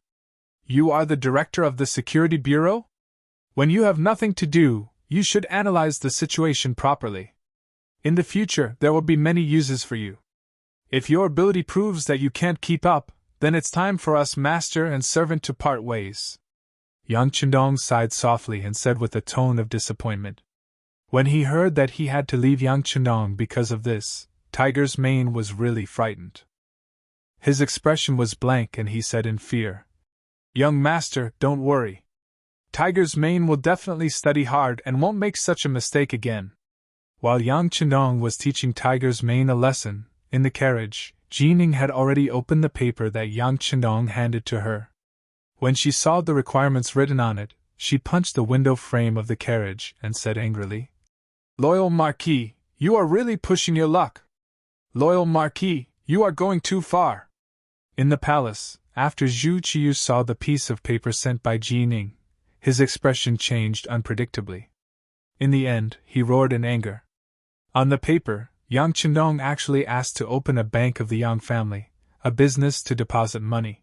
You are the director of the Security Bureau? When you have nothing to do, you should analyze the situation properly. In the future, there will be many uses for you. If your ability proves that you can't keep up, then it's time for us master and servant to part ways. Yang Chendong sighed softly and said with a tone of disappointment. When he heard that he had to leave Yang Chendong because of this, Tiger's mane was really frightened. His expression was blank and he said in fear, Young master, don't worry. Tiger's mane will definitely study hard and won't make such a mistake again. While Yang Chendong was teaching Tiger's mane a lesson, in the carriage, Jining had already opened the paper that Yang Chendong handed to her. When she saw the requirements written on it, she punched the window frame of the carriage and said angrily, Loyal Marquis, you are really pushing your luck. Loyal Marquis, you are going too far. In the palace, after Zhu Qiyu saw the piece of paper sent by Jining, his expression changed unpredictably. In the end, he roared in anger. On the paper, Yang Chendong actually asked to open a bank of the Yang family, a business to deposit money.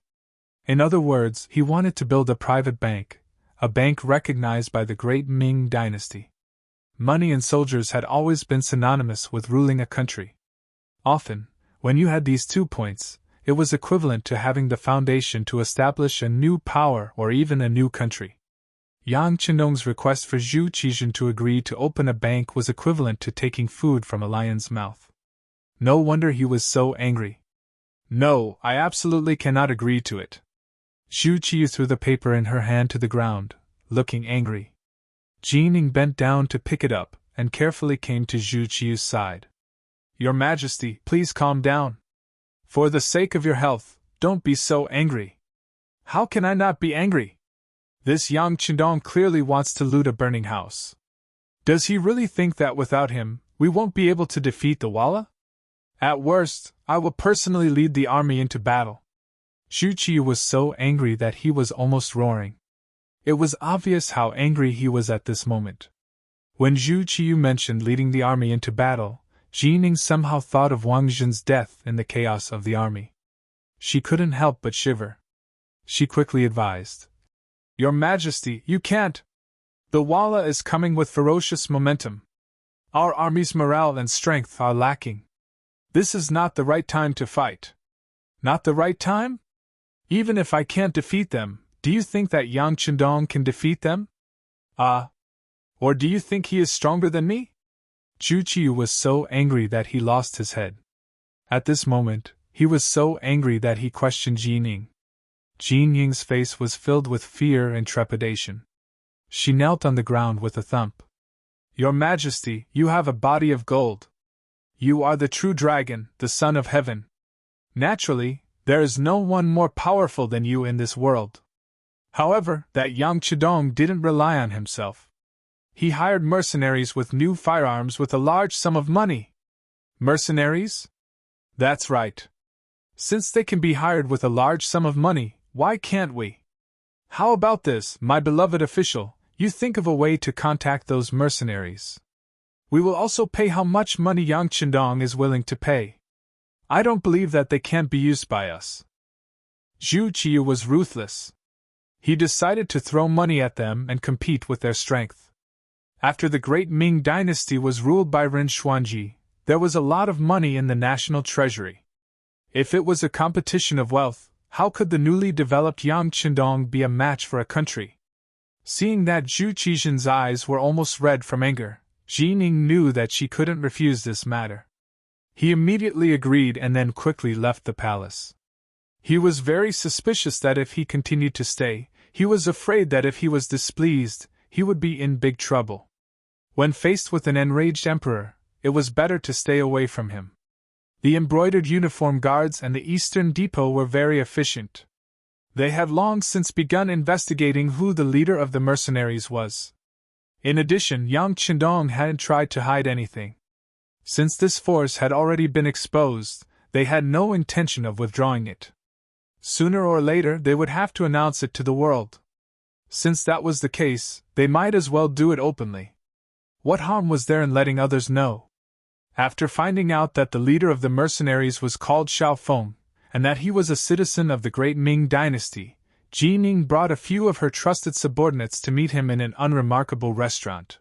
In other words, he wanted to build a private bank, a bank recognized by the great Ming dynasty. Money and soldiers had always been synonymous with ruling a country. Often, when you had these 2 points, it was equivalent to having the foundation to establish a new power or even a new country. Yang Chendong's request for Zhu Qizhen to agree to open a bank was equivalent to taking food from a lion's mouth. No wonder he was so angry. No, I absolutely cannot agree to it. Zhu Qiyu threw the paper in her hand to the ground, looking angry. Jining bent down to pick it up and carefully came to Zhu Qiyu's side. Your Majesty, please calm down. For the sake of your health, don't be so angry. How can I not be angry? This Yang Chendong clearly wants to loot a burning house. Does he really think that without him, we won't be able to defeat the Walla? At worst, I will personally lead the army into battle. Zhu Qiyu was so angry that he was almost roaring. It was obvious how angry he was at this moment. When Zhu Qiyu mentioned leading the army into battle, Jining somehow thought of Wang Zhen's death in the chaos of the army. She couldn't help but shiver. She quickly advised, Your Majesty, you can't. The Walla is coming with ferocious momentum. Our army's morale and strength are lacking. This is not the right time to fight. Not the right time? Even if I can't defeat them, do you think that Yang Chendong can defeat them? Or do you think he is stronger than me? Zhu Qiyu was so angry that he lost his head. At this moment, he was so angry that he questioned Jining. Jining's face was filled with fear and trepidation. She knelt on the ground with a thump. Your Majesty, you have a body of gold. You are the true dragon, the son of heaven. Naturally, there is no one more powerful than you in this world. However, that Yang Chendong didn't rely on himself. He hired mercenaries with new firearms with a large sum of money. Mercenaries? That's right. Since they can be hired with a large sum of money, why can't we? How about this, my beloved official, you think of a way to contact those mercenaries. We will also pay how much money Yang Chendong is willing to pay. I don't believe that they can't be used by us. Zhu Qiyu was ruthless. He decided to throw money at them and compete with their strength. After the great Ming dynasty was ruled by Ren Xuanji, there was a lot of money in the national treasury. If it was a competition of wealth, how could the newly developed Yang Chendong be a match for a country? Seeing that Zhu Qizhen's eyes were almost red from anger, Jining knew that she couldn't refuse this matter. He immediately agreed and then quickly left the palace. He was very suspicious that if he continued to stay, he was afraid that if he was displeased, he would be in big trouble. When faced with an enraged emperor, it was better to stay away from him. The embroidered uniform guards and the Eastern Depot were very efficient. They had long since begun investigating who the leader of the mercenaries was. In addition, Yang Qindong hadn't tried to hide anything. Since this force had already been exposed, they had no intention of withdrawing it. Sooner or later, they would have to announce it to the world. Since that was the case, they might as well do it openly. What harm was there in letting others know? After finding out that the leader of the mercenaries was called Xiaofeng, and that he was a citizen of the great Ming dynasty, Jining brought a few of her trusted subordinates to meet him in an unremarkable restaurant.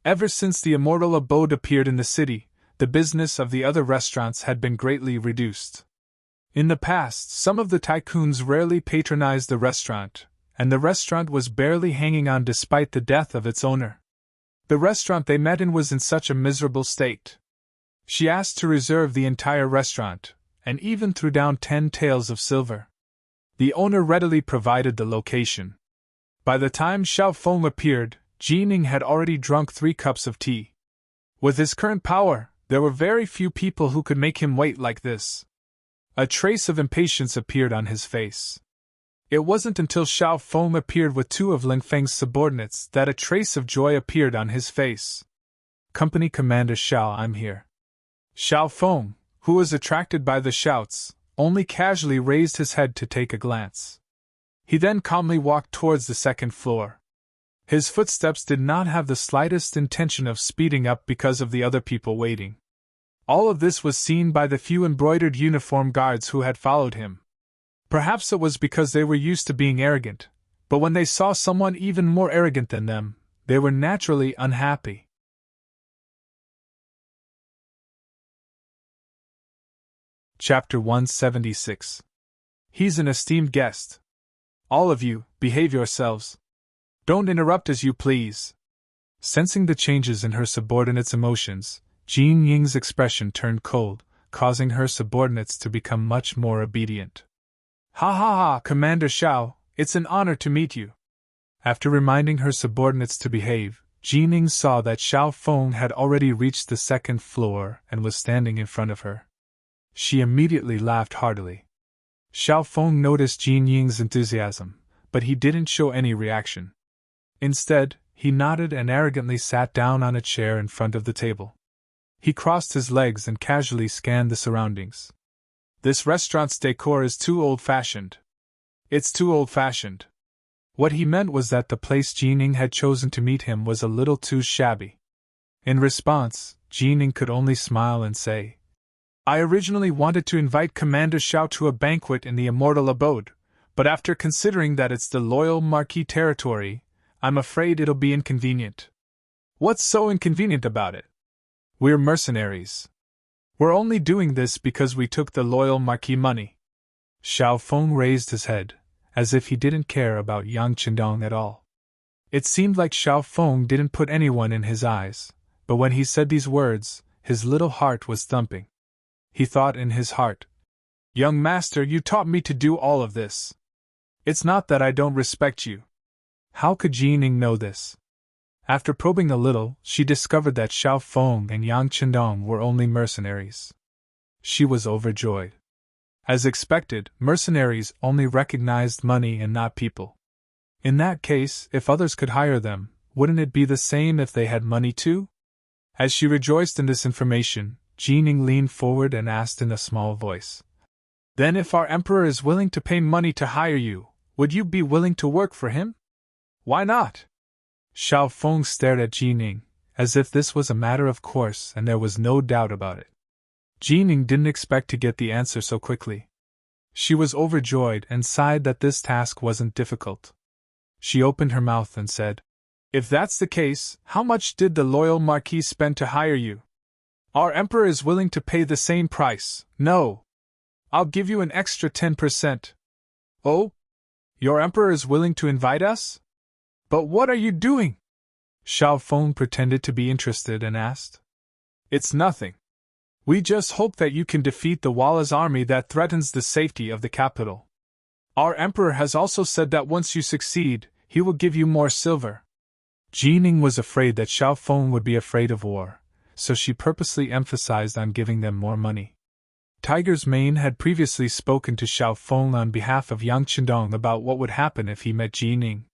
Ever since the immortal abode appeared in the city, the business of the other restaurants had been greatly reduced. In the past, some of the tycoons rarely patronized the restaurant, and the restaurant was barely hanging on despite the death of its owner. The restaurant they met in was in such a miserable state. She asked to reserve the entire restaurant, and even threw down 10 taels of silver. The owner readily provided the location. By the time Xiaofeng appeared, Jining had already drunk 3 cups of tea. With his current power, there were very few people who could make him wait like this. A trace of impatience appeared on his face. It wasn't until Xiaofeng appeared with 2 of Ling Feng's subordinates that a trace of joy appeared on his face. "Company Commander Xiao, I'm here." Xiaofeng, who was attracted by the shouts, only casually raised his head to take a glance. He then calmly walked towards the 2nd floor. His footsteps did not have the slightest intention of speeding up because of the other people waiting. All of this was seen by the few embroidered uniform guards who had followed him. Perhaps it was because they were used to being arrogant, but when they saw someone even more arrogant than them, they were naturally unhappy. Chapter 176. He's an esteemed guest. All of you, behave yourselves. Don't interrupt as you please. Sensing the changes in her subordinates' emotions, Jin Ying's expression turned cold, causing her subordinates to become much more obedient. "Ha ha ha, Commander Xiao, it's an honor to meet you." After reminding her subordinates to behave, Jining saw that Xiaofeng had already reached the 2nd floor and was standing in front of her. She immediately laughed heartily. Xiaofeng noticed Jin Ying's enthusiasm, but he didn't show any reaction. Instead, he nodded and arrogantly sat down on a chair in front of the table. He crossed his legs and casually scanned the surroundings. "This restaurant's decor is too old-fashioned. It's too old-fashioned." What he meant was that the place Jining had chosen to meet him was a little too shabby. In response, Jining could only smile and say, "I originally wanted to invite Commander Xiao to a banquet in the immortal abode, but after considering that it's the loyal Marquis territory, I'm afraid it'll be inconvenient." "What's so inconvenient about it? We're mercenaries. We're only doing this because we took the loyal Marquis money." Xiaofeng raised his head, as if he didn't care about Yang Qindong at all. It seemed like Xiaofeng didn't put anyone in his eyes, but when he said these words, his little heart was thumping. He thought in his heart, "Young master, you taught me to do all of this. It's not that I don't respect you." How could Jining know this? After probing a little, she discovered that Xiaofeng and Yang Qindong were only mercenaries. She was overjoyed. As expected, mercenaries only recognized money and not people. In that case, if others could hire them, wouldn't it be the same if they had money too? As she rejoiced in this information, Jining leaned forward and asked in a small voice, "Then if our emperor is willing to pay money to hire you, would you be willing to work for him?" "Why not?" Xiaofeng stared at Jining, as if this was a matter of course and there was no doubt about it. Jining didn't expect to get the answer so quickly. She was overjoyed and sighed that this task wasn't difficult. She opened her mouth and said, "If that's the case, how much did the loyal Marquis spend to hire you?" "Our emperor is willing to pay the same price." "No. I'll give you an extra 10%. "Oh? Your emperor is willing to invite us? But what are you doing?" Xiaofeng pretended to be interested and asked. "It's nothing. We just hope that you can defeat the Walla's army that threatens the safety of the capital. Our emperor has also said that once you succeed, he will give you more silver." Jining was afraid that Xiaofeng would be afraid of war, so she purposely emphasized on giving them more money. Tiger's Mane had previously spoken to Xiao Feng on behalf of Yang Qindong about what would happen if he met Jining.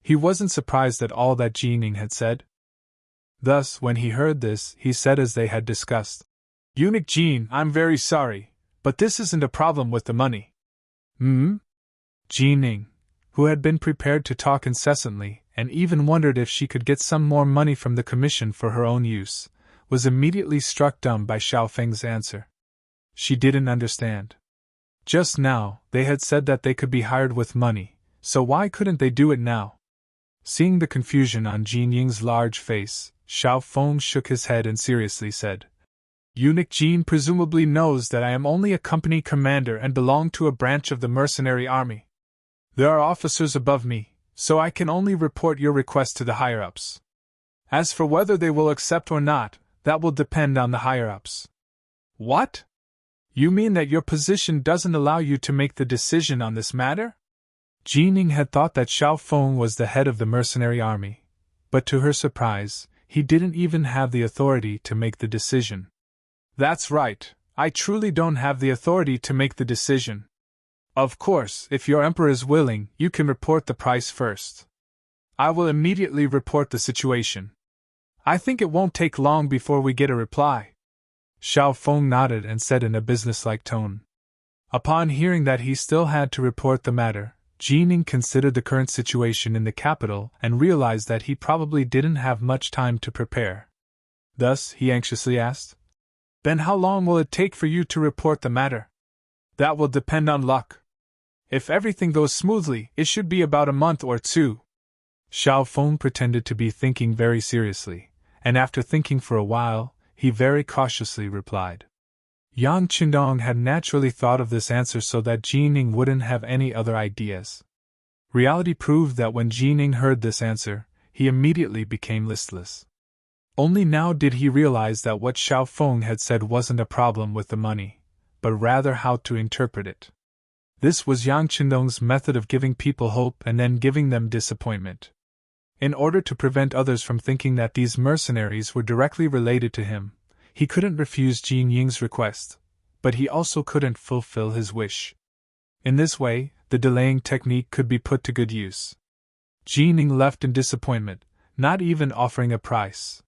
He wasn't surprised at all that Jining had said. Thus, when he heard this, he said as they had discussed, "Eunuch Jin, I'm very sorry, but this isn't a problem with the money." Jining, who had been prepared to talk incessantly and even wondered if she could get some more money from the commission for her own use, was immediately struck dumb by Xiao Feng's answer. She didn't understand. Just now, they had said that they could be hired with money, so why couldn't they do it now? Seeing the confusion on Jin Ying's large face, Xiao Feng shook his head and seriously said, "Eunuch Jin presumably knows that I am only a company commander and belong to a branch of the mercenary army. There are officers above me, so I can only report your request to the higher-ups. As for whether they will accept or not, that will depend on the higher-ups." "What? You mean that your position doesn't allow you to make the decision on this matter?" Jining had thought that Xiao Feng was the head of the mercenary army, but to her surprise, he didn't even have the authority to make the decision. "That's right, I truly don't have the authority to make the decision. Of course, if your emperor is willing, you can report the price first. I will immediately report the situation. I think it won't take long before we get a reply." Xiao Feng nodded and said in a businesslike tone. Upon hearing that he still had to report the matter, Jining considered the current situation in the capital and realized that he probably didn't have much time to prepare. Thus, he anxiously asked, "Then how long will it take for you to report the matter?" "That will depend on luck. If everything goes smoothly, it should be about a month or two." Xiao Feng pretended to be thinking very seriously, and after thinking for a while, he very cautiously replied. Yang Qindong had naturally thought of this answer so that Jining wouldn't have any other ideas. Reality proved that when Jining heard this answer, he immediately became listless. Only now did he realize that what Xiao Feng had said wasn't a problem with the money, but rather how to interpret it. This was Yang Qindong's method of giving people hope and then giving them disappointment. In order to prevent others from thinking that these mercenaries were directly related to him, he couldn't refuse Jin Ying's request, but he also couldn't fulfill his wish. In this way, the delaying technique could be put to good use. Jining left in disappointment, not even offering a price.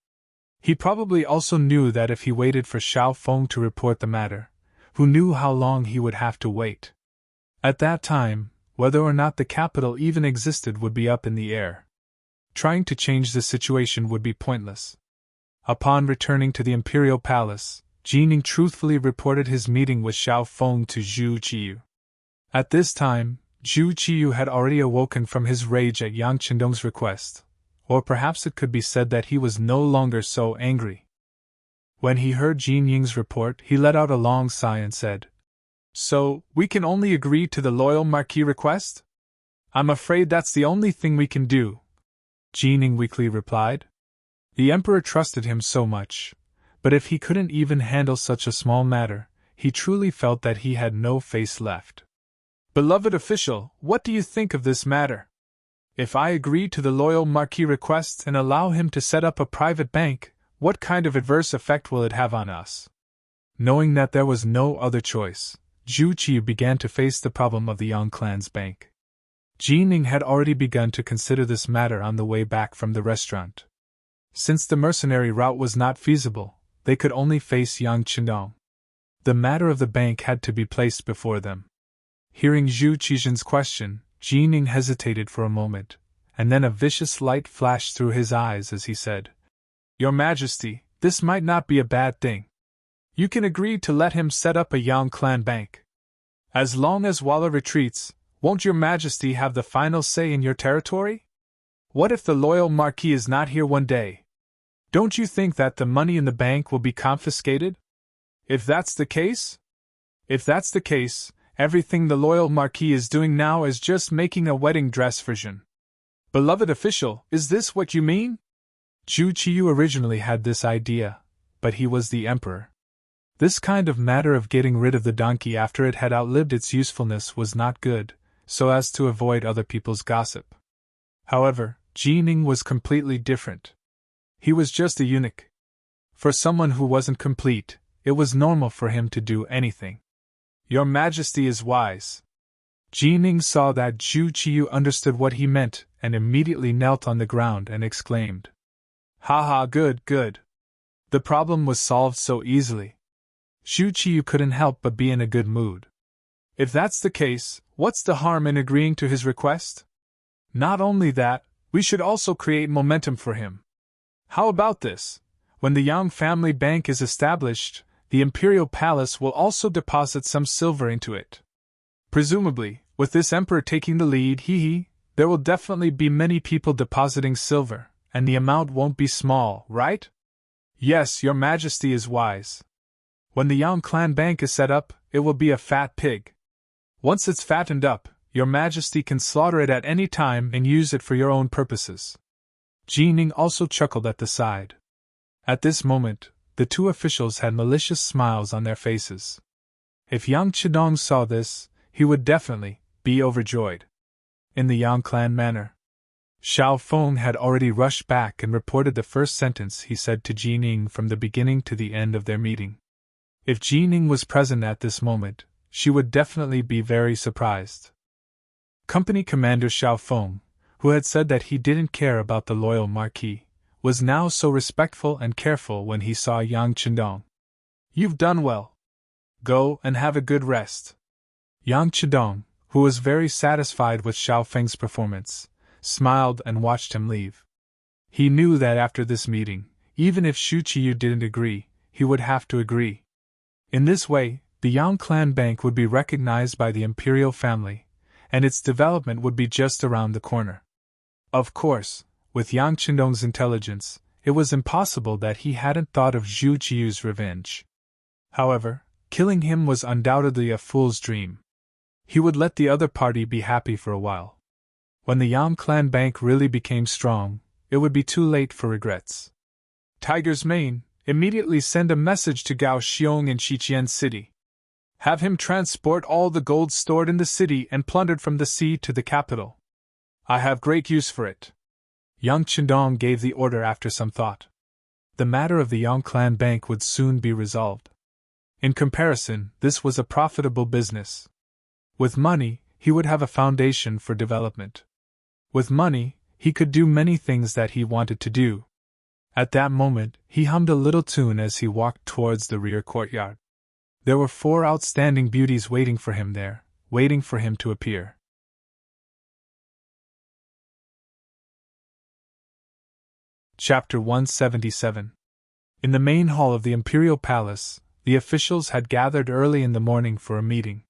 He probably also knew that if he waited for Xiao Feng to report the matter, who knew how long he would have to wait? At that time, whether or not the capital even existed would be up in the air. Trying to change the situation would be pointless. Upon returning to the imperial palace, Jining truthfully reported his meeting with Xiao Feng to Zhu Qiyu. At this time, Zhu Qiyu had already awoken from his rage at Yang Qindong's request, or perhaps it could be said that he was no longer so angry. When he heard Jin Ying's report, he let out a long sigh and said, "So, we can only agree to the loyal Marquis request? I'm afraid that's the only thing we can do," Jining weakly replied. The emperor trusted him so much, but if he couldn't even handle such a small matter, he truly felt that he had no face left. "Beloved official, what do you think of this matter? If I agree to the loyal Marquis request and allow him to set up a private bank, what kind of adverse effect will it have on us?" Knowing that there was no other choice, Zhu Qiyu began to face the problem of the Yang clan's bank. Jining had already begun to consider this matter on the way back from the restaurant. Since the mercenary route was not feasible, they could only face Yang Qindong. The matter of the bank had to be placed before them. Hearing Zhu Qijin's question, Jining hesitated for a moment, and then a vicious light flashed through his eyes as he said, "Your Majesty, this might not be a bad thing. You can agree to let him set up a Yang clan bank. As long as Walla retreats, won't your Majesty have the final say in your territory? What if the loyal Marquis is not here one day? Don't you think that the money in the bank will be confiscated? If that's the case, everything the loyal Marquis is doing now is just making a wedding dress version." "Beloved official, is this what you mean?" Zhu Qiyu originally had this idea, but he was the emperor. This kind of matter of getting rid of the donkey after it had outlived its usefulness was not good, so as to avoid other people's gossip. However, Jining was completely different. He was just a eunuch. For someone who wasn't complete, it was normal for him to do anything. Your Majesty is wise. Jining saw that Zhu Qiyu understood what he meant and immediately knelt on the ground and exclaimed, "Ha ha, good, good. The problem was solved so easily." Zhu Qiyu couldn't help but be in a good mood. If that's the case, what's the harm in agreeing to his request? Not only that, we should also create momentum for him. How about this? When the Yang family bank is established, the imperial palace will also deposit some silver into it. Presumably, with this emperor taking the lead, there will definitely be many people depositing silver, and the amount won't be small, right? Yes, Your Majesty is wise. When the Yang clan bank is set up, it will be a fat pig. Once it's fattened up, Your Majesty can slaughter it at any time and use it for your own purposes. Jining also chuckled at the side. At this moment, the two officials had malicious smiles on their faces. If Yang Chidong saw this, he would definitely be overjoyed. In the Yang clan manner, Xiao Feng had already rushed back and reported the first sentence he said to Jining from the beginning to the end of their meeting. If Jining was present at this moment, she would definitely be very surprised. Company Commander Xiao Feng, who had said that he didn't care about the loyal Marquis, was now so respectful and careful when he saw Yang Chidong. "You've done well. Go and have a good rest." Yang Chidong, who was very satisfied with Xiao Feng's performance, smiled and watched him leave. He knew that after this meeting, even if Zhu Qiyu didn't agree, he would have to agree. In this way, the Yang clan bank would be recognized by the imperial family, and its development would be just around the corner. Of course, with Yang Chidong's intelligence, it was impossible that he hadn't thought of Zhu Qiyu's revenge. However, killing him was undoubtedly a fool's dream. He would let the other party be happy for a while. When the Yang clan bank really became strong, it would be too late for regrets. Tiger's Mane, immediately send a message to Gao Xiong in Xiqian City. Have him transport all the gold stored in the city and plundered from the sea to the capital. I have great use for it. Yang Chidong gave the order after some thought. The matter of the Yang clan bank would soon be resolved. In comparison, this was a profitable business. With money, he would have a foundation for development. With money, he could do many things that he wanted to do. At that moment, he hummed a little tune as he walked towards the rear courtyard. There were 4 outstanding beauties waiting for him there, waiting for him to appear. Chapter 177. In the main hall of the Imperial Palace, the officials had gathered early in the morning for a meeting.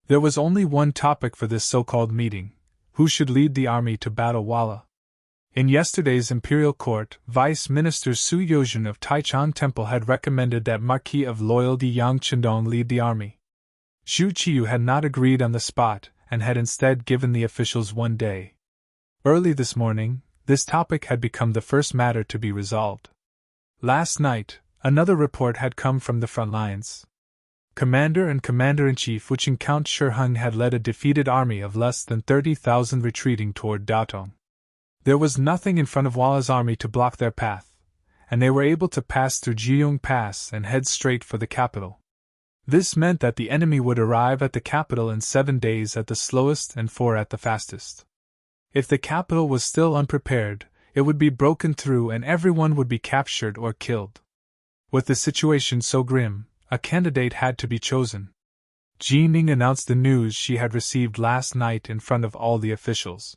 There was only one topic for this so-called meeting: who should lead the army to battle Walla. In yesterday's imperial court, Vice Minister Su Yozhen of Taichan Temple had recommended that Marquis of Loyalty Yang Chidong lead the army. Zhu Qiyu had not agreed on the spot and had instead given the officials 1 day. Early this morning, this topic had become the first matter to be resolved. Last night, another report had come from the front lines. Commander and Commander-in-Chief Wuching Count Shiheng had led a defeated army of less than 30,000 retreating toward Daotong. There was nothing in front of Walla's army to block their path, and they were able to pass through Jiyong Pass and head straight for the capital. This meant that the enemy would arrive at the capital in 7 days at the slowest and 4 at the fastest. If the capital was still unprepared, it would be broken through and everyone would be captured or killed. With the situation so grim, a candidate had to be chosen. Jining announced the news she had received last night in front of all the officials.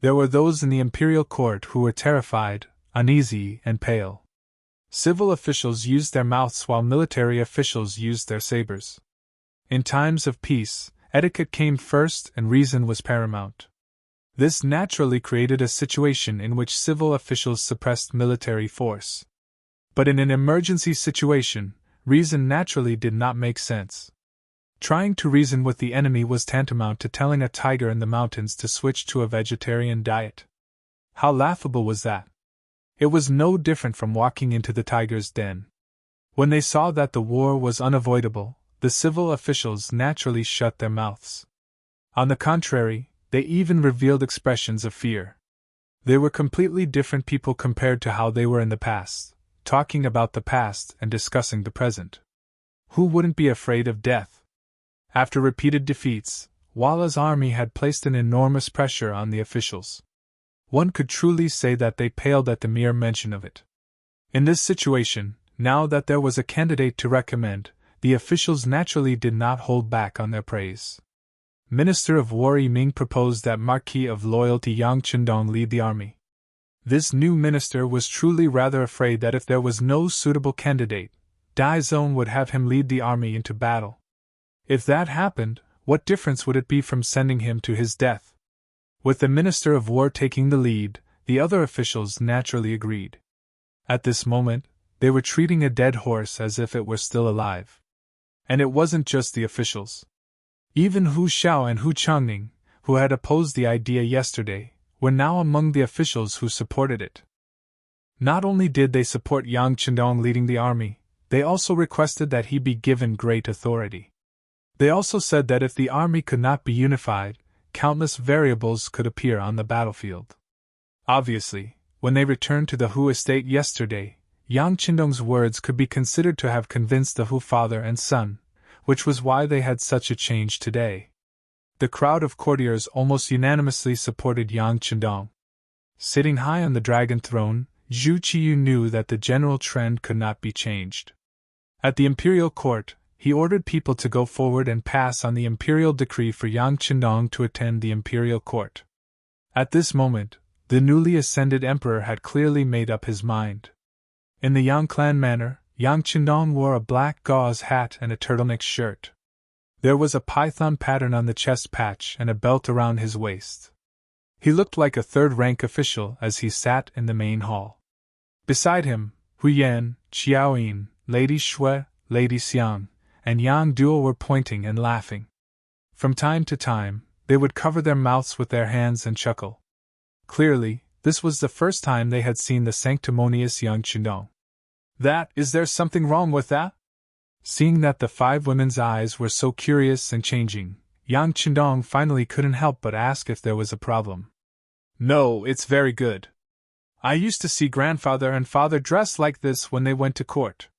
There were those in the imperial court who were terrified, uneasy, and pale. Civil officials used their mouths while military officials used their sabers. In times of peace, etiquette came first and reason was paramount. This naturally created a situation in which civil officials suppressed military force. But in an emergency situation, reason naturally did not make sense. Trying to reason with the enemy was tantamount to telling a tiger in the mountains to switch to a vegetarian diet. How laughable was that? It was no different from walking into the tiger's den. When they saw that the war was unavoidable, the civil officials naturally shut their mouths. On the contrary, they even revealed expressions of fear. They were completely different people compared to how they were in the past, talking about the past and discussing the present. Who wouldn't be afraid of death? After repeated defeats, Walla's army had placed an enormous pressure on the officials. One could truly say that they paled at the mere mention of it. In this situation, now that there was a candidate to recommend, the officials naturally did not hold back on their praise. Minister of War Ming proposed that Marquis of Loyalty Yang Chendong lead the army. This new minister was truly rather afraid that if there was no suitable candidate, Dai Zone would have him lead the army into battle. If that happened, what difference would it be from sending him to his death? With the Minister of War taking the lead, the other officials naturally agreed. At this moment, they were treating a dead horse as if it were still alive. And it wasn't just the officials. Even Hu Xiao and Hu Changning, who had opposed the idea yesterday, were now among the officials who supported it. Not only did they support Yang Chendong leading the army, they also requested that he be given great authority. They also said that if the army could not be unified, countless variables could appear on the battlefield. Obviously, when they returned to the Hu estate yesterday, Yang Chendong's words could be considered to have convinced the Hu father and son, which was why they had such a change today. The crowd of courtiers almost unanimously supported Yang Chendong. Sitting high on the dragon throne, Zhu Qiyu knew that the general trend could not be changed. At the imperial court, he ordered people to go forward and pass on the imperial decree for Yang Chendong to attend the imperial court. At this moment, the newly ascended emperor had clearly made up his mind. In the Yang clan manner, Yang Chendong wore a black gauze hat and a turtleneck shirt. There was a python pattern on the chest patch and a belt around his waist. He looked like a third-rank official as he sat in the main hall. Beside him, Hu Yan, Xiao Yin, Lady Shui, Lady Xiang, and Yang Duo were pointing and laughing. From time to time, they would cover their mouths with their hands and chuckle. Clearly, this was the first time they had seen the sanctimonious Yang Chendong. Is there something wrong with that? Seeing that the five women's eyes were so curious and changing, Yang Chendong finally couldn't help but ask if there was a problem. No, it's very good. I used to see grandfather and father dress like this when they went to court.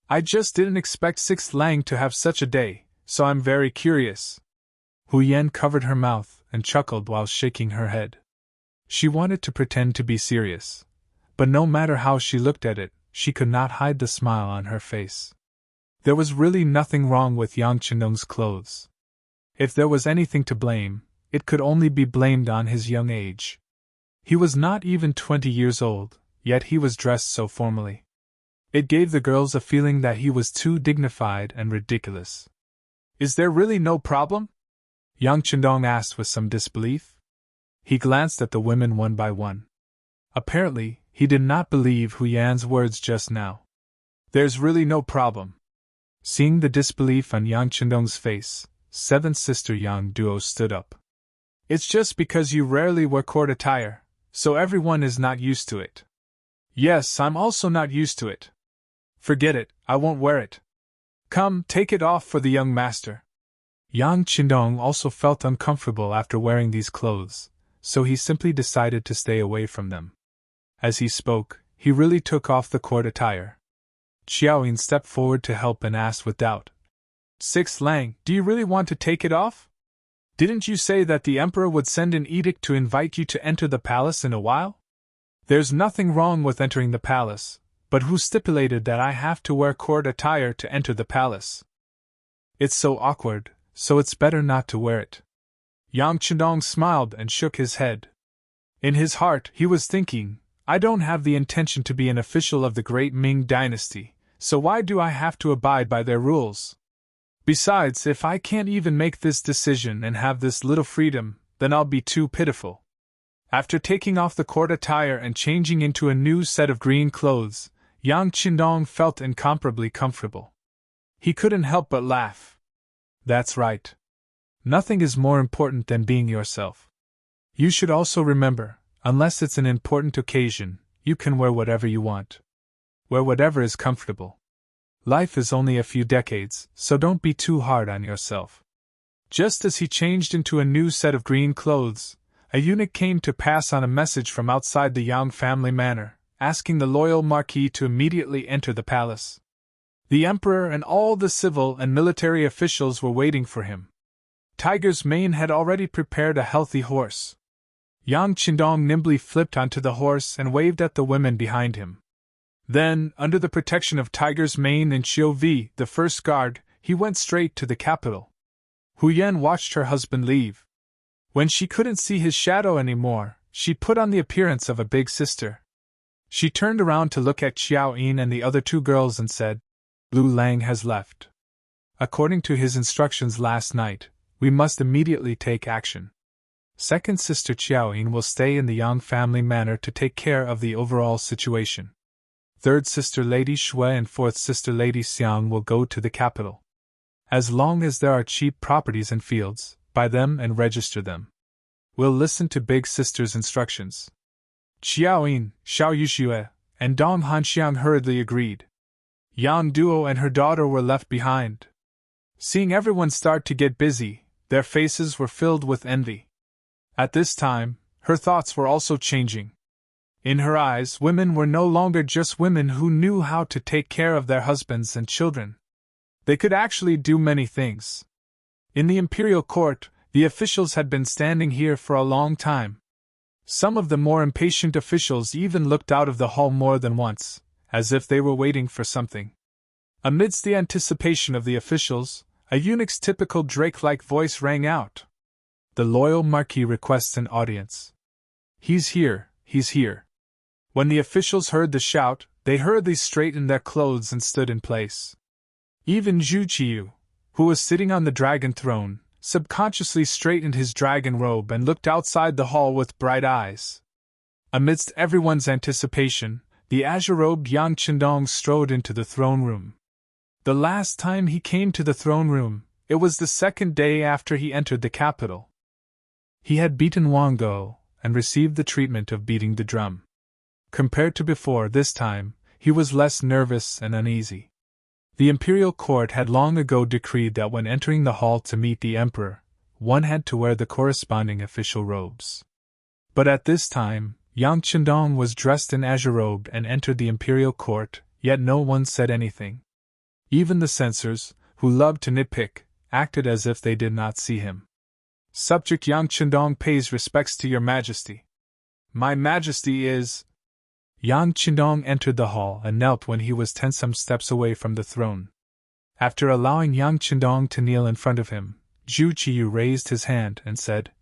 I just didn't expect Sixth Lang to have such a day, so I'm very curious. Hu Yan covered her mouth and chuckled while shaking her head. She wanted to pretend to be serious, but no matter how she looked at it, she could not hide the smile on her face. There was really nothing wrong with Yang Chendong's clothes. If there was anything to blame, it could only be blamed on his young age. He was not even 20 years old, yet he was dressed so formally. It gave the girls a feeling that he was too dignified and ridiculous. Is there really no problem? Yang Chendong asked with some disbelief. He glanced at the women one by one. Apparently, he did not believe Hu Yan's words just now. There's really no problem. Seeing the disbelief on Yang Chendong's face, seventh sister Yang Duo stood up. It's just because you rarely wear court attire, so everyone is not used to it. Yes, I'm also not used to it. Forget it, I won't wear it. Come, take it off for the young master. Yang Chendong also felt uncomfortable after wearing these clothes, so he simply decided to stay away from them. As he spoke, he really took off the court attire. Xiaoyin stepped forward to help and asked with doubt. Sixth Lang, do you really want to take it off? Didn't you say that the emperor would send an edict to invite you to enter the palace in a while? There's nothing wrong with entering the palace, but who stipulated that I have to wear court attire to enter the palace? It's so awkward, so it's better not to wear it. Yang Chendong smiled and shook his head. In his heart, he was thinking, I don't have the intention to be an official of the great Ming dynasty, so why do I have to abide by their rules? Besides, if I can't even make this decision and have this little freedom, then I'll be too pitiful. After taking off the court attire and changing into a new set of green clothes, Yang Chendong felt incomparably comfortable. He couldn't help but laugh. That's right. Nothing is more important than being yourself. You should also remember, unless it's an important occasion, you can wear whatever you want. Wear whatever is comfortable. Life is only a few decades, so don't be too hard on yourself. Just as he changed into a new set of green clothes, a eunuch came to pass on a message from outside the Yang family manor, asking the loyal marquis to immediately enter the palace. The emperor and all the civil and military officials were waiting for him. Tiger's Mane had already prepared a healthy horse. Yang Qindong nimbly flipped onto the horse and waved at the women behind him. Then, under the protection of Tiger's Mane and Xiu Vi, the first guard, he went straight to the capital. Hu Yan watched her husband leave. When she couldn't see his shadow anymore, she put on the appearance of a big sister. She turned around to look at Xiao Yin and the other two girls and said, "Lu Lang has left. According to his instructions last night, we must immediately take action. Second sister Xiao Yin will stay in the Yang family manor to take care of the overall situation. Third sister Lady Shui and fourth sister Lady Xiang will go to the capital. As long as there are cheap properties and fields, buy them and register them. We'll listen to big sister's instructions." Xiao Yin, Xiao Yuxue, and Dong Hanxiang hurriedly agreed. Yang Duo and her daughter were left behind. Seeing everyone start to get busy, their faces were filled with envy. At this time, her thoughts were also changing. In her eyes, women were no longer just women who knew how to take care of their husbands and children. They could actually do many things. In the imperial court, the officials had been standing here for a long time. Some of the more impatient officials even looked out of the hall more than once, as if they were waiting for something. Amidst the anticipation of the officials, a eunuch's typical Drake-like voice rang out. "The loyal Marquis requests an audience." "He's here, he's here." When the officials heard the shout, they hurriedly straightened their clothes and stood in place. Even Zhu Qiyu, who was sitting on the dragon throne, subconsciously straightened his dragon robe and looked outside the hall with bright eyes. Amidst everyone's anticipation, the azure-robed Yang Qindong strode into the throne room. The last time he came to the throne room, it was the second day after he entered the capital. He had beaten Wang Go and received the treatment of beating the drum. Compared to before, this time, he was less nervous and uneasy. The imperial court had long ago decreed that when entering the hall to meet the emperor, one had to wear the corresponding official robes. But at this time, Yang Qindong was dressed in azure robe and entered the imperial court, yet no one said anything. Even the censors, who loved to nitpick, acted as if they did not see him. "Subject Yang Qindong pays respects to your majesty." "My majesty is—" Yang Qindong entered the hall and knelt when he was some steps away from the throne. After allowing Yang Qindong to kneel in front of him, Zhu Qiyu raised his hand and said,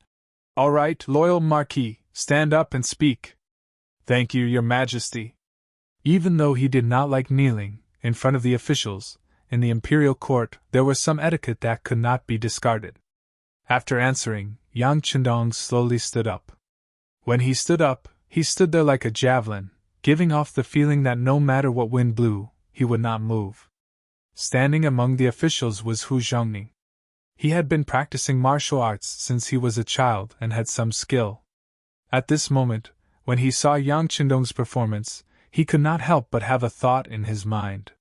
"All right, loyal Marquis, stand up and speak." "Thank you, your majesty." Even though he did not like kneeling in front of the officials, in the imperial court there was some etiquette that could not be discarded. After answering, Yang Qindong slowly stood up. When he stood up, he stood there like a javelin, giving off the feeling that no matter what wind blew, he would not move. Standing among the officials was Hu Zhongning. He had been practicing martial arts since he was a child and had some skill. At this moment, when he saw Yang Qindong's performance, he could not help but have a thought in his mind.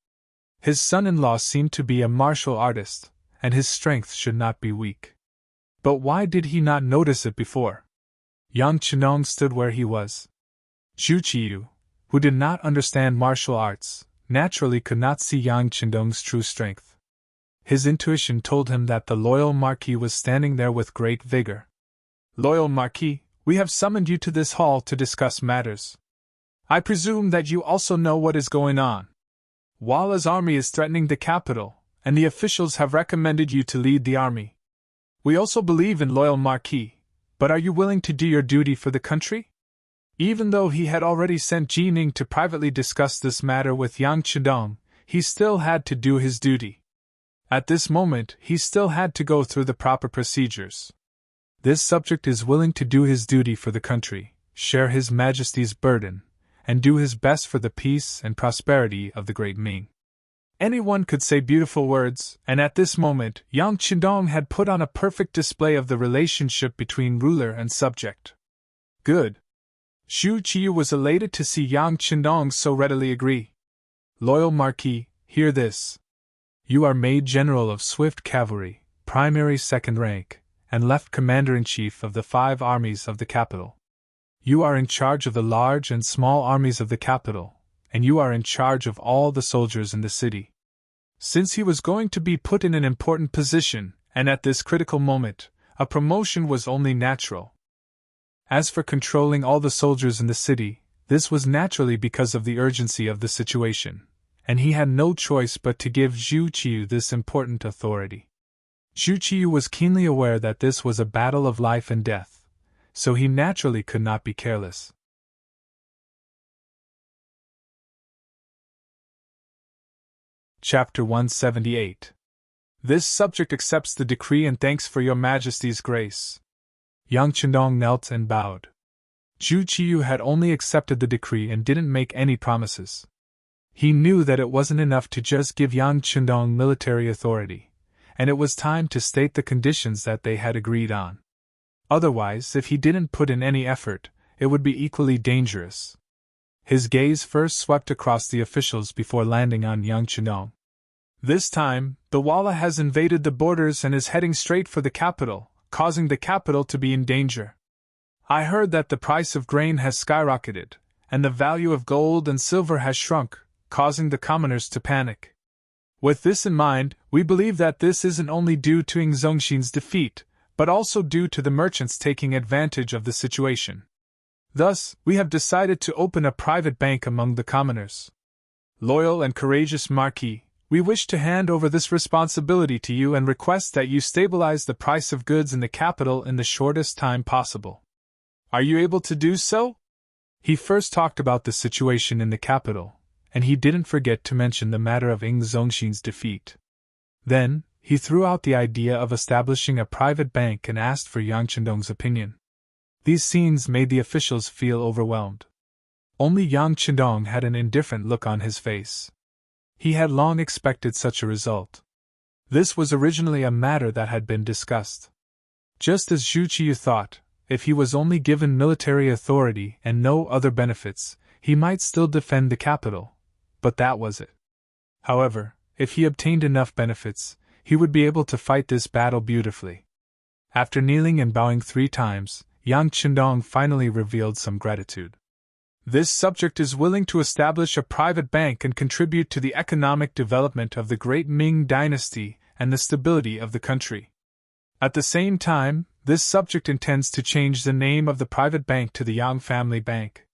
His son-in-law seemed to be a martial artist, and his strength should not be weak. But why did he not notice it before? Yang Qindong stood where he was. Zhu Qiyu, who did not understand martial arts, naturally could not see Yang Qindong's true strength. His intuition told him that the loyal Marquis was standing there with great vigor. "Loyal Marquis, we have summoned you to this hall to discuss matters. I presume that you also know what is going on. Walla's army is threatening the capital, and the officials have recommended you to lead the army. We also believe in loyal Marquis, but are you willing to do your duty for the country?" Even though he had already sent Jining to privately discuss this matter with Yang Qindong, he still had to do his duty. At this moment, he still had to go through the proper procedures. This subject is willing to do his duty for the country, share His Majesty's burden, and do his best for the peace and prosperity of the great Ming. Anyone could say beautiful words, and at this moment, Yang Qindong had put on a perfect display of the relationship between ruler and subject. Good. Zhu Qiyu was elated to see Yang Qindong so readily agree. "Loyal Marquis, hear this. You are made General of Swift Cavalry, primary second rank, and left Commander-in-Chief of the 5 armies of the capital. You are in charge of the large and small armies of the capital, and you are in charge of all the soldiers in the city. Since he was going to be put in an important position, and at this critical moment, a promotion was only natural. As for controlling all the soldiers in the city, this was naturally because of the urgency of the situation, and he had no choice but to give Zhu Qiyu this important authority. Zhu Qiyu was keenly aware that this was a battle of life and death, so he naturally could not be careless. Chapter 178. This subject accepts the decree and thanks for your Majesty's grace. Yang Chendong knelt and bowed. Zhu Qiyu had only accepted the decree and didn't make any promises. He knew that it wasn't enough to just give Yang Chendong military authority, and it was time to state the conditions that they had agreed on. Otherwise, if he didn't put in any effort, it would be equally dangerous. His gaze first swept across the officials before landing on Yang Chendong. This time, the Walla has invaded the borders and is heading straight for the capital, causing the capital to be in danger. I heard that the price of grain has skyrocketed, and the value of gold and silver has shrunk, causing the commoners to panic. With this in mind, we believe that this isn't only due to Ing Zongxin's defeat, but also due to the merchants taking advantage of the situation. Thus, we have decided to open a private bank among the commoners. Loyal and courageous Marquis, we wish to hand over this responsibility to you and request that you stabilize the price of goods in the capital in the shortest time possible. Are you able to do so? He first talked about the situation in the capital, and he didn't forget to mention the matter of Ing Zongxin's defeat. Then, he threw out the idea of establishing a private bank and asked for Yang Chendong's opinion. These scenes made the officials feel overwhelmed. Only Yang Chendong had an indifferent look on his face. He had long expected such a result. This was originally a matter that had been discussed. Just as Zhu Qiyu thought, if he was only given military authority and no other benefits, he might still defend the capital, but that was it. However, if he obtained enough benefits, he would be able to fight this battle beautifully. After kneeling and bowing 3 times, Yang Chendong finally revealed some gratitude. This subject is willing to establish a private bank and contribute to the economic development of the great Ming dynasty and the stability of the country. At the same time, this subject intends to change the name of the private bank to the Yang Family Bank.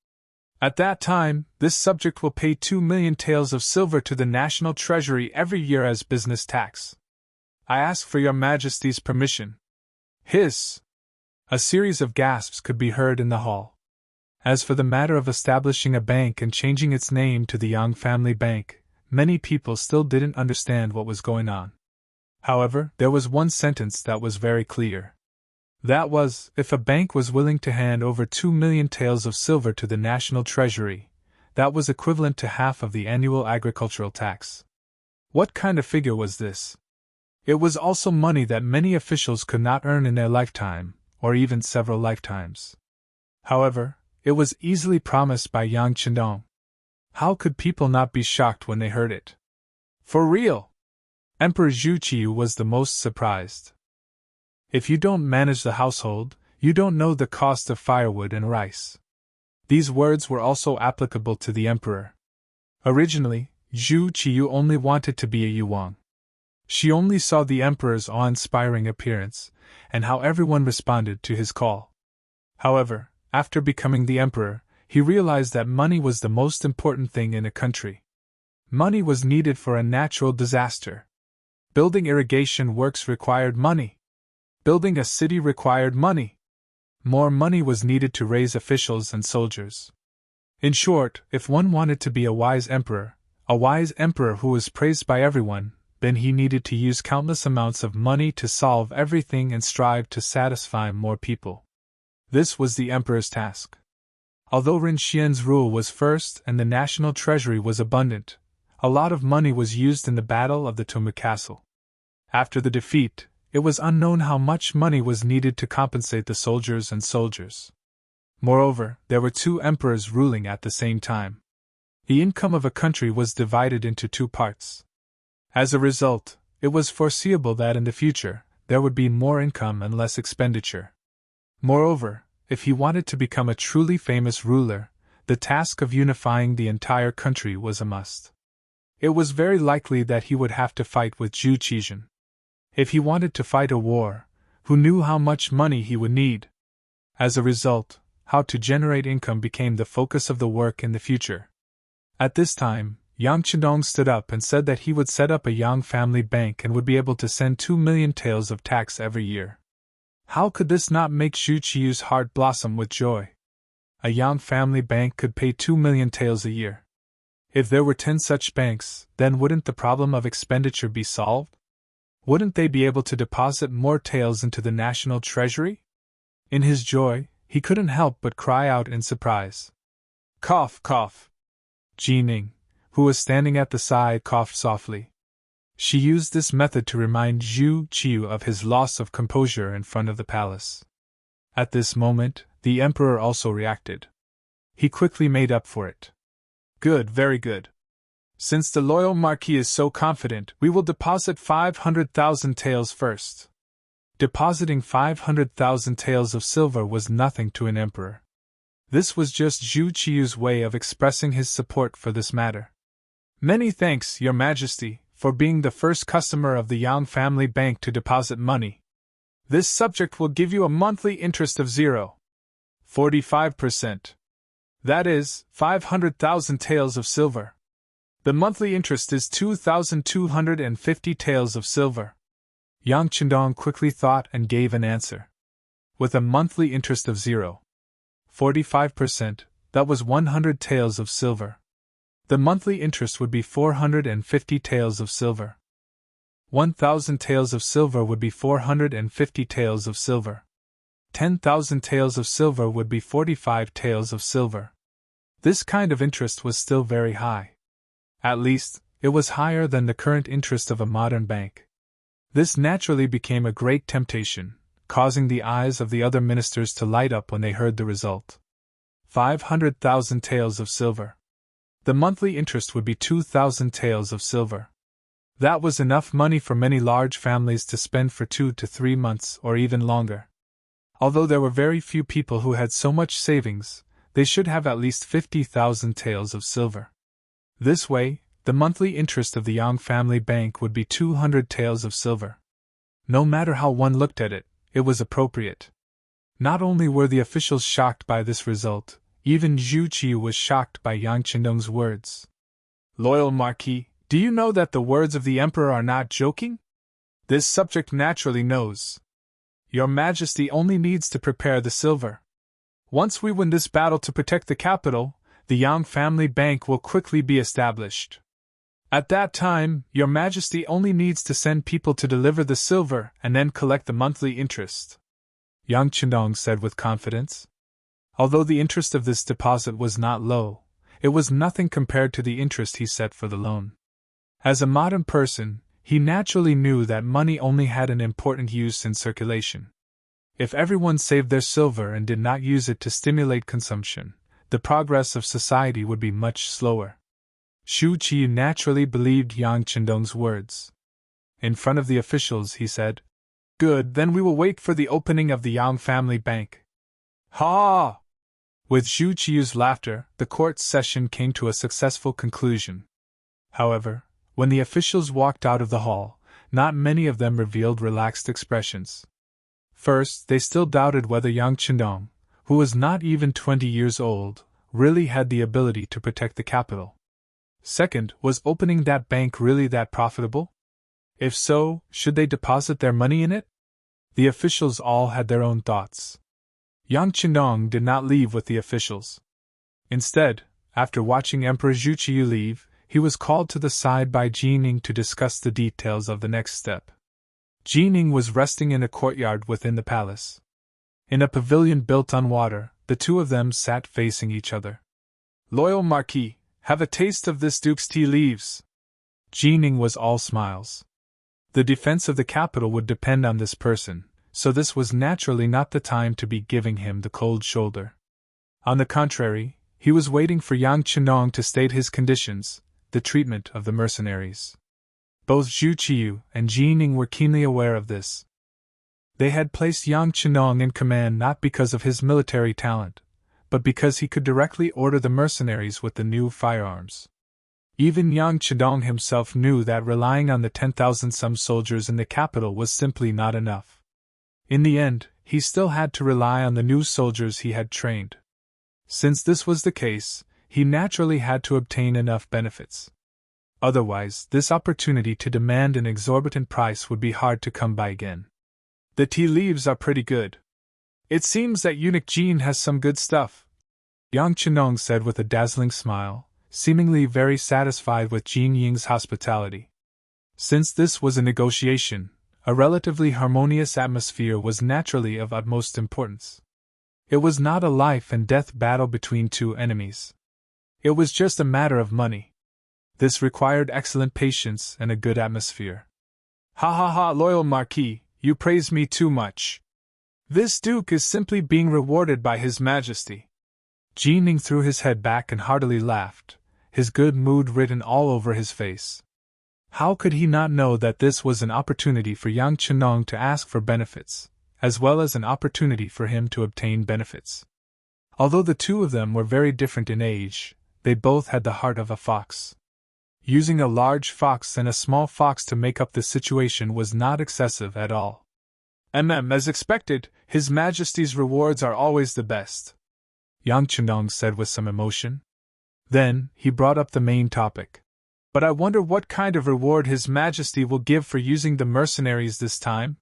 At that time, this subject will pay 2 million taels of silver to the national treasury every year as business tax. I ask for your Majesty's permission. Hiss! A series of gasps could be heard in the hall. As for the matter of establishing a bank and changing its name to the Yang Family Bank, many people still didn't understand what was going on. However, there was one sentence that was very clear. That was, if a bank was willing to hand over 2 million taels of silver to the national treasury, that was equivalent to half of the annual agricultural tax. What kind of figure was this? It was also money that many officials could not earn in their lifetime, or even several lifetimes. However, it was easily promised by Yang Chendong. How could people not be shocked when they heard it? For real! Emperor Zhu Qiyu was the most surprised. If you don't manage the household, you don't know the cost of firewood and rice. These words were also applicable to the emperor. Originally, Zhu Qiyu only wanted to be a yuan. She only saw the emperor's awe-inspiring appearance, and how everyone responded to his call. However, after becoming the emperor, he realized that money was the most important thing in a country. Money was needed for a natural disaster. Building irrigation works required money. Building a city required money. More money was needed to raise officials and soldiers. In short, if one wanted to be a wise emperor who was praised by everyone, then he needed to use countless amounts of money to solve everything and strive to satisfy more people. This was the emperor's task. Although Ren Xian's rule was first and the national treasury was abundant, a lot of money was used in the Battle of the Tumu Castle. After the defeat, it was unknown how much money was needed to compensate the soldiers and soldiers. Moreover, there were 2 emperors ruling at the same time. The income of a country was divided into 2 parts. As a result, it was foreseeable that in the future, there would be more income and less expenditure. Moreover, if he wanted to become a truly famous ruler, the task of unifying the entire country was a must. It was very likely that he would have to fight with Zhu Qizhen. If he wanted to fight a war, who knew how much money he would need? As a result, how to generate income became the focus of the work in the future. At this time, Yang Qindong stood up and said that he would set up a Yang family bank and would be able to send 2 million taels of tax every year. How could this not make Zhu Qiyu's heart blossom with joy? A Yang family bank could pay 2 million taels a year. If there were 10 such banks, then wouldn't the problem of expenditure be solved? Wouldn't they be able to deposit more taels into the national treasury? In his joy, he couldn't help but cry out in surprise. Cough, cough. Jining, who was standing at the side, coughed softly. She used this method to remind Zhu Qiyu of his loss of composure in front of the palace. At this moment, the emperor also reacted. He quickly made up for it. Good, very good. Since the loyal Marquis is so confident, we will deposit 500,000 taels first. Depositing 500,000 taels of silver was nothing to an emperor. This was just Zhu Qiyu's way of expressing his support for this matter. Many thanks, Your Majesty, for being the first customer of the Yang family bank to deposit money. This subject will give you a monthly interest of 0.45%. That is, 500,000 taels of silver. The monthly interest is 2,250 taels of silver. Yang Qindong quickly thought and gave an answer. With a monthly interest of 0.45%, that was 100 taels of silver. The monthly interest would be 450 taels of silver. 1,000 taels of silver would be 450 taels of silver. 10,000 taels of silver would be 45 taels of silver. This kind of interest was still very high. At least, it was higher than the current interest of a modern bank. This naturally became a great temptation, causing the eyes of the other ministers to light up when they heard the result. 500,000 taels of silver. The monthly interest would be 2,000 taels of silver. That was enough money for many large families to spend for 2 to 3 months or even longer. Although there were very few people who had so much savings, they should have at least 50,000 taels of silver. This way, the monthly interest of the Yang family bank would be 200 taels of silver. No matter how one looked at it, it was appropriate. Not only were the officials shocked by this result, even Zhu Qiyu was shocked by Yang Qindong's words. Loyal Marquis, do you know that the words of the emperor are not joking? This subject naturally knows. Your Majesty only needs to prepare the silver. Once we win this battle to protect the capital, the Yang family bank will quickly be established. At that time, Your Majesty only needs to send people to deliver the silver and then collect the monthly interest. Yang Qindong said with confidence. Although the interest of this deposit was not low, it was nothing compared to the interest he set for the loan. As a modern person, he naturally knew that money only had an important use in circulation. If everyone saved their silver and did not use it to stimulate consumption, the progress of society would be much slower. Zhu Qiyu naturally believed Yang Qindong's words. In front of the officials, he said, Good, then we will wait for the opening of the Yang family bank. Ha! With Zhu Qiyu's laughter, the court session came to a successful conclusion. However, when the officials walked out of the hall, not many of them revealed relaxed expressions. First, they still doubted whether Yang Qindong, who was not even 20 years old, really had the ability to protect the capital. Second, was opening that bank really that profitable? If so, should they deposit their money in it? The officials all had their own thoughts. Yang Qindong did not leave with the officials. Instead, after watching Emperor Zhu Qiyu leave, he was called to the side by Jining to discuss the details of the next step. Jining was resting in a courtyard within the palace. In a pavilion built on water, the two of them sat facing each other. Loyal Marquis, have a taste of this Duke's tea leaves. Jining was all smiles. The defense of the capital would depend on this person, so this was naturally not the time to be giving him the cold shoulder. On the contrary, he was waiting for Yang Qindong to state his conditions, the treatment of the mercenaries. Both Zhu Qiyu and Jining were keenly aware of this. They had placed Yang Qindong in command not because of his military talent, but because he could directly order the mercenaries with the new firearms. Even Yang Chidong himself knew that relying on the 10,000-some soldiers in the capital was simply not enough. In the end, he still had to rely on the new soldiers he had trained. Since this was the case, he naturally had to obtain enough benefits. Otherwise, this opportunity to demand an exorbitant price would be hard to come by again. The tea leaves are pretty good. It seems that eunuch Jean has some good stuff, Yang Chenong said with a dazzling smile, seemingly very satisfied with Jean Ying's hospitality. Since this was a negotiation, a relatively harmonious atmosphere was naturally of utmost importance. It was not a life-and-death battle between two enemies. It was just a matter of money. This required excellent patience and a good atmosphere. Ha ha ha, loyal Marquis, you praise me too much. This Duke is simply being rewarded by His Majesty. Jining threw his head back and heartily laughed, his good mood written all over his face. How could he not know that this was an opportunity for Yang Chenong to ask for benefits, as well as an opportunity for him to obtain benefits? Although the two of them were very different in age, they both had the heart of a fox. Using a large fox and a small fox to make up the situation was not excessive at all. As expected, His Majesty's rewards are always the best, Yang Chenong said with some emotion. Then, he brought up the main topic. But I wonder what kind of reward His Majesty will give for using the mercenaries this time?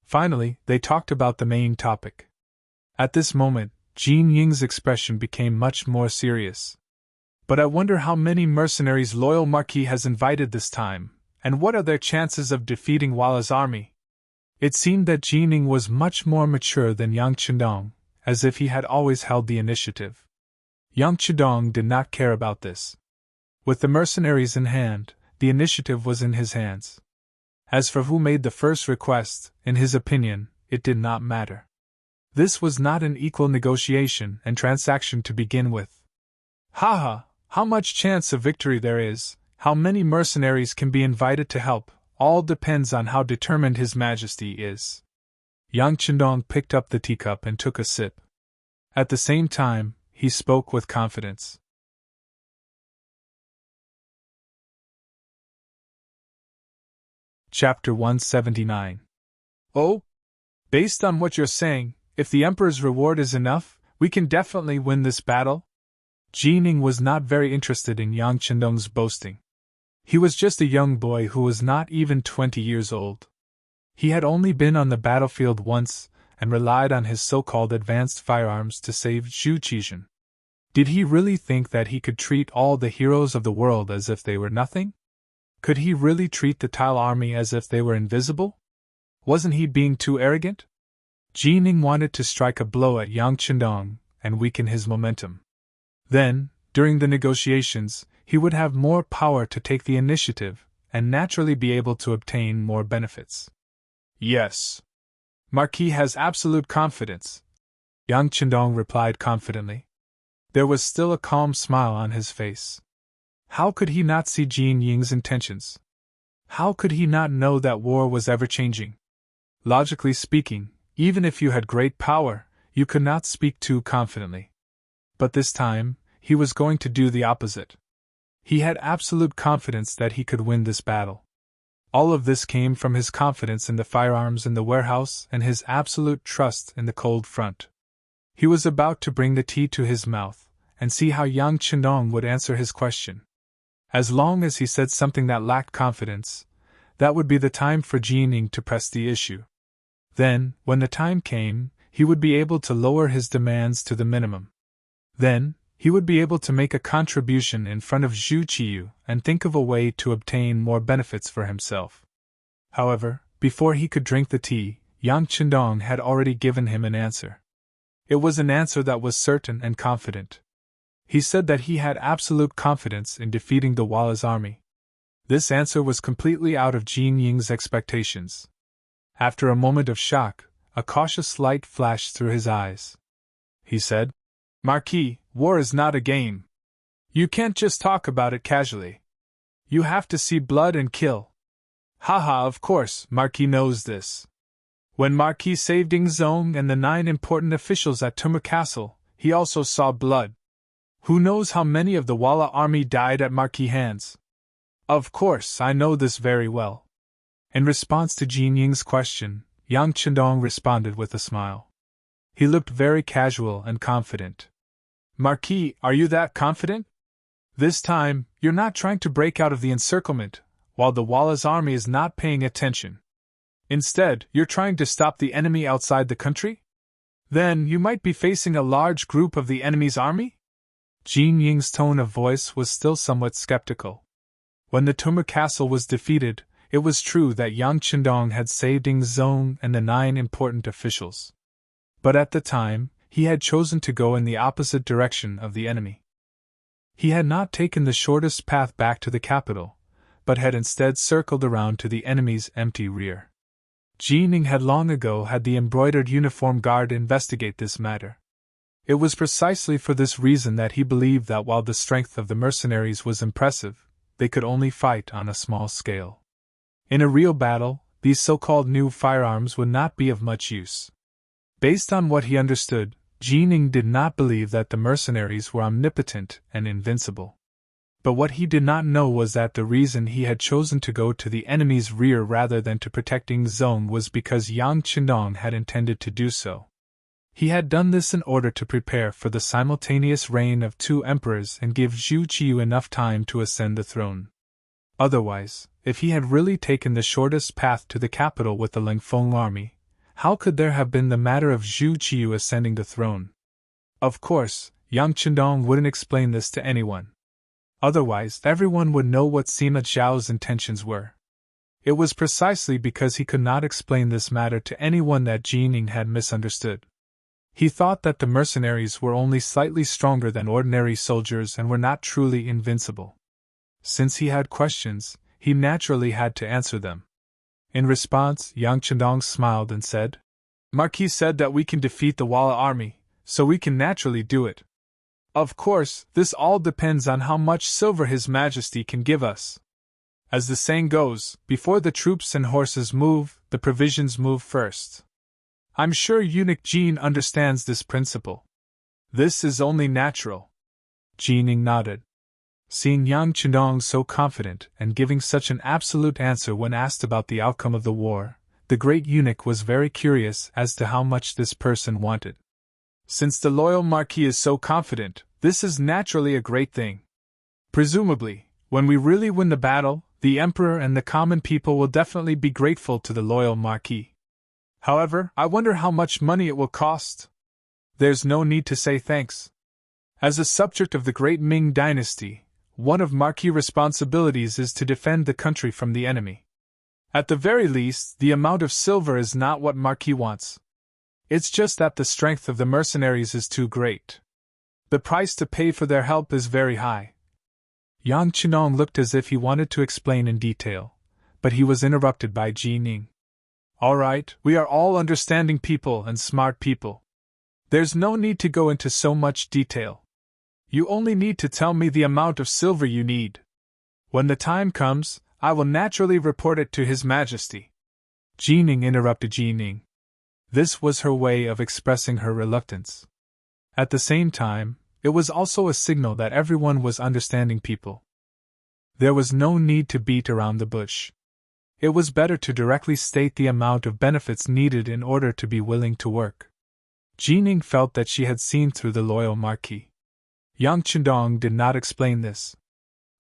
Finally, they talked about the main topic. At this moment, Jean Ying's expression became much more serious. But I wonder how many mercenaries loyal Marquis has invited this time, and what are their chances of defeating Walla's army? It seemed that Jean Ying was much more mature than Yang Chenong, as if he had always held the initiative. Yang Chenong did not care about this. With the mercenaries in hand, the initiative was in his hands. As for who made the first request, in his opinion, it did not matter. This was not an equal negotiation and transaction to begin with. Haha, how much chance of victory there is, how many mercenaries can be invited to help, all depends on how determined His Majesty is. Yang Chenong picked up the teacup and took a sip. At the same time, he spoke with confidence. Chapter 179. Oh? Based on what you're saying, if the Emperor's reward is enough, we can definitely win this battle? Jining was not very interested in Yang Chenong's boasting. He was just a young boy who was not even 20 years old. He had only been on the battlefield once, and relied on his so-called advanced firearms to save Zhu Qizhen. Did he really think that he could treat all the heroes of the world as if they were nothing? Could he really treat the Tile army as if they were invisible? Wasn't he being too arrogant? Jining wanted to strike a blow at Yang Chenong and weaken his momentum. Then, during the negotiations, he would have more power to take the initiative, and naturally be able to obtain more benefits. Yes. Marquis has absolute confidence, Yang Chenong replied confidently. There was still a calm smile on his face. How could he not see Jean Ying's intentions? How could he not know that war was ever-changing? Logically speaking, even if you had great power, you could not speak too confidently. But this time, he was going to do the opposite. He had absolute confidence that he could win this battle. All of this came from his confidence in the firearms in the warehouse and his absolute trust in the cold front. He was about to bring the tea to his mouth, and see how Yang Chenong would answer his question. As long as he said something that lacked confidence, that would be the time for Jean Ying to press the issue. Then, when the time came, he would be able to lower his demands to the minimum. Then, he would be able to make a contribution in front of Zhu Qiyu and think of a way to obtain more benefits for himself. However, before he could drink the tea, Yang Chenong had already given him an answer. It was an answer that was certain and confident. He said that he had absolute confidence in defeating the Walla's army. This answer was completely out of Jean Ying's expectations. After a moment of shock, a cautious light flashed through his eyes. He said, Marquis, war is not a game. You can't just talk about it casually. You have to see blood and kill. Haha, of course, Marquis knows this. When Marquis saved Yingzong and the 9 important officials at Tumur Castle, he also saw blood. Who knows how many of the Walla army died at Marquis hands? Of course, I know this very well. In response to Jin Ying's question, Yang Chendong responded with a smile. He looked very casual and confident. Marquis, are you that confident? This time, you're not trying to break out of the encirclement, while the Walla's army is not paying attention. Instead, you're trying to stop the enemy outside the country? Then you might be facing a large group of the enemy's army? Jin Ying's tone of voice was still somewhat skeptical. When the Tumor Castle was defeated, it was true that Yang Chendong had saved Ying's zone and the 9 important officials. But at the time, he had chosen to go in the opposite direction of the enemy. He had not taken the shortest path back to the capital, but had instead circled around to the enemy's empty rear. Jin Ying had long ago had the embroidered uniform guard investigate this matter. It was precisely for this reason that he believed that while the strength of the mercenaries was impressive, they could only fight on a small scale. In a real battle, these so-called new firearms would not be of much use. Based on what he understood, Jin Ying did not believe that the mercenaries were omnipotent and invincible. But what he did not know was that the reason he had chosen to go to the enemy's rear rather than to protect Ying's zone was because Yang Chendong had intended to do so. He had done this in order to prepare for the simultaneous reign of 2 emperors and give Zhu Qiyu enough time to ascend the throne. Otherwise, if he had really taken the shortest path to the capital with the Lingfeng army, how could there have been the matter of Zhu Qiyu ascending the throne? Of course, Yang Chendong wouldn't explain this to anyone. Otherwise, everyone would know what Sima Zhao's intentions were. It was precisely because he could not explain this matter to anyone that Jin Ying had misunderstood. He thought that the mercenaries were only slightly stronger than ordinary soldiers and were not truly invincible. Since he had questions, he naturally had to answer them. In response, Yang Chendong smiled and said, Marquis said that we can defeat the Walla army, so we can naturally do it. Of course, this all depends on how much silver His Majesty can give us. As the saying goes, before the troops and horses move, the provisions move first. I'm sure Eunuch Jin understands this principle. This is only natural. Jin Ying nodded. Seeing Yang Chendong so confident and giving such an absolute answer when asked about the outcome of the war, the great eunuch was very curious as to how much this person wanted. Since the loyal Marquis is so confident, this is naturally a great thing. Presumably, when we really win the battle, the Emperor and the common people will definitely be grateful to the loyal Marquis. However, I wonder how much money it will cost. There's no need to say thanks. As a subject of the great Ming dynasty, one of Marquis' responsibilities is to defend the country from the enemy. At the very least, the amount of silver is not what Marquis wants. It's just that the strength of the mercenaries is too great. The price to pay for their help is very high. Yang Chendong looked as if he wanted to explain in detail, but he was interrupted by Jin Ying. All right, we are all understanding people and smart people. There's no need to go into so much detail. You only need to tell me the amount of silver you need. When the time comes, I will naturally report it to His Majesty. Jin Ying interrupted Jin Ying. This was her way of expressing her reluctance. At the same time, it was also a signal that everyone was understanding people. There was no need to beat around the bush. It was better to directly state the amount of benefits needed in order to be willing to work. Jin Ying felt that she had seen through the loyal Marquis. Yang Chendong did not explain this.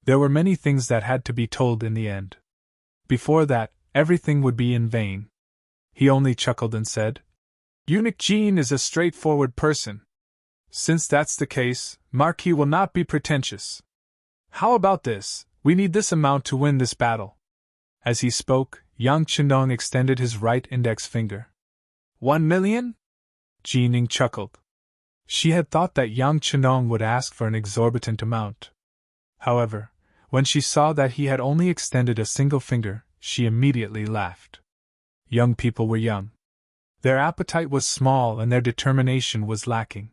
There were many things that had to be told in the end. Before that, everything would be in vain. He only chuckled and said, Eunuch Jin is a straightforward person. Since that's the case, Marquis will not be pretentious. How about this? We need this amount to win this battle. As he spoke, Yang Chendong extended his right index finger. 1 million? Jin Ying chuckled. She had thought that Yang Chendong would ask for an exorbitant amount. However, when she saw that he had only extended a single finger, she immediately laughed. Young people were young. Their appetite was small and their determination was lacking.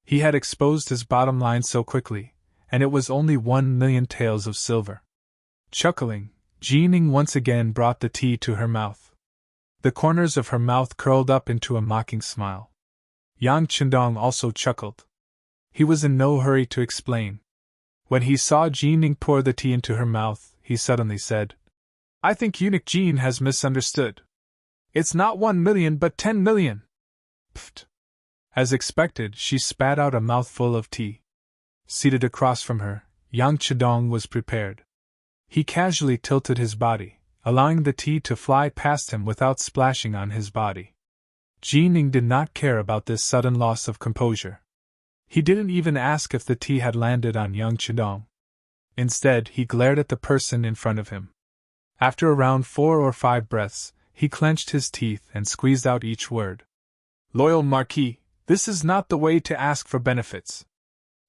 He had exposed his bottom line so quickly, and it was only 1 million taels of silver. Chuckling, Jin Ying once again brought the tea to her mouth. The corners of her mouth curled up into a mocking smile. Yang Chendong also chuckled. he was in no hurry to explain. When he saw Ning pour the tea into her mouth, he suddenly said, "I think eunuch Jean has misunderstood. It's not 1 million but 10 million. Pfft." As expected, she spat out a mouthful of tea. Seated across from her, Yang Chidong was prepared. He casually tilted his body, allowing the tea to fly past him without splashing on his body. Ning did not care about this sudden loss of composure. He didn't even ask if the tea had landed on Yang Chidong. Instead, he glared at the person in front of him. After around 4 or 5 breaths, he clenched his teeth and squeezed out each word. "Loyal Marquis, this is not the way to ask for benefits.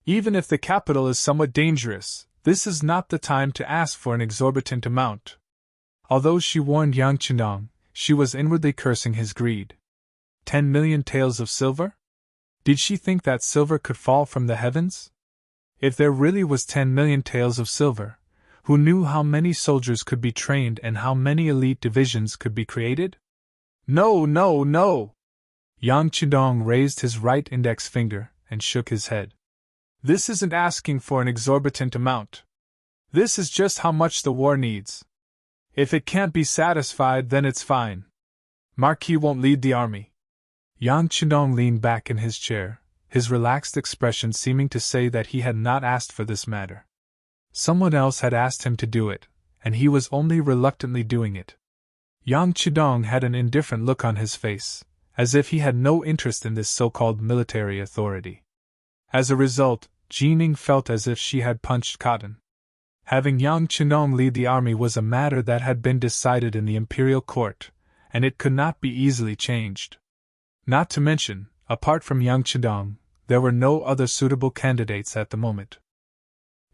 Even if the capital is somewhat dangerous, this is not the time to ask for an exorbitant amount." Although she warned Yang Chidong, she was inwardly cursing his greed. 10 million taels of silver? Did she think that silver could fall from the heavens? If there really was 10 million taels of silver, who knew how many soldiers could be trained and how many elite divisions could be created? No, no, no! Yang Chidong raised his right index finger and shook his head. This isn't asking for an exorbitant amount. This is just how much the war needs. If it can't be satisfied, then it's fine. Marquis won't lead the army. Yang Chidong leaned back in his chair, his relaxed expression seeming to say that he had not asked for this matter. Someone else had asked him to do it, and he was only reluctantly doing it. Yang Chidong had an indifferent look on his face, as if he had no interest in this so-called military authority. As a result, Ning felt as if she had punched cotton. Having Yang Chidong lead the army was a matter that had been decided in the imperial court, and it could not be easily changed. Not to mention, apart from Yang Chidong, there were no other suitable candidates at the moment.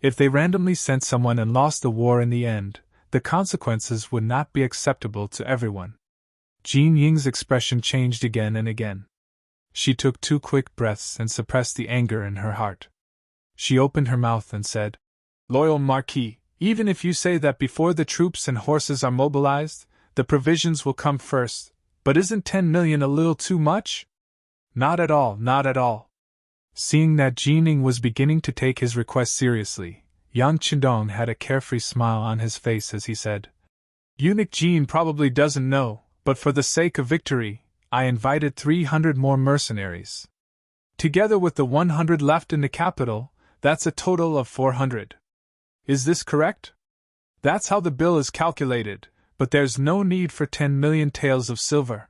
If they randomly sent someone and lost the war in the end, the consequences would not be acceptable to everyone. Jean Ying's expression changed again and again. She took 2 quick breaths and suppressed the anger in her heart. She opened her mouth and said, "Loyal Marquis, even if you say that before the troops and horses are mobilized, the provisions will come first, but isn't 10 million a little too much?" "Not at all, not at all." Seeing that Ning was beginning to take his request seriously, Yang Chidong had a carefree smile on his face as he said, "Eunuch Jean probably doesn't know, but for the sake of victory, I invited 300 more mercenaries. Together with the 100 left in the capital, that's a total of 400. Is this correct? That's how the bill is calculated, but there's no need for 10 million taels of silver."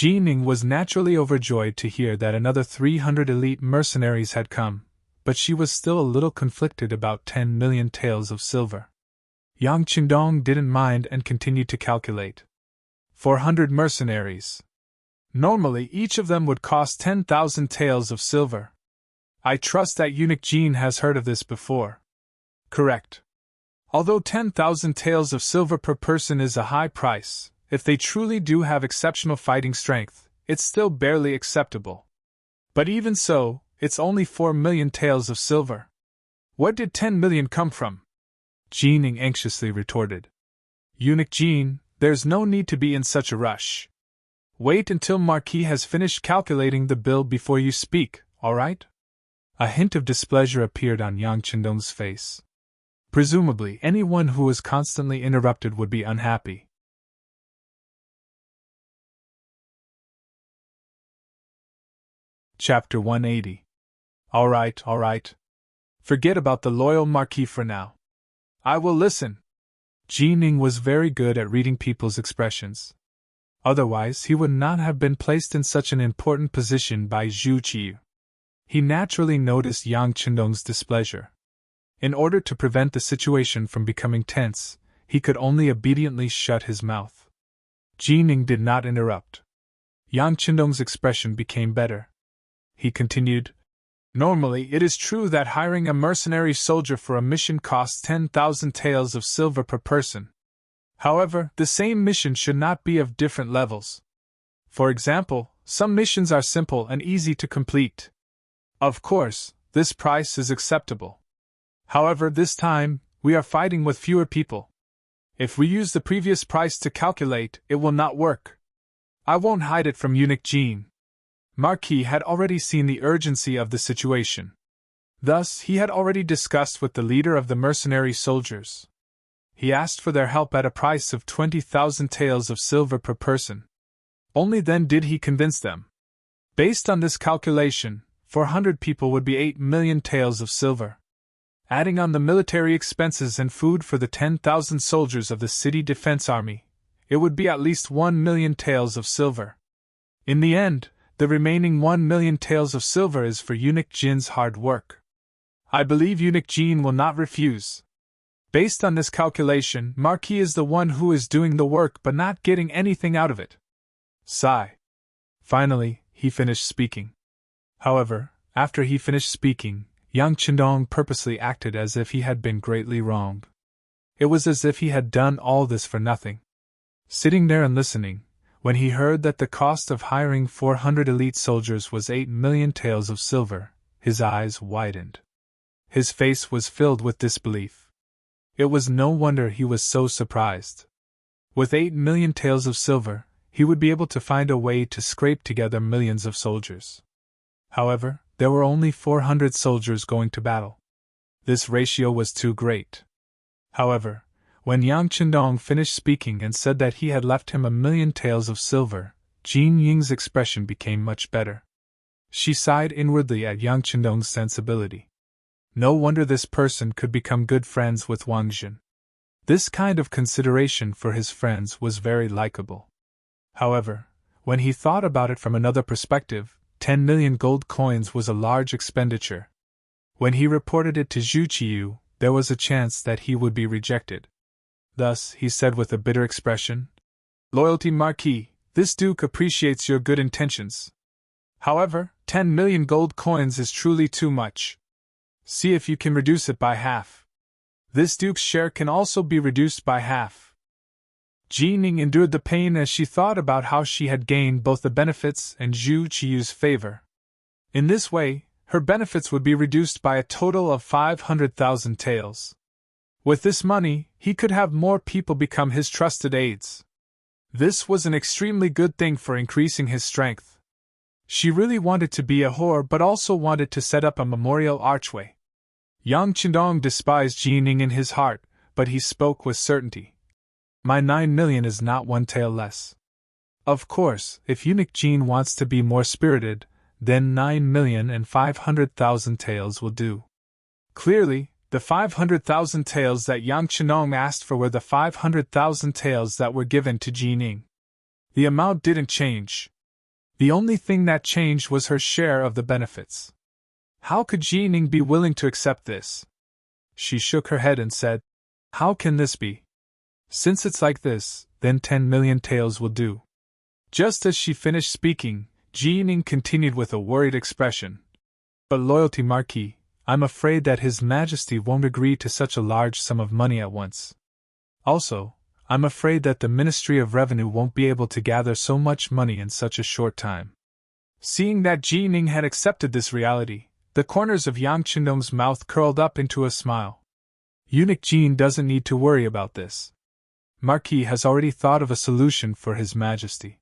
Ning was naturally overjoyed to hear that another 300 elite mercenaries had come, but she was still a little conflicted about 10 million taels of silver. Yang Chidong didn't mind and continued to calculate. 400 mercenaries. Normally each of them would cost 10,000 taels of silver. I trust that eunuch Jean has heard of this before. Correct. Although 10,000 taels of silver per person is a high price, if they truly do have exceptional fighting strength, it's still barely acceptable. But even so, it's only 4 million taels of silver. Where did 10 million come from? Ning anxiously retorted. Eunuch Jean, there's no need to be in such a rush. Wait until Marquis has finished calculating the bill before you speak, all right? A hint of displeasure appeared on Yang Chidong's face. Presumably, anyone who was constantly interrupted would be unhappy. Chapter 180. All right. Forget about the loyal Marquis for now. I will listen. Ning was very good at reading people's expressions. Otherwise, he would not have been placed in such an important position by Zhu Qiyu. He naturally noticed Yang Chidong's displeasure. In order to prevent the situation from becoming tense, he could only obediently shut his mouth. Ning did not interrupt. Yang Chidong's expression became better. He continued, "Normally, it is true that hiring a mercenary soldier for a mission costs 10,000 taels of silver per person. However, the same mission should not be of different levels. For example, some missions are simple and easy to complete. Of course, this price is acceptable. However, this time, we are fighting with fewer people. If we use the previous price to calculate, it will not work. I won't hide it from eunuch Jean." Marquis had already seen the urgency of the situation. Thus, he had already discussed with the leader of the mercenary soldiers. He asked for their help at a price of 20,000 taels of silver per person. Only then did he convince them. Based on this calculation, 400 people would be 8 million taels of silver. Adding on the military expenses and food for the 10,000 soldiers of the city defense army, it would be at least 1 million taels of silver. In the end, the remaining 1 million taels of silver is for Eunuch Jin's hard work. I believe Eunuch Jin will not refuse. Based on this calculation, Marquis is the one who is doing the work but not getting anything out of it. Sigh. Finally, he finished speaking. However, after he finished speaking, Yang Qindong purposely acted as if he had been greatly wronged. It was as if he had done all this for nothing. Sitting there and listening, when he heard that the cost of hiring 400 elite soldiers was 8 million taels of silver, his eyes widened. His face was filled with disbelief. It was no wonder he was so surprised. With 8 million taels of silver, he would be able to find a way to scrape together millions of soldiers. However, there were only 400 soldiers going to battle. This ratio was too great. However, when Yang Qindong finished speaking and said that he had left him 1 million taels of silver, Jin Ying's expression became much better. She sighed inwardly at Yang Qindong's sensibility. No wonder this person could become good friends with Wang Jin. This kind of consideration for his friends was very likable. However, when he thought about it from another perspective, 10 million gold coins was a large expenditure. When he reported it to Zhu Qiyu, there was a chance that he would be rejected. Thus, he said with a bitter expression, "Loyalty Marquis, this Duke appreciates your good intentions. However, 10 million gold coins is truly too much. See if you can reduce it by half. This Duke's share can also be reduced by half." Jining endured the pain as she thought about how she had gained both the benefits and Zhu Qiyu's favor. In this way, her benefits would be reduced by a total of 500,000 taels. With this money, he could have more people become his trusted aides. This was an extremely good thing for increasing his strength. She really wanted to be a whore but also wanted to set up a memorial archway. Yang Qindong despised Jining in his heart, but he spoke with certainty. My 9 million is not 1 tael less. Of course, if Eunuch Jin wants to be more spirited, then 9,500,000 taels will do. Clearly, the 500,000 taels that Yang Qindong asked for were the 500,000 taels that were given to Jining. The amount didn't change. The only thing that changed was her share of the benefits. How could Jining be willing to accept this? She shook her head and said, "How can this be? Since it's like this, then 10 million taels will do." Just as she finished speaking, Jining continued with a worried expression. "But Loyalty Marquis, I'm afraid that His Majesty won't agree to such a large sum of money at once. Also, I'm afraid that the Ministry of Revenue won't be able to gather so much money in such a short time." Seeing that Jining had accepted this reality, the corners of Yang Qindong's mouth curled up into a smile. Eunuch Jin doesn't need to worry about this. Marquis has already thought of a solution for His Majesty.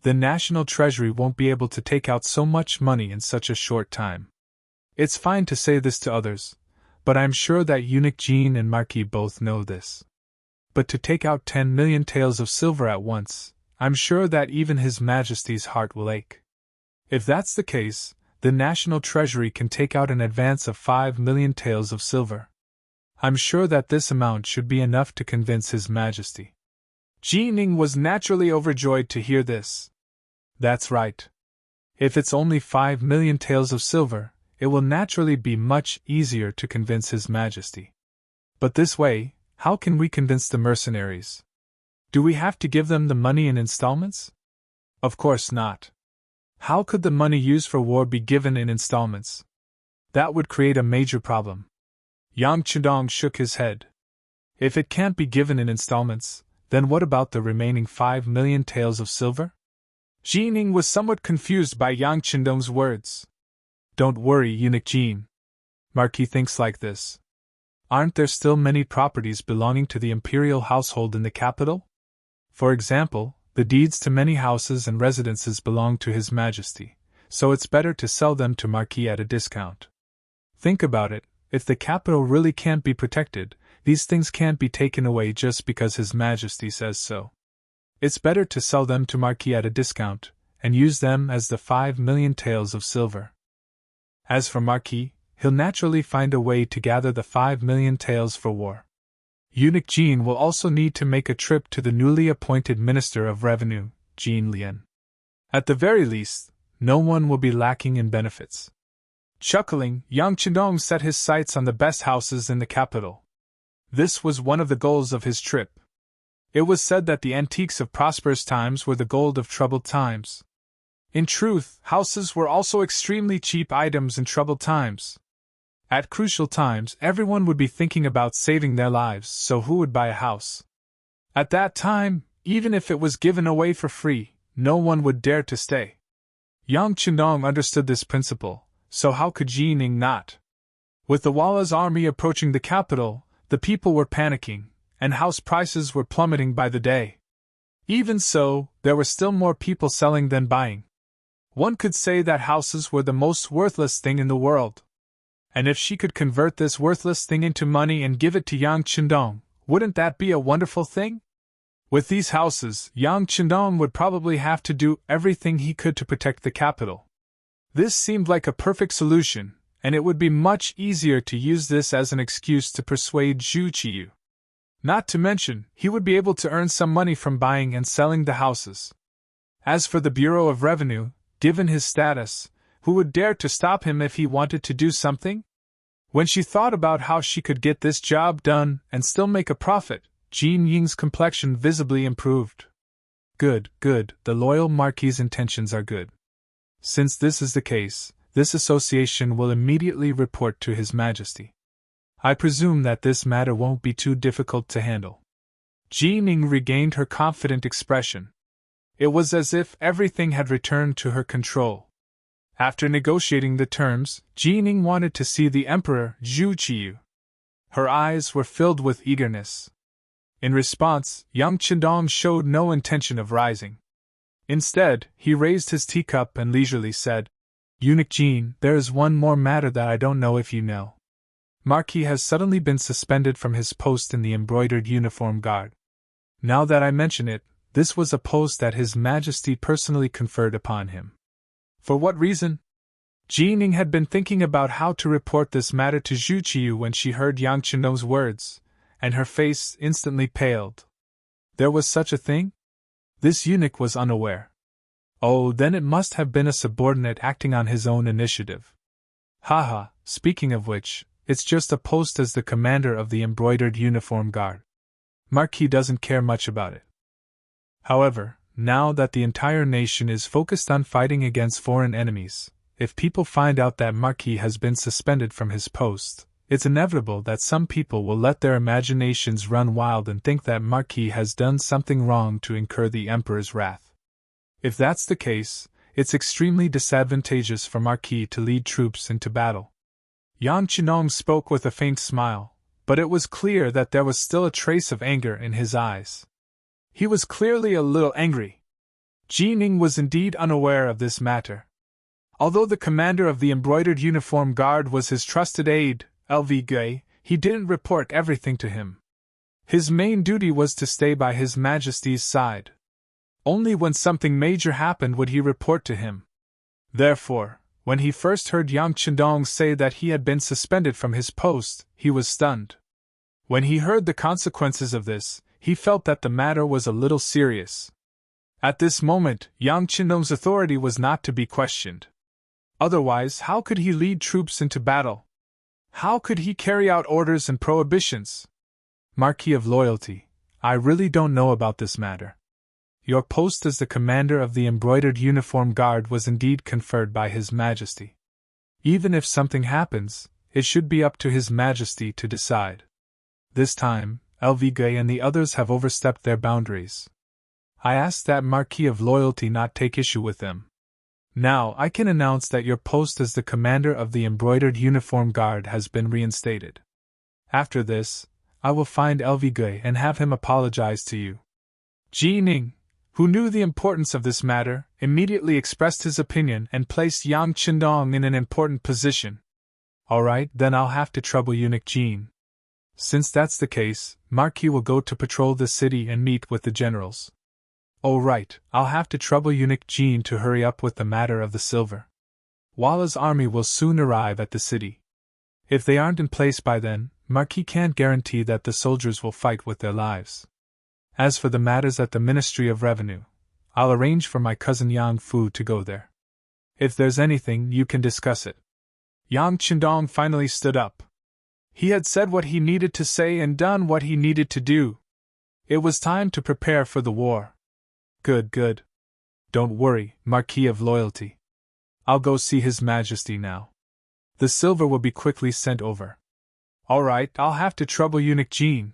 The National Treasury won't be able to take out so much money in such a short time. It's fine to say this to others, but I'm sure that Eunuch Jin and Marquis both know this. But to take out 10 million taels of silver at once, I'm sure that even His Majesty's heart will ache. If that's the case, the National Treasury can take out an advance of 5 million taels of silver. I'm sure that this amount should be enough to convince His Majesty. Jining was naturally overjoyed to hear this. That's right. If it's only 5 million taels of silver, it will naturally be much easier to convince His Majesty. But this way, how can we convince the mercenaries? Do we have to give them the money in installments? Of course not. How could the money used for war be given in installments? That would create a major problem. Yang Qindong shook his head. If it can't be given in installments, then what about the remaining 5 million taels of silver? Jining was somewhat confused by Yang Qindong's words. Don't worry, Eunuch Jin. Marquis thinks like this. Aren't there still many properties belonging to the imperial household in the capital? For example, the deeds to many houses and residences belong to His Majesty, so it's better to sell them to Marquis at a discount. Think about it, if the capital really can't be protected, these things can't be taken away just because His Majesty says so. It's better to sell them to Marquis at a discount, and use them as the 5,000,000 taels of silver. As for Marquis, he'll naturally find a way to gather the 5,000,000 taels for war. Eunuch Jean will also need to make a trip to the newly appointed Minister of Revenue, Jean Lien. At the very least, no one will be lacking in benefits. Chuckling, Yang Chendong set his sights on the best houses in the capital. This was one of the goals of his trip. It was said that the antiques of prosperous times were the gold of troubled times. In truth, houses were also extremely cheap items in troubled times. At crucial times, everyone would be thinking about saving their lives, so who would buy a house? At that time, even if it was given away for free, no one would dare to stay. Yang Chendong understood this principle, so how could Ji Ning not? With the Walla's army approaching the capital, the people were panicking, and house prices were plummeting by the day. Even so, there were still more people selling than buying. One could say that houses were the most worthless thing in the world. And if she could convert this worthless thing into money and give it to Yang Chendong, wouldn't that be a wonderful thing? With these houses, Yang Chendong would probably have to do everything he could to protect the capital. This seemed like a perfect solution, and it would be much easier to use this as an excuse to persuade Zhu Qiyu. Not to mention, he would be able to earn some money from buying and selling the houses. As for the Bureau of Revenue, given his status, who would dare to stop him if he wanted to do something? When she thought about how she could get this job done and still make a profit, Jean Ying's complexion visibly improved. Good, the loyal Marquis's intentions are good. Since this is the case, this association will immediately report to His Majesty. I presume that this matter won't be too difficult to handle. Ji Ning regained her confident expression. It was as if everything had returned to her control. After negotiating the terms, Ji Ning wanted to see the Emperor Zhu Qiyu. Her eyes were filled with eagerness. In response, Yang Chendong showed no intention of rising. Instead, he raised his teacup and leisurely said, "Eunuch Jean, there is one more matter that I don't know if you know. Marquis has suddenly been suspended from his post in the embroidered uniform guard. Now that I mention it, this was a post that His Majesty personally conferred upon him." For what reason? Ji Ning had been thinking about how to report this matter to Zhu Qiyu when she heard Yang Chendong's words, and her face instantly paled. There was such a thing? This eunuch was unaware. Oh, then it must have been a subordinate acting on his own initiative. Haha, speaking of which, it's just a post as the commander of the embroidered uniform guard. Marquis doesn't care much about it. However, now that the entire nation is focused on fighting against foreign enemies, if people find out that Marquis has been suspended from his post, it's inevitable that some people will let their imaginations run wild and think that Marquis has done something wrong to incur the Emperor's wrath. If that's the case, it's extremely disadvantageous for Marquis to lead troops into battle. Yang Chendong spoke with a faint smile, but it was clear that there was still a trace of anger in his eyes. He was clearly a little angry. Ji Ning was indeed unaware of this matter. Although the commander of the embroidered uniform guard was his trusted aide, LV Gay, he didn't report everything to him. His main duty was to stay by His Majesty's side. Only when something major happened would he report to him. Therefore, when he first heard Yang Chendong say that he had been suspended from his post, he was stunned. When he heard the consequences of this, he felt that the matter was a little serious. At this moment, Yang Chendong's authority was not to be questioned. Otherwise, how could he lead troops into battle? How could he carry out orders and prohibitions? Marquis of Loyalty, I really don't know about this matter. Your post as the commander of the embroidered uniform guard was indeed conferred by His Majesty. Even if something happens, it should be up to His Majesty to decide. This time, LV Gay and the others have overstepped their boundaries. I ask that Marquis of Loyalty not take issue with them. Now I can announce that your post as the commander of the embroidered uniform guard has been reinstated. After this, I will find LV Gay and have him apologize to you. Ji Ning, who knew the importance of this matter, immediately expressed his opinion and placed Yang Chendong in an important position. Alright, then I'll have to trouble Eunuch Jean. Since that's the case, Marquis will go to patrol the city and meet with the generals. Oh right, I'll have to trouble Eunuch Jean to hurry up with the matter of the silver. Walla's army will soon arrive at the city. If they aren't in place by then, Marquis can't guarantee that the soldiers will fight with their lives. As for the matters at the Ministry of Revenue, I'll arrange for my cousin Yang Fu to go there. If there's anything, you can discuss it. Yang Qindong finally stood up. He had said what he needed to say and done what he needed to do. It was time to prepare for the war. Good. Don't worry, Marquis of Loyalty. I'll go see His Majesty now. The silver will be quickly sent over. Alright, I'll have to trouble Eunuch Jean.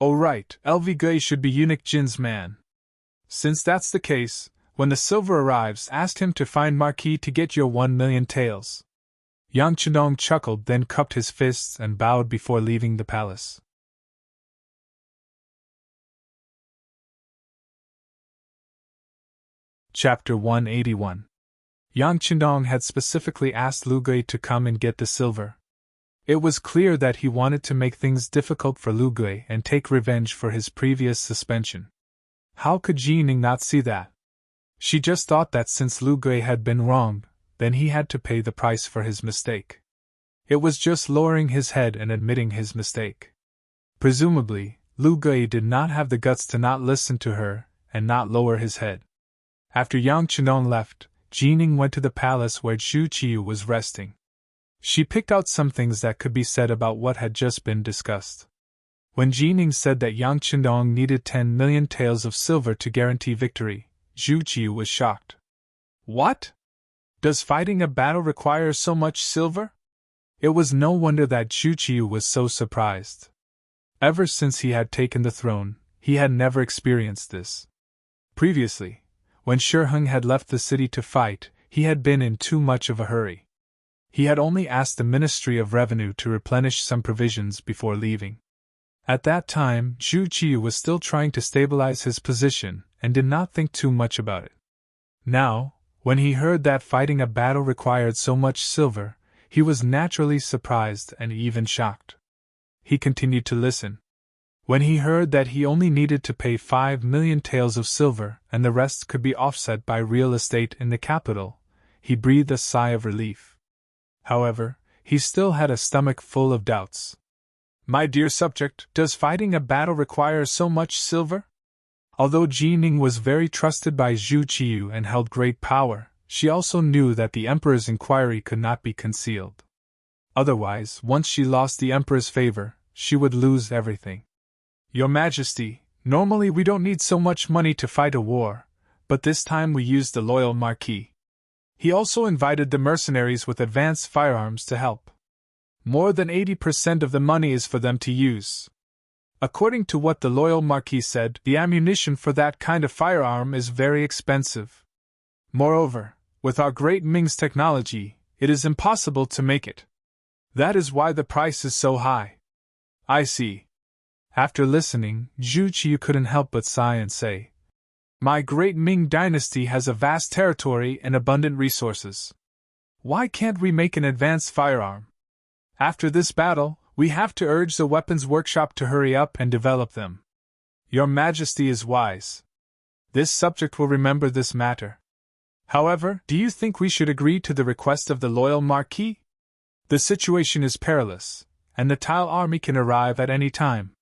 Oh right, LV Gui should be Eunuch Jin's man. Since that's the case, when the silver arrives, ask him to find Marquis to get your 1,000,000 taels. Yang Qindong chuckled, then cupped his fists and bowed before leaving the palace. Chapter 181. Yang Qindong had specifically asked Lu Gui to come and get the silver. It was clear that he wanted to make things difficult for Lu Gui and take revenge for his previous suspension. How could Jining not see that? She just thought that since Lu Gui had been wronged, then he had to pay the price for his mistake. It was just lowering his head and admitting his mistake. Presumably, Lu Gui did not have the guts to not listen to her and not lower his head. After Yang Qindong left, Jining went to the palace where Zhu Qiyu was resting. She picked out some things that could be said about what had just been discussed. When Jining said that Yang Qindong needed 10,000,000 taels of silver to guarantee victory, Zhu Qiyu was shocked. What? Does fighting a battle require so much silver? It was no wonder that Zhu Qiyu was so surprised. Ever since he had taken the throne, he had never experienced this. Previously, when Shiheng had left the city to fight, he had been in too much of a hurry. He had only asked the Ministry of Revenue to replenish some provisions before leaving. At that time, Zhu Qiyu was still trying to stabilize his position and did not think too much about it. Now, when he heard that fighting a battle required so much silver, he was naturally surprised and even shocked. He continued to listen. When he heard that he only needed to pay 5,000,000 taels of silver and the rest could be offset by real estate in the capital, he breathed a sigh of relief. However, he still had a stomach full of doubts. My dear subject, does fighting a battle require so much silver? Although Jining was very trusted by Zhu Qiyu and held great power, she also knew that the emperor's inquiry could not be concealed. Otherwise, once she lost the emperor's favor, she would lose everything. Your Majesty, normally we don't need so much money to fight a war, but this time we used the loyal Marquis. He also invited the mercenaries with advanced firearms to help. More than 80% of the money is for them to use. According to what the loyal Marquis said, the ammunition for that kind of firearm is very expensive. Moreover, with our great Ming's technology, it is impossible to make it. That is why the price is so high. I see. After listening, Zhu Qiyu couldn't help but sigh and say, My great Ming dynasty has a vast territory and abundant resources. Why can't we make an advanced firearm? After this battle, we have to urge the weapons workshop to hurry up and develop them. Your Majesty is wise. This subject will remember this matter. However, do you think we should agree to the request of the loyal Marquis? The situation is perilous, and the Tile army can arrive at any time.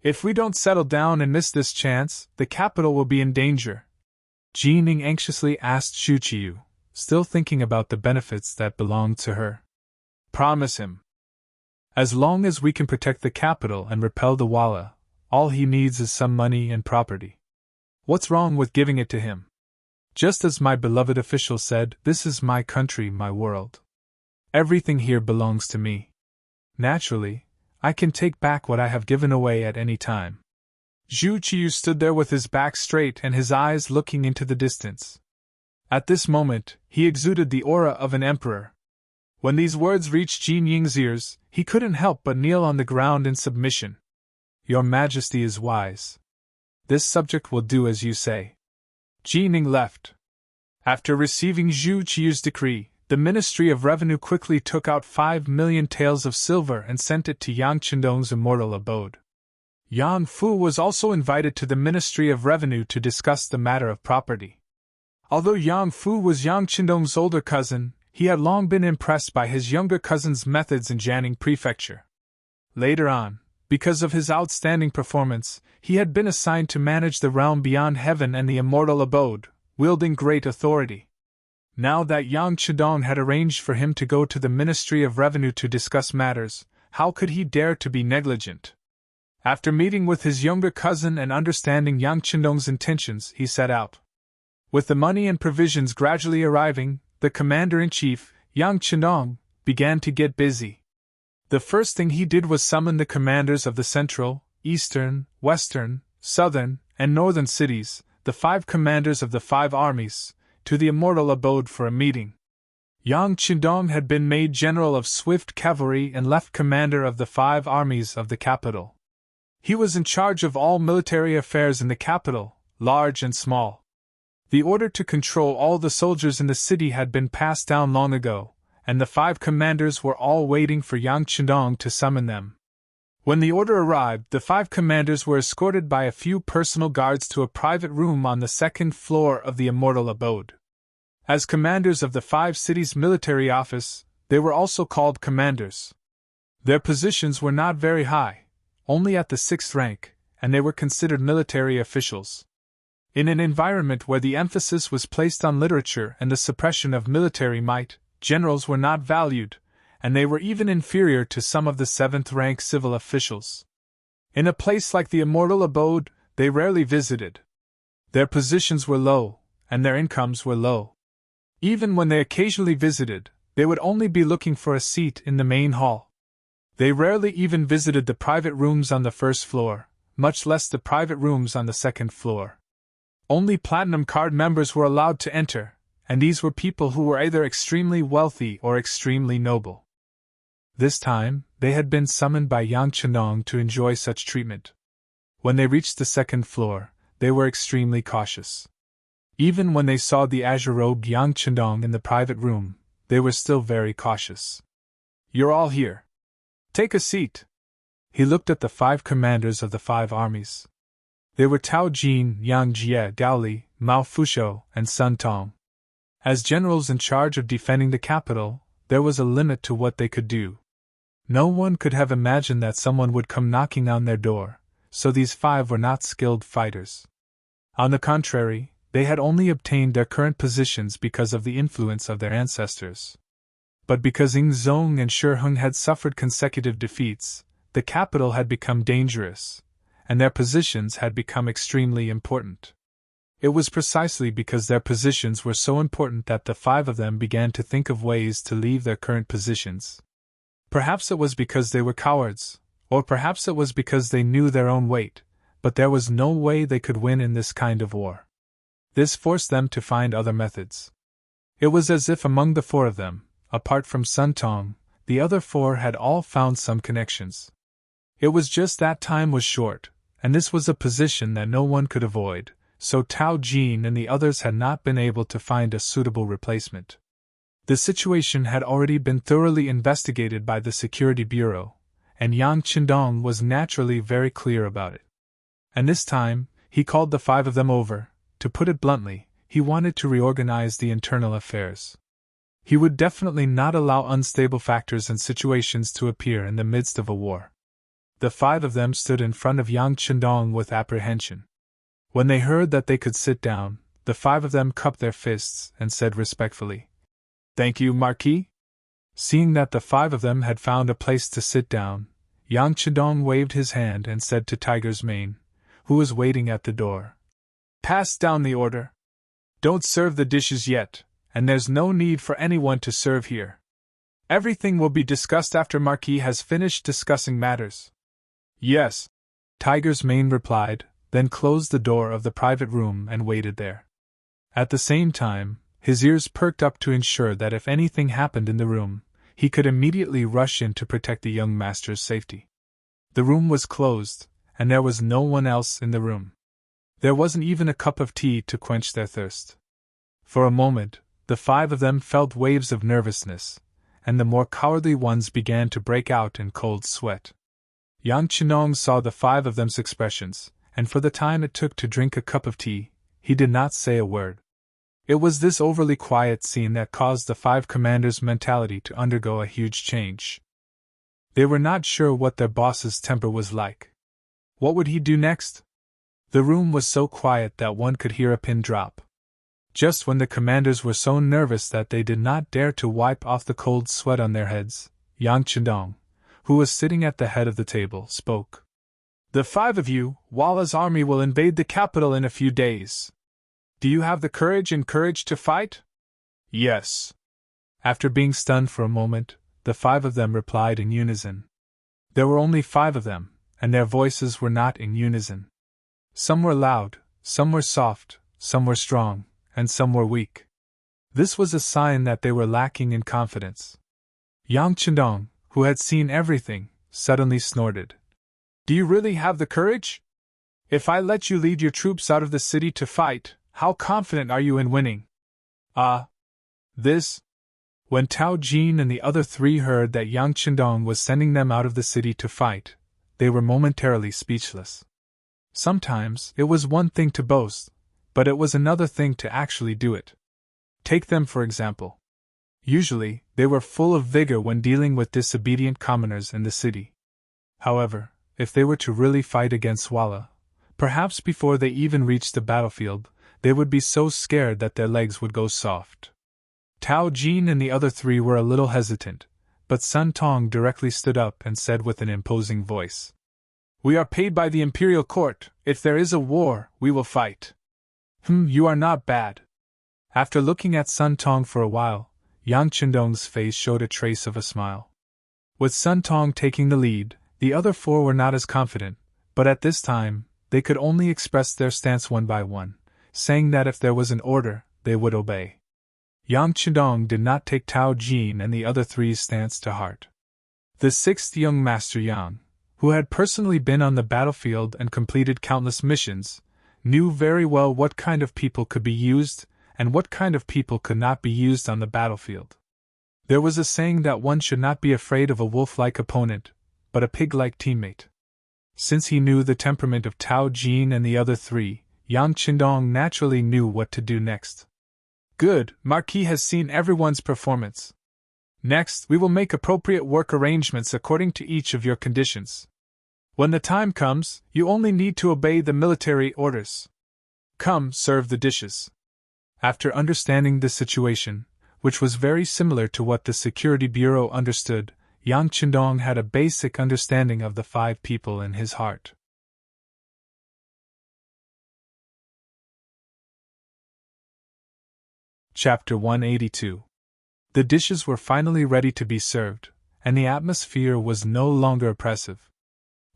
If we don't settle down and miss this chance, the capital will be in danger. Jining anxiously asked Zhu Qiyu, still thinking about the benefits that belonged to her. Promise him. As long as we can protect the capital and repel the Walla, all he needs is some money and property. What's wrong with giving it to him? Just as my beloved official said, this is my country, my world. Everything here belongs to me. Naturally, I can take back what I have given away at any time. Zhu Qiyu stood there with his back straight and his eyes looking into the distance. At this moment, he exuded the aura of an emperor. When these words reached Jin Ying's ears, he couldn't help but kneel on the ground in submission. Your Majesty is wise. This subject will do as you say. Jining left. After receiving Zhu Qiyu's decree, The Ministry of Revenue quickly took out 5 million taels of silver and sent it to Yang Chendong's immortal abode. Yang Fu was also invited to the Ministry of Revenue to discuss the matter of property. Although Yang Fu was Yang Chendong's older cousin, he had long been impressed by his younger cousin's methods in Jianing Prefecture. Later on, because of his outstanding performance, he had been assigned to manage the realm beyond heaven and the immortal abode, wielding great authority. Now that Yang Chendong had arranged for him to go to the Ministry of Revenue to discuss matters, how could he dare to be negligent? After meeting with his younger cousin and understanding Yang Chendong's intentions, he set out. With the money and provisions gradually arriving, the commander-in-chief, Yang Chendong, began to get busy. The first thing he did was summon the commanders of the central, eastern, western, southern, and northern cities, the 5 commanders of the 5 armies, to the immortal abode for a meeting. Yang Chendong had been made general of swift cavalry and left commander of the 5 armies of the capital. He was in charge of all military affairs in the capital, large and small. The order to control all the soldiers in the city had been passed down long ago, and the 5 commanders were all waiting for Yang Chendong to summon them. When the order arrived, the 5 commanders were escorted by a few personal guards to a private room on the 2nd floor of the immortal abode. As commanders of the 5 cities' military office, they were also called commanders. Their positions were not very high, only at the 6th rank, and they were considered military officials. In an environment where the emphasis was placed on literature and the suppression of military might, generals were not valued, and they were even inferior to some of the 7th-rank civil officials. In a place like the immortal abode, they rarely visited. Their positions were low, and their incomes were low. Even when they occasionally visited, they would only be looking for a seat in the main hall. They rarely even visited the private rooms on the 1st floor, much less the private rooms on the 2nd floor. Only Platinum Card members were allowed to enter, and these were people who were either extremely wealthy or extremely noble. This time, they had been summoned by Yang Chendong to enjoy such treatment. When they reached the 2nd floor, they were extremely cautious. Even when they saw the azure-robed Yang Chendong in the private room, they were still very cautious. "You're all here. Take a seat." He looked at the 5 commanders of the 5 armies. They were Tao Jin, Yang Jie, Gao Li, Mao Fushou, and Sun Tong. As generals in charge of defending the capital, there was a limit to what they could do. No one could have imagined that someone would come knocking on their door, so these 5 were not skilled fighters. On the contrary, they had only obtained their current positions because of the influence of their ancestors. But because Ying Zong and Shi Heng had suffered consecutive defeats, the capital had become dangerous, and their positions had become extremely important. It was precisely because their positions were so important that the 5 of them began to think of ways to leave their current positions. Perhaps it was because they were cowards, or perhaps it was because they knew their own weight, but there was no way they could win in this kind of war. This forced them to find other methods. It was as if among the 4 of them, apart from Sun Tong, the other 4 had all found some connections. It was just that time was short, and this was a position that no one could avoid, so Tao Jin and the others had not been able to find a suitable replacement. The situation had already been thoroughly investigated by the Security Bureau, and Yang Chendong was naturally very clear about it. And this time, he called the 5 of them over. To put it bluntly, he wanted to reorganize the internal affairs. He would definitely not allow unstable factors and situations to appear in the midst of a war. The 5 of them stood in front of Yang Chendong with apprehension. When they heard that they could sit down, the 5 of them cupped their fists and said respectfully, "Thank you, Marquis." Seeing that the 5 of them had found a place to sit down, Yang Chendong waved his hand and said to Tiger's Mane, who was waiting at the door, "Pass down the order. Don't serve the dishes yet, and there's no need for anyone to serve here. Everything will be discussed after Marquis has finished discussing matters." "Yes," Tiger's Mane replied, then closed the door of the private room and waited there. At the same time, his ears perked up to ensure that if anything happened in the room, he could immediately rush in to protect the young master's safety. The room was closed, and there was no one else in the room. There wasn't even a cup of tea to quench their thirst. For a moment, the 5 of them felt waves of nervousness, and the more cowardly ones began to break out in cold sweat. Yang Chenong saw the 5 of them's expressions, and for the time it took to drink a cup of tea, he did not say a word. It was this overly quiet scene that caused the 5 commanders' mentality to undergo a huge change. They were not sure what their boss's temper was like. What would he do next? The room was so quiet that one could hear a pin drop. Just when the commanders were so nervous that they did not dare to wipe off the cold sweat on their heads, Yang Chendong, who was sitting at the head of the table, spoke. "The 5 of you, Walla's army will invade the capital in a few days. Do you have the courage to fight?" "Yes." After being stunned for a moment, the 5 of them replied in unison. There were only 5 of them, and their voices were not in unison. Some were loud, some were soft, some were strong, and some were weak. This was a sign that they were lacking in confidence. Yang Chendong, who had seen everything, suddenly snorted. "Do you really have the courage? If I let you lead your troops out of the city to fight, how confident are you in winning?" This? When Tao Jin and the other 3 heard that Yang Chendong was sending them out of the city to fight, they were momentarily speechless. Sometimes it was one thing to boast, but it was another thing to actually do it. Take them for example. Usually, they were full of vigor when dealing with disobedient commoners in the city. However, if they were to really fight against Walla, perhaps before they even reached the battlefield, they would be so scared that their legs would go soft. Tao Jin and the other 3 were a little hesitant, but Sun Tong directly stood up and said with an imposing voice, "We are paid by the imperial court. If there is a war, we will fight." You are not bad." After looking at Sun Tong for a while, Yang Chendong's face showed a trace of a smile. With Sun Tong taking the lead, the other 4 were not as confident, but at this time, they could only express their stance one by one, saying that if there was an order, they would obey. Yang Chendong did not take Tao Jin and the other 3's stance to heart. The 6th young Master Yang, who had personally been on the battlefield and completed countless missions, knew very well what kind of people could be used and what kind of people could not be used on the battlefield. There was a saying that one should not be afraid of a wolf-like opponent, but a pig-like teammate. Since he knew the temperament of Tao Jin and the other 3, Yang Chendong naturally knew what to do next. "Good, Marquis has seen everyone's performance. Next, we will make appropriate work arrangements according to each of your conditions. When the time comes, you only need to obey the military orders. Come, serve the dishes." After understanding the situation, which was very similar to what the Security Bureau understood, Yang Chendong had a basic understanding of the 5 people in his heart. Chapter 182. The dishes were finally ready to be served, and the atmosphere was no longer oppressive.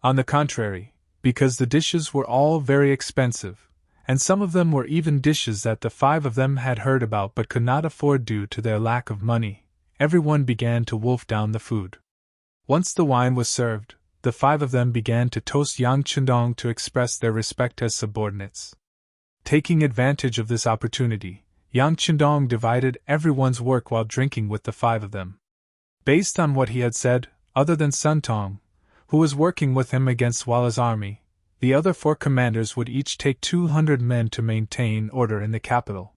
On the contrary, because the dishes were all very expensive, and some of them were even dishes that the 5 of them had heard about but could not afford due to their lack of money, everyone began to wolf down the food. Once the wine was served, the 5 of them began to toast Yang Chendong to express their respect as subordinates. Taking advantage of this opportunity, Yang Chendong divided everyone's work while drinking with the 5 of them. Based on what he had said, other than Sun Tong, who was working with him against Walla's army, the other 4 commanders would each take 200 men to maintain order in the capital.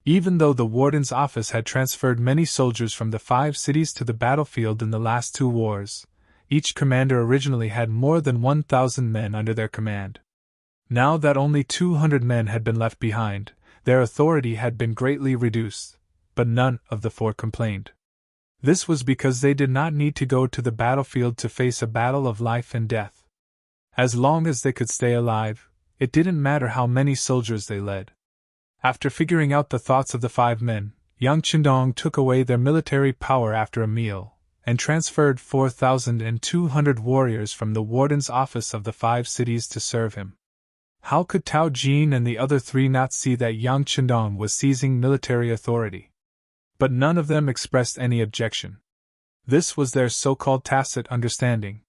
Even though the warden's office had transferred many soldiers from the 5 cities to the battlefield in the last 2 wars, each commander originally had more than 1,000 men under their command. Now that only 200 men had been left behind, their authority had been greatly reduced, but none of the 4 complained. This was because they did not need to go to the battlefield to face a battle of life and death. As long as they could stay alive, it didn't matter how many soldiers they led. After figuring out the thoughts of the 5 men, Yang Chendong took away their military power after a meal, and transferred 4,200 warriors from the warden's office of the 5 cities to serve him. How could Tao Jin and the other 3 not see that Yang Chendong was seizing military authority? But none of them expressed any objection. This was their so-called tacit understanding.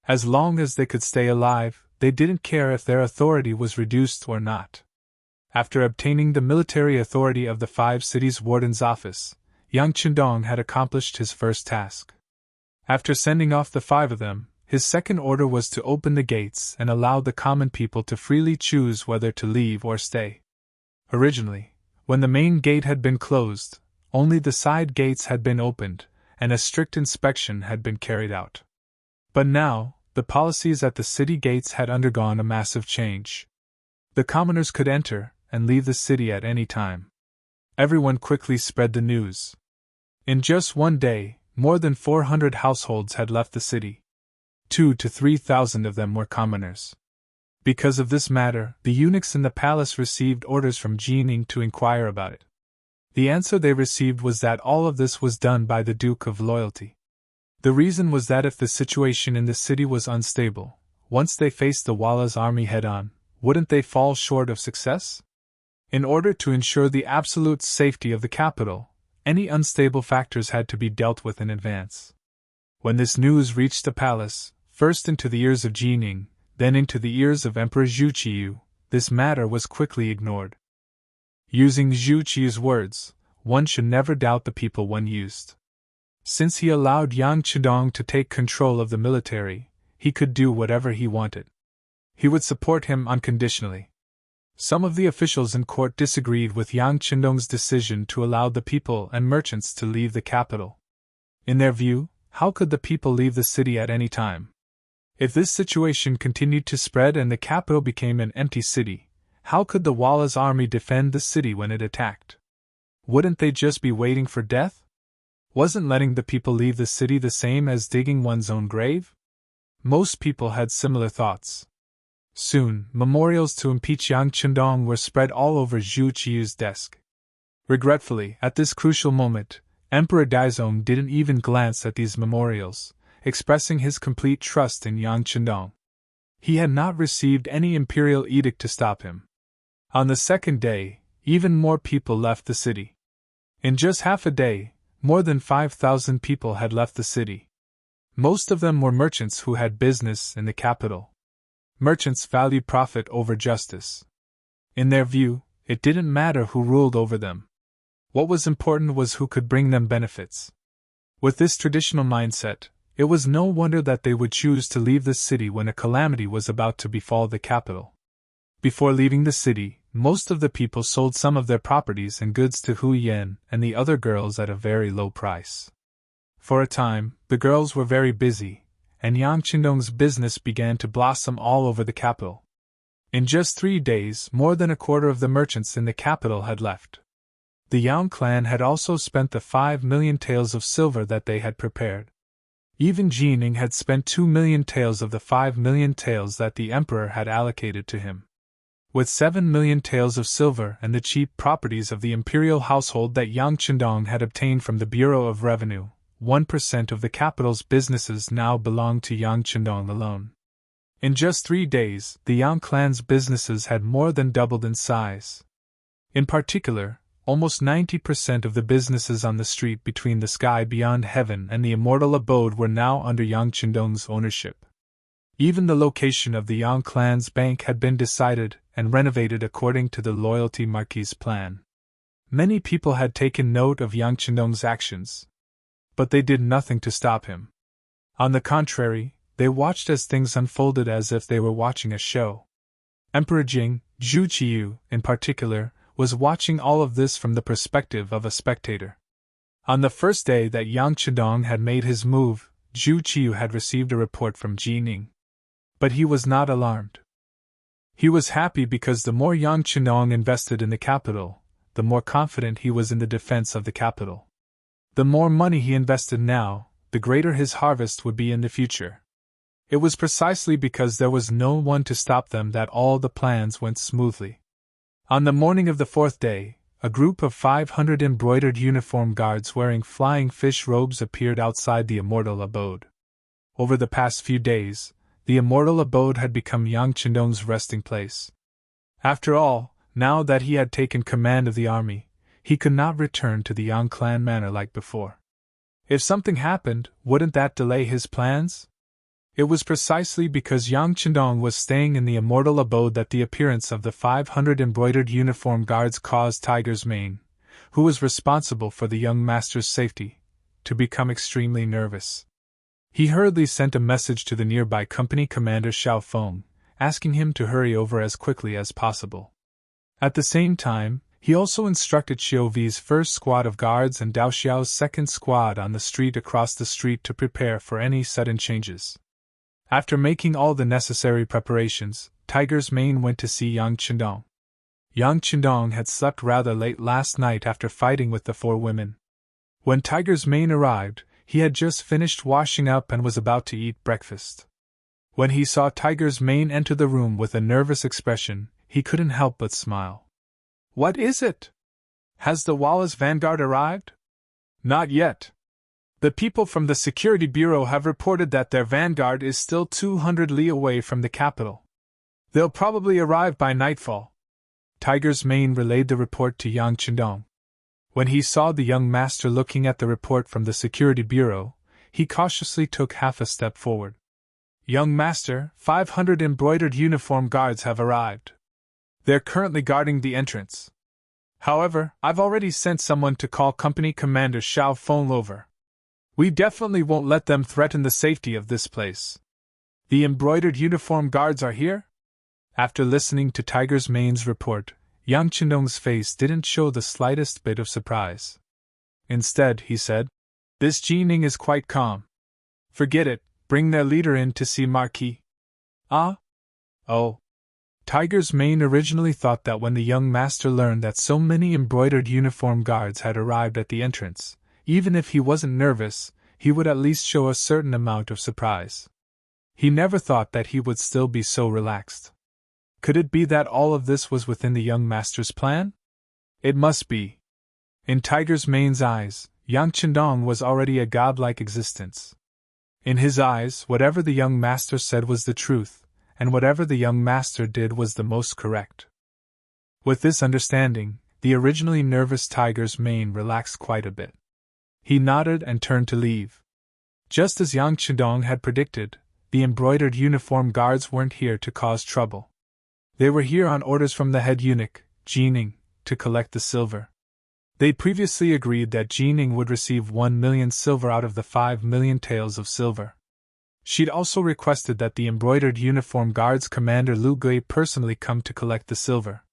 As long as they could stay alive, they didn't care if their authority was reduced or not. After obtaining the military authority of the 5 cities' warden's office, Yang Qindong had accomplished his first task. After sending off the 5 of them, his second order was to open the gates and allow the common people to freely choose whether to leave or stay. Originally, when the main gate had been closed, only the side gates had been opened, and a strict inspection had been carried out. But now, the policies at the city gates had undergone a massive change. The commoners could enter and leave the city at any time. Everyone quickly spread the news. In just one day, more than 400 households had left the city. 2,000 to 3,000 of them were commoners. Because of this matter, the eunuchs in the palace received orders from Jining to inquire about it. The answer they received was that all of this was done by the Duke of Loyalty. The reason was that if the situation in the city was unstable, once they faced the Walla's army head-on, wouldn't they fall short of success? In order to ensure the absolute safety of the capital, any unstable factors had to be dealt with in advance. When this news reached the palace, first into the ears of Jining, then into the ears of Emperor Zhu Qiyu, this matter was quickly ignored. Using Zhu Qiyu's words, one should never doubt the people one used. Since he allowed Yang Qindong to take control of the military, he could do whatever he wanted. He would support him unconditionally. Some of the officials in court disagreed with Yang Qindong's decision to allow the people and merchants to leave the capital. In their view, how could the people leave the city at any time? If this situation continued to spread and the capital became an empty city, how could the Walla's army defend the city when it attacked? Wouldn't they just be waiting for death? Wasn't letting the people leave the city the same as digging one's own grave? Most people had similar thoughts. Soon, memorials to impeach Yang Qindong were spread all over Zhu Qiyu's desk. Regretfully, at this crucial moment, Emperor Daizong didn't even glance at these memorials, expressing his complete trust in Yang Qindong. He had not received any imperial edict to stop him. On the second day, even more people left the city. In just half a day, more than 5,000 people had left the city. Most of them were merchants who had business in the capital. Merchants valued profit over justice. In their view, it didn't matter who ruled over them. What was important was who could bring them benefits. With this traditional mindset, it was no wonder that they would choose to leave the city when a calamity was about to befall the capital. Before leaving the city, most of the people sold some of their properties and goods to Hu Yan and the other girls at a very low price. For a time, the girls were very busy, and Yang Qindong's business began to blossom all over the capital. In just 3 days, more than a quarter of the merchants in the capital had left. The Yang clan had also spent the 5 million taels of silver that they had prepared. Even Jining had spent 2 million taels of the 5 million taels that the emperor had allocated to him. With 7 million taels of silver and the cheap properties of the imperial household that Yang Qindong had obtained from the Bureau of Revenue, 1% of the capital's businesses now belonged to Yang Qindong alone. In just 3 days, the Yang clan's businesses had more than doubled in size. In particular, almost 90% of the businesses on the street between the sky beyond heaven and the immortal abode were now under Yang Qindong's ownership. Even the location of the Yang clan's bank had been decided and renovated according to the Loyalty Marquis' plan. Many people had taken note of Yang Qindong's actions, but they did nothing to stop him. On the contrary, they watched as things unfolded as if they were watching a show. Emperor Zhu Qiyu, in particular, was watching all of this from the perspective of a spectator. On the first day that Yang Qindong had made his move, Zhu Qiyu had received a report from Jining. But he was not alarmed. He was happy because the more Yang Qindong invested in the capital, the more confident he was in the defense of the capital. The more money he invested now, the greater his harvest would be in the future. It was precisely because there was no one to stop them that all the plans went smoothly. On the morning of the 4th day, a group of 500 embroidered uniform guards wearing flying fish robes appeared outside the immortal abode. Over the past few days, the immortal abode had become Yang Qindong's resting place. After all, now that he had taken command of the army, he could not return to the Yang clan manor like before. If something happened, wouldn't that delay his plans? It was precisely because Yang Chendong was staying in the immortal abode that the appearance of the 500 embroidered uniform guards caused Tiger's Mane, who was responsible for the young master's safety, to become extremely nervous. He hurriedly sent a message to the nearby company commander Xiao Feng, asking him to hurry over as quickly as possible. At the same time, he also instructed Xiao Vi's first squad of guards and Dao Xiao's second squad on the street across the street to prepare for any sudden changes. After making all the necessary preparations, Tiger's Mane went to see Yang Chendong. Yang Chendong had slept rather late last night after fighting with the 4 women. When Tiger's Mane arrived, he had just finished washing up and was about to eat breakfast. When he saw Tiger's Mane enter the room with a nervous expression, he couldn't help but smile. "What is it? Has the Wallace vanguard arrived?" "Not yet. The people from the Security Bureau have reported that their vanguard is still 200 li away from the capital. They'll probably arrive by nightfall." Tiger's Mane relayed the report to Yang Chendong. When he saw the young master looking at the report from the Security Bureau, he cautiously took half a step forward. "Young master, 500 embroidered uniform guards have arrived. They're currently guarding the entrance. However, I've already sent someone to call Company Commander Xiao Feng over. We definitely won't let them threaten the safety of this place." "The embroidered uniform guards are here?" After listening to Tiger's Mane's report, Yang Chendong's face didn't show the slightest bit of surprise. Instead, he said, "This Jining is quite calm. Forget it, bring their leader in to see Marquis." "Ah? Oh." Tiger's Mane originally thought that when the young master learned that so many embroidered uniform guards had arrived at the entrance, even if he wasn't nervous, he would at least show a certain amount of surprise. He never thought that he would still be so relaxed. Could it be that all of this was within the young master's plan? It must be. In Tiger's Mane's eyes, Yang Chendong was already a godlike existence. In his eyes, whatever the young master said was the truth, and whatever the young master did was the most correct. With this understanding, the originally nervous Tiger's Mane relaxed quite a bit. He nodded and turned to leave. Just as Yang Chendong had predicted, the embroidered uniform guards weren't here to cause trouble. They were here on orders from the head eunuch, Jining, to collect the silver. They'd previously agreed that Jining would receive 1 million silver out of the 5 million taels of silver. She'd also requested that the embroidered uniform guards commander Lu Gui personally come to collect the silver.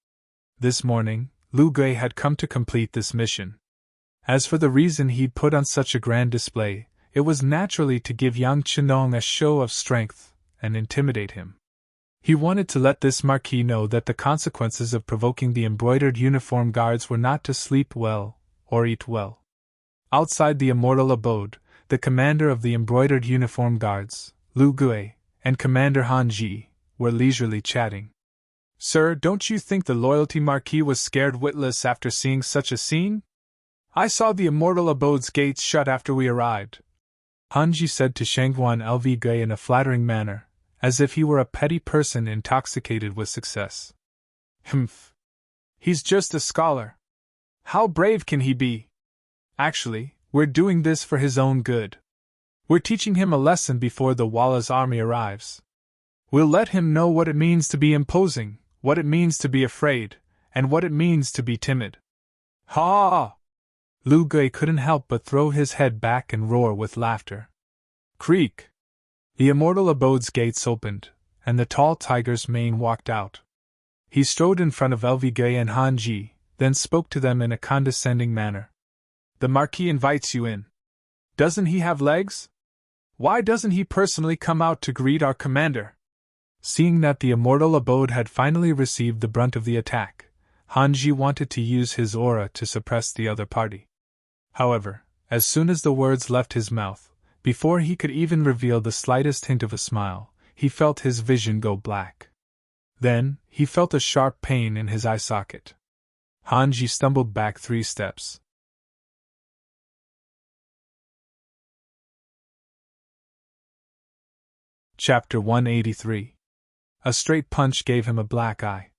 This morning, Lu Gui had come to complete this mission. As for the reason he'd put on such a grand display, it was naturally to give Yang Chendong a show of strength and intimidate him. He wanted to let this marquis know that the consequences of provoking the embroidered uniform guards were not to sleep well or eat well. Outside the immortal abode, the commander of the embroidered uniform guards, Lu Gui, and Commander Han Ji, were leisurely chatting. "Sir, don't you think the loyalty marquis was scared witless after seeing such a scene? I saw the immortal abode's gates shut after we arrived," Han Ji said to Shangguan Lv Gui in a flattering manner, as if he were a petty person intoxicated with success. "Humph. He's just a scholar. How brave can he be? Actually, we're doing this for his own good. We're teaching him a lesson before the Walla's army arrives. We'll let him know what it means to be imposing, what it means to be afraid, and what it means to be timid." "Ha!" Lu Gui couldn't help but throw his head back and roar with laughter. Creak! The immortal abode's gates opened, and the tall Tiger's Mane walked out. He strode in front of Lv Gui and Han Ji, then spoke to them in a condescending manner. "The Marquis invites you in. Doesn't he have legs? Why doesn't he personally come out to greet our commander?" Seeing that the immortal abode had finally received the brunt of the attack, Han Ji wanted to use his aura to suppress the other party. However, as soon as the words left his mouth, before he could even reveal the slightest hint of a smile, he felt his vision go black. Then, he felt a sharp pain in his eye socket. Han Ji stumbled back 3 steps. Chapter 183. A straight punch gave him a black eye.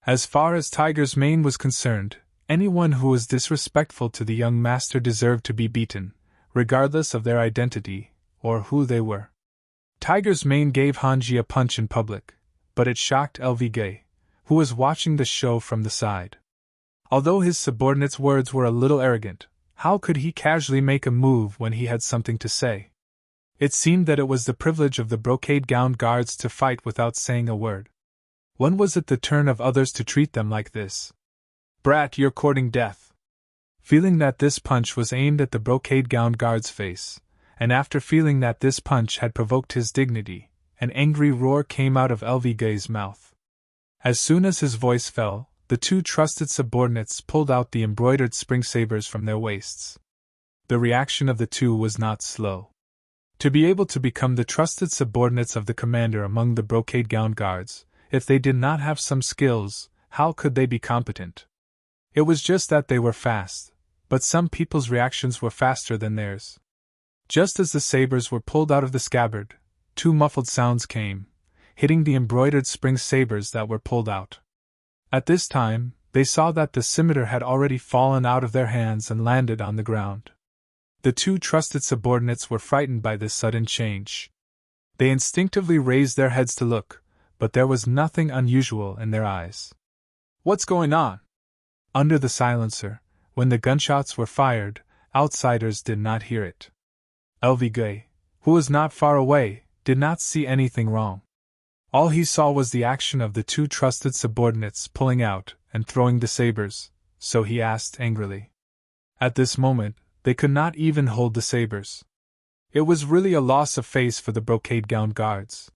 As far as Tiger's Mane was concerned, anyone who was disrespectful to the young master deserved to be beaten, regardless of their identity or who they were. Tiger's Mane gave Hanji a punch in public, but it shocked LV, who was watching the show from the side. Although his subordinate's words were a little arrogant, how could he casually make a move when he had something to say? It seemed that it was the privilege of the brocade-gowned guards to fight without saying a word. When was it the turn of others to treat them like this? Brat, you're courting death. Feeling that this punch was aimed at the brocade-gowned guard's face, and after feeling that this punch had provoked his dignity, an angry roar came out of LV's mouth. As soon as his voice fell, the two trusted subordinates pulled out the embroidered spring sabers from their waists. The reaction of the two was not slow. To be able to become the trusted subordinates of the commander among the brocade-gowned guards, if they did not have some skills, how could they be competent? It was just that they were fast, but some people's reactions were faster than theirs. Just as the sabers were pulled out of the scabbard, two muffled sounds came, hitting the embroidered spring sabers that were pulled out. At this time, they saw that the scimitar had already fallen out of their hands and landed on the ground. The two trusted subordinates were frightened by this sudden change. They instinctively raised their heads to look, but there was nothing unusual in their eyes. What's going on? Under the silencer, when the gunshots were fired, outsiders did not hear it. LV, who was not far away, did not see anything wrong. All he saw was the action of the two trusted subordinates pulling out and throwing the sabers, so he asked angrily. At this moment, they could not even hold the sabers. It was really a loss of face for the brocade-gowned guards.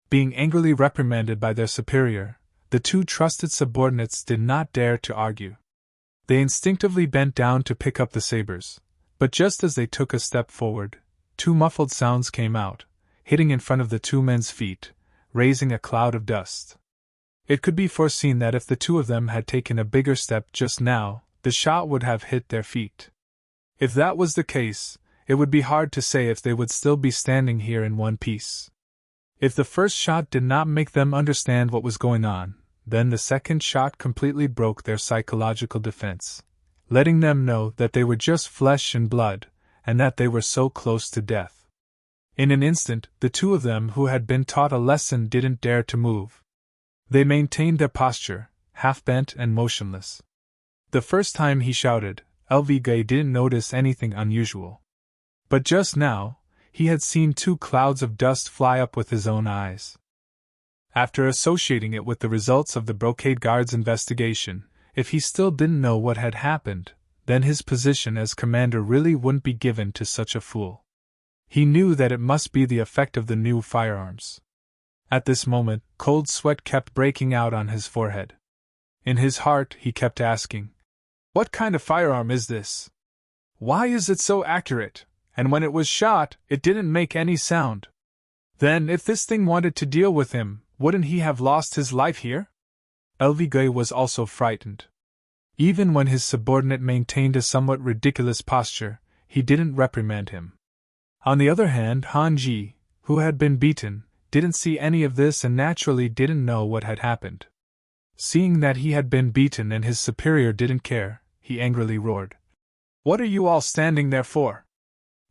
Being angrily reprimanded by their superior, the two trusted subordinates did not dare to argue. They instinctively bent down to pick up the sabers, but just as they took a step forward, two muffled sounds came out, hitting in front of the two men's feet, raising a cloud of dust. It could be foreseen that if the two of them had taken a bigger step just now, the shot would have hit their feet. If that was the case, it would be hard to say if they would still be standing here in one piece. If the first shot did not make them understand what was going on, then the second shot completely broke their psychological defense, letting them know that they were just flesh and blood, and that they were so close to death. In an instant, the two of them who had been taught a lesson didn't dare to move. They maintained their posture, half-bent and motionless. The first time he shouted, LV didn't notice anything unusual. But just now, he had seen two clouds of dust fly up with his own eyes. After associating it with the results of the brocade guard's investigation, if he still didn't know what had happened, then his position as commander really wouldn't be given to such a fool. He knew that it must be the effect of the new firearms. At this moment, cold sweat kept breaking out on his forehead. In his heart, he kept asking, "What kind of firearm is this? Why is it so accurate, and when it was shot, it didn't make any sound? Then, if this thing wanted to deal with him, wouldn't he have lost his life here?" LV was also frightened. Even when his subordinate maintained a somewhat ridiculous posture, he didn't reprimand him. On the other hand, Hanji, who had been beaten, didn't see any of this and naturally didn't know what had happened. Seeing that he had been beaten and his superior didn't care, he angrily roared, "What are you all standing there for?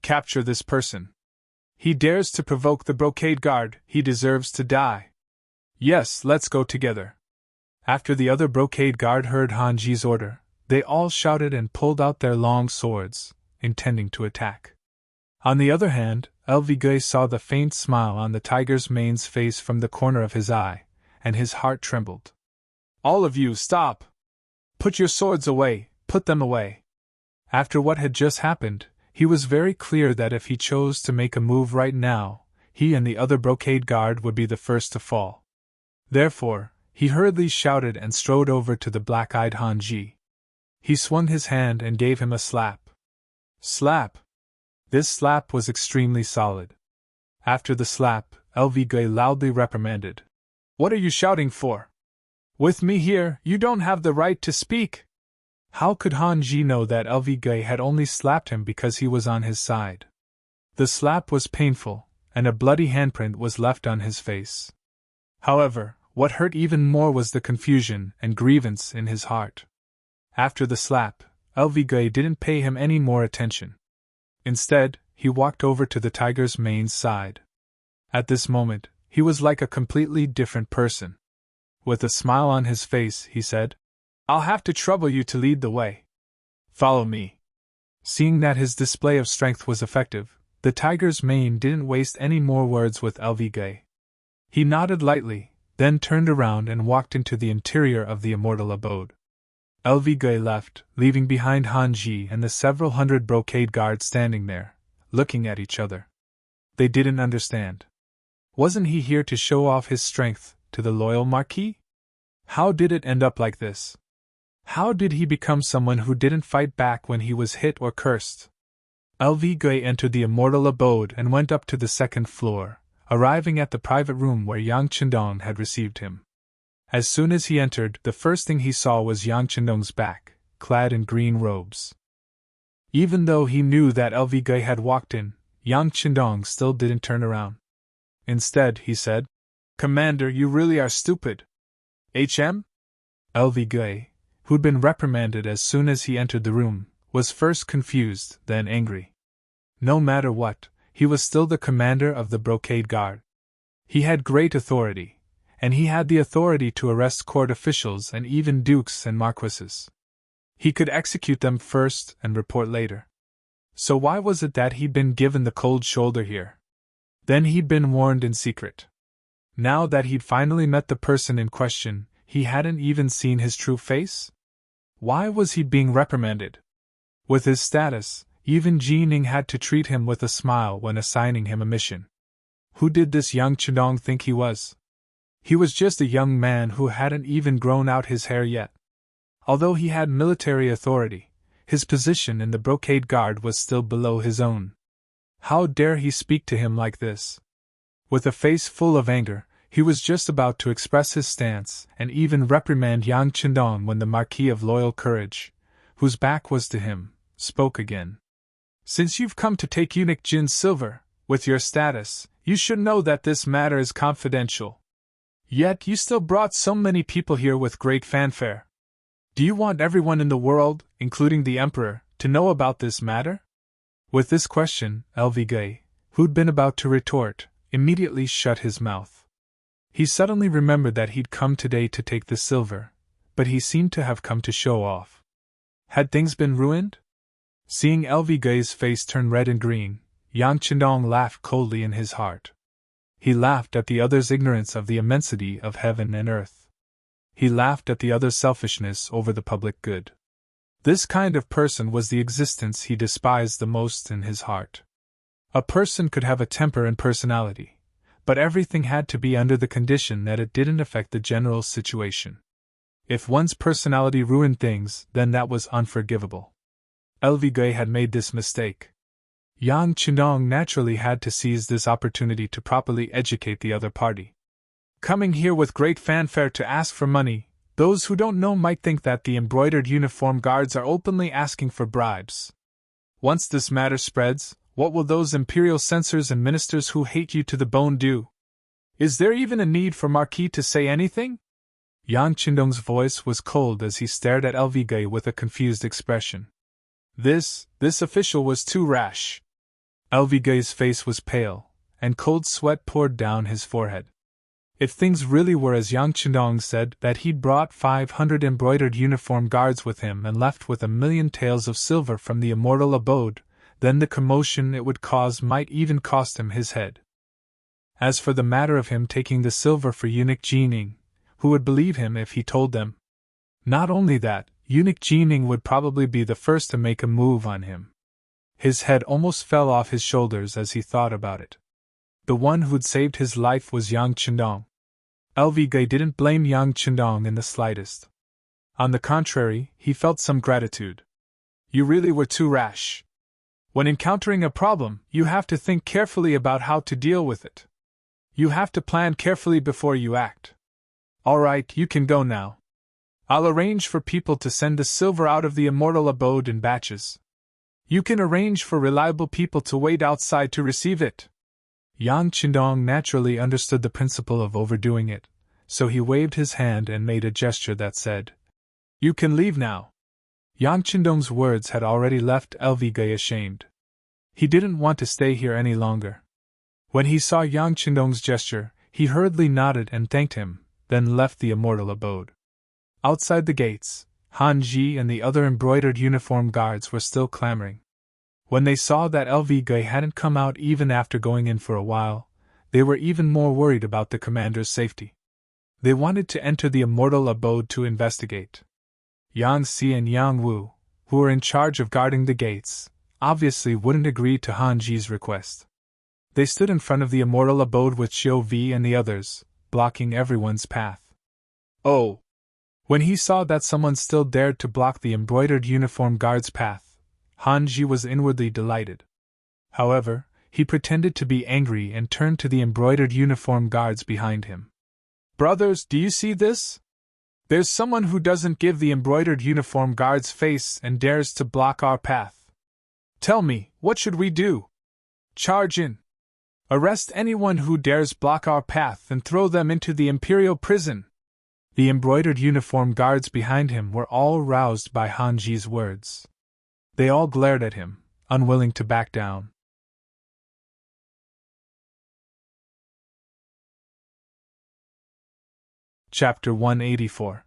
Capture this person. He dares to provoke the brocade guard, he deserves to die. Yes, let's go together." After the other brocade guard heard Hanji's order, they all shouted and pulled out their long swords, intending to attack. On the other hand, LV saw the faint smile on the tiger's mane's face from the corner of his eye, and his heart trembled. "All of you, stop! Put your swords away, put them away." After what had just happened, he was very clear that if he chose to make a move right now, he and the other brocade guard would be the first to fall. Therefore, he hurriedly shouted and strode over to the black-eyed Hanji. He swung his hand and gave him a slap. Slap! This slap was extremely solid. After the slap, LV loudly reprimanded, "What are you shouting for? With me here, you don't have the right to speak." How could Hanji know that LV had only slapped him because he was on his side? The slap was painful, and a bloody handprint was left on his face. However, what hurt even more was the confusion and grievance in his heart. After the slap, LV didn't pay him any more attention. Instead, he walked over to the tiger's mane's side. At this moment, he was like a completely different person. With a smile on his face, he said, "I'll have to trouble you to lead the way. Follow me." Seeing that his display of strength was effective, the tiger's mane didn't waste any more words with LV. He nodded lightly, then turned around and walked into the interior of the immortal abode. LV left, leaving behind Hanji and the several hundred brocade guards standing there, looking at each other. They didn't understand. Wasn't he here to show off his strength to the loyal Marquis? How did it end up like this? How did he become someone who didn't fight back when he was hit or cursed? LV entered the immortal abode and went up to the second floor, arriving at the private room where Yang Chendong had received him. As soon as he entered, the first thing he saw was Yang Chendong's back, clad in green robes. Even though he knew that LV had walked in, Yang Chendong still didn't turn around. Instead, he said, "Commander, you really are stupid." HM? LV, who'd been reprimanded as soon as he entered the room, was first confused, then angry. No matter what, he was still the commander of the brocade guard. He had great authority, and he had the authority to arrest court officials and even dukes and marquises. He could execute them first and report later. So why was it that he'd been given the cold shoulder here? Then he'd been warned in secret. Now that he'd finally met the person in question, he hadn't even seen his true face? Why was he being reprimanded? With his status, even Jining had to treat him with a smile when assigning him a mission. Who did this Yang Chendong think he was? He was just a young man who hadn't even grown out his hair yet. Although he had military authority, his position in the brocade guard was still below his own. How dare he speak to him like this? With a face full of anger, he was just about to express his stance and even reprimand Yang Chendong when the Marquis of Loyal Courage, whose back was to him, spoke again. "Since you've come to take eunuch Jin's silver, with your status, you should know that this matter is confidential. Yet you still brought so many people here with great fanfare. Do you want everyone in the world, including the Emperor, to know about this matter?" With this question, LV, who'd been about to retort, immediately shut his mouth. He suddenly remembered that he'd come today to take the silver, but he seemed to have come to show off. Had things been ruined? Seeing LV's face turn red and green, Yang Chendong laughed coldly in his heart. He laughed at the other's ignorance of the immensity of heaven and earth. He laughed at the other's selfishness over the public good. This kind of person was the existence he despised the most in his heart. A person could have a temper and personality, but everything had to be under the condition that it didn't affect the general situation. If one's personality ruined things, then that was unforgivable. LV had made this mistake. Yang Chendong naturally had to seize this opportunity to properly educate the other party. Coming here with great fanfare to ask for money, those who don't know might think that the embroidered uniform guards are openly asking for bribes. Once this matter spreads, what will those imperial censors and ministers who hate you to the bone do? Is there even a need for Marquis to say anything? Yang Chendong's voice was cold as he stared at LV with a confused expression. This official was too rash. LV's face was pale, and cold sweat poured down his forehead. If things really were as Yang Chendong said, that he'd brought 500 embroidered uniform guards with him and left with 1,000,000 taels of silver from the immortal abode, then the commotion it would cause might even cost him his head. As for the matter of him taking the silver for eunuch Jining, who would believe him if he told them? Not only that, eunuch Jining would probably be the first to make a move on him. His head almost fell off his shoulders as he thought about it. The one who'd saved his life was Yang Chendong. LV didn't blame Yang Chendong in the slightest. On the contrary, he felt some gratitude. You really were too rash. When encountering a problem, you have to think carefully about how to deal with it. You have to plan carefully before you act. Alright, you can go now. I'll arrange for people to send the silver out of the immortal abode in batches. You can arrange for reliable people to wait outside to receive it. Yang Chendong naturally understood the principle of overdoing it, so he waved his hand and made a gesture that said, "You can leave now." Yang Chendong's words had already left LV ashamed. He didn't want to stay here any longer. When he saw Yang Chendong's gesture, he hurriedly nodded and thanked him, then left the immortal abode. Outside the gates, Han Ji and the other embroidered uniform guards were still clamoring. When they saw that LV hadn't come out even after going in for a while, they were even more worried about the commander's safety. They wanted to enter the immortal abode to investigate. Yang Si and Yang Wu, who were in charge of guarding the gates, obviously wouldn't agree to Han Ji's request. They stood in front of the immortal abode with Xiu Vi and the others, blocking everyone's path. Oh! When he saw that someone still dared to block the embroidered uniform guard's path, Han Ji was inwardly delighted. However, he pretended to be angry and turned to the embroidered uniform guards behind him. Brothers, do you see this? There's someone who doesn't give the embroidered uniform guards face and dares to block our path. Tell me, what should we do? Charge in. Arrest anyone who dares block our path and throw them into the imperial prison. The embroidered uniform guards behind him were all roused by Han Ji's words. They all glared at him, unwilling to back down. Chapter 184.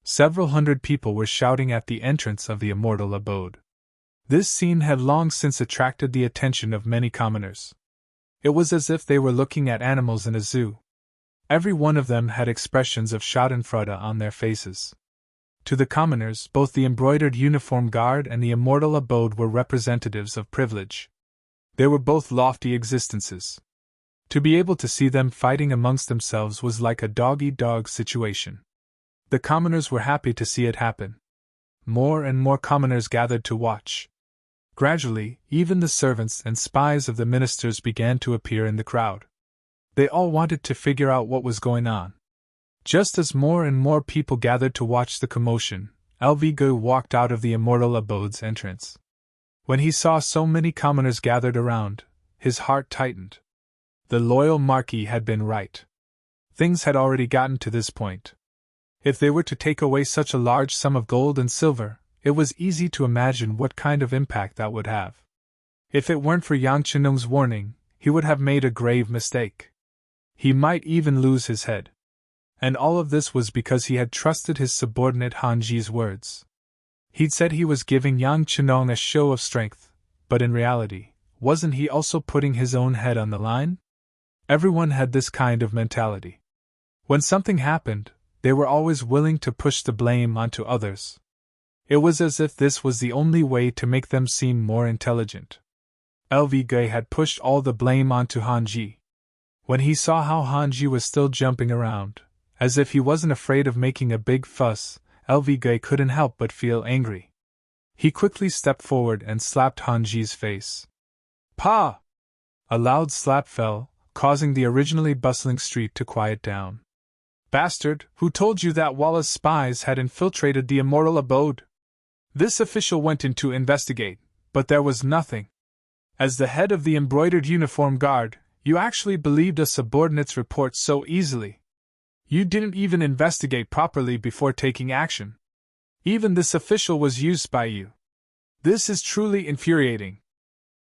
Several hundred people were shouting at the entrance of the immortal abode. This scene had long since attracted the attention of many commoners. It was as if they were looking at animals in a zoo. Every one of them had expressions of schadenfreude on their faces. To the commoners, both the embroidered uniform guard and the immortal abode were representatives of privilege. They were both lofty existences. To be able to see them fighting amongst themselves was like a dog-eat-dog situation. The commoners were happy to see it happen. More and more commoners gathered to watch. Gradually, even the servants and spies of the ministers began to appear in the crowd. They all wanted to figure out what was going on. Just as more and more people gathered to watch the commotion, LV walked out of the immortal abode's entrance. When he saw so many commoners gathered around, his heart tightened. The loyal Marquis had been right. Things had already gotten to this point. If they were to take away such a large sum of gold and silver, it was easy to imagine what kind of impact that would have. If it weren't for Yang Chenung's warning, he would have made a grave mistake. He might even lose his head. And all of this was because he had trusted his subordinate Han Ji's words. He'd said he was giving Yang Chenung a show of strength, but in reality, wasn't he also putting his own head on the line? Everyone had this kind of mentality. When something happened, they were always willing to push the blame onto others. It was as if this was the only way to make them seem more intelligent. LV had pushed all the blame onto Han Ji. When he saw how Han Ji was still jumping around, as if he wasn't afraid of making a big fuss, LV couldn't help but feel angry. He quickly stepped forward and slapped Han Ji's face. Pa! A loud slap fell, causing the originally bustling street to quiet down. Bastard, who told you that Wallace's spies had infiltrated the immortal abode? This official went in to investigate, but there was nothing. As the head of the embroidered uniform guard, you actually believed a subordinate's report so easily. You didn't even investigate properly before taking action. Even this official was used by you. This is truly infuriating.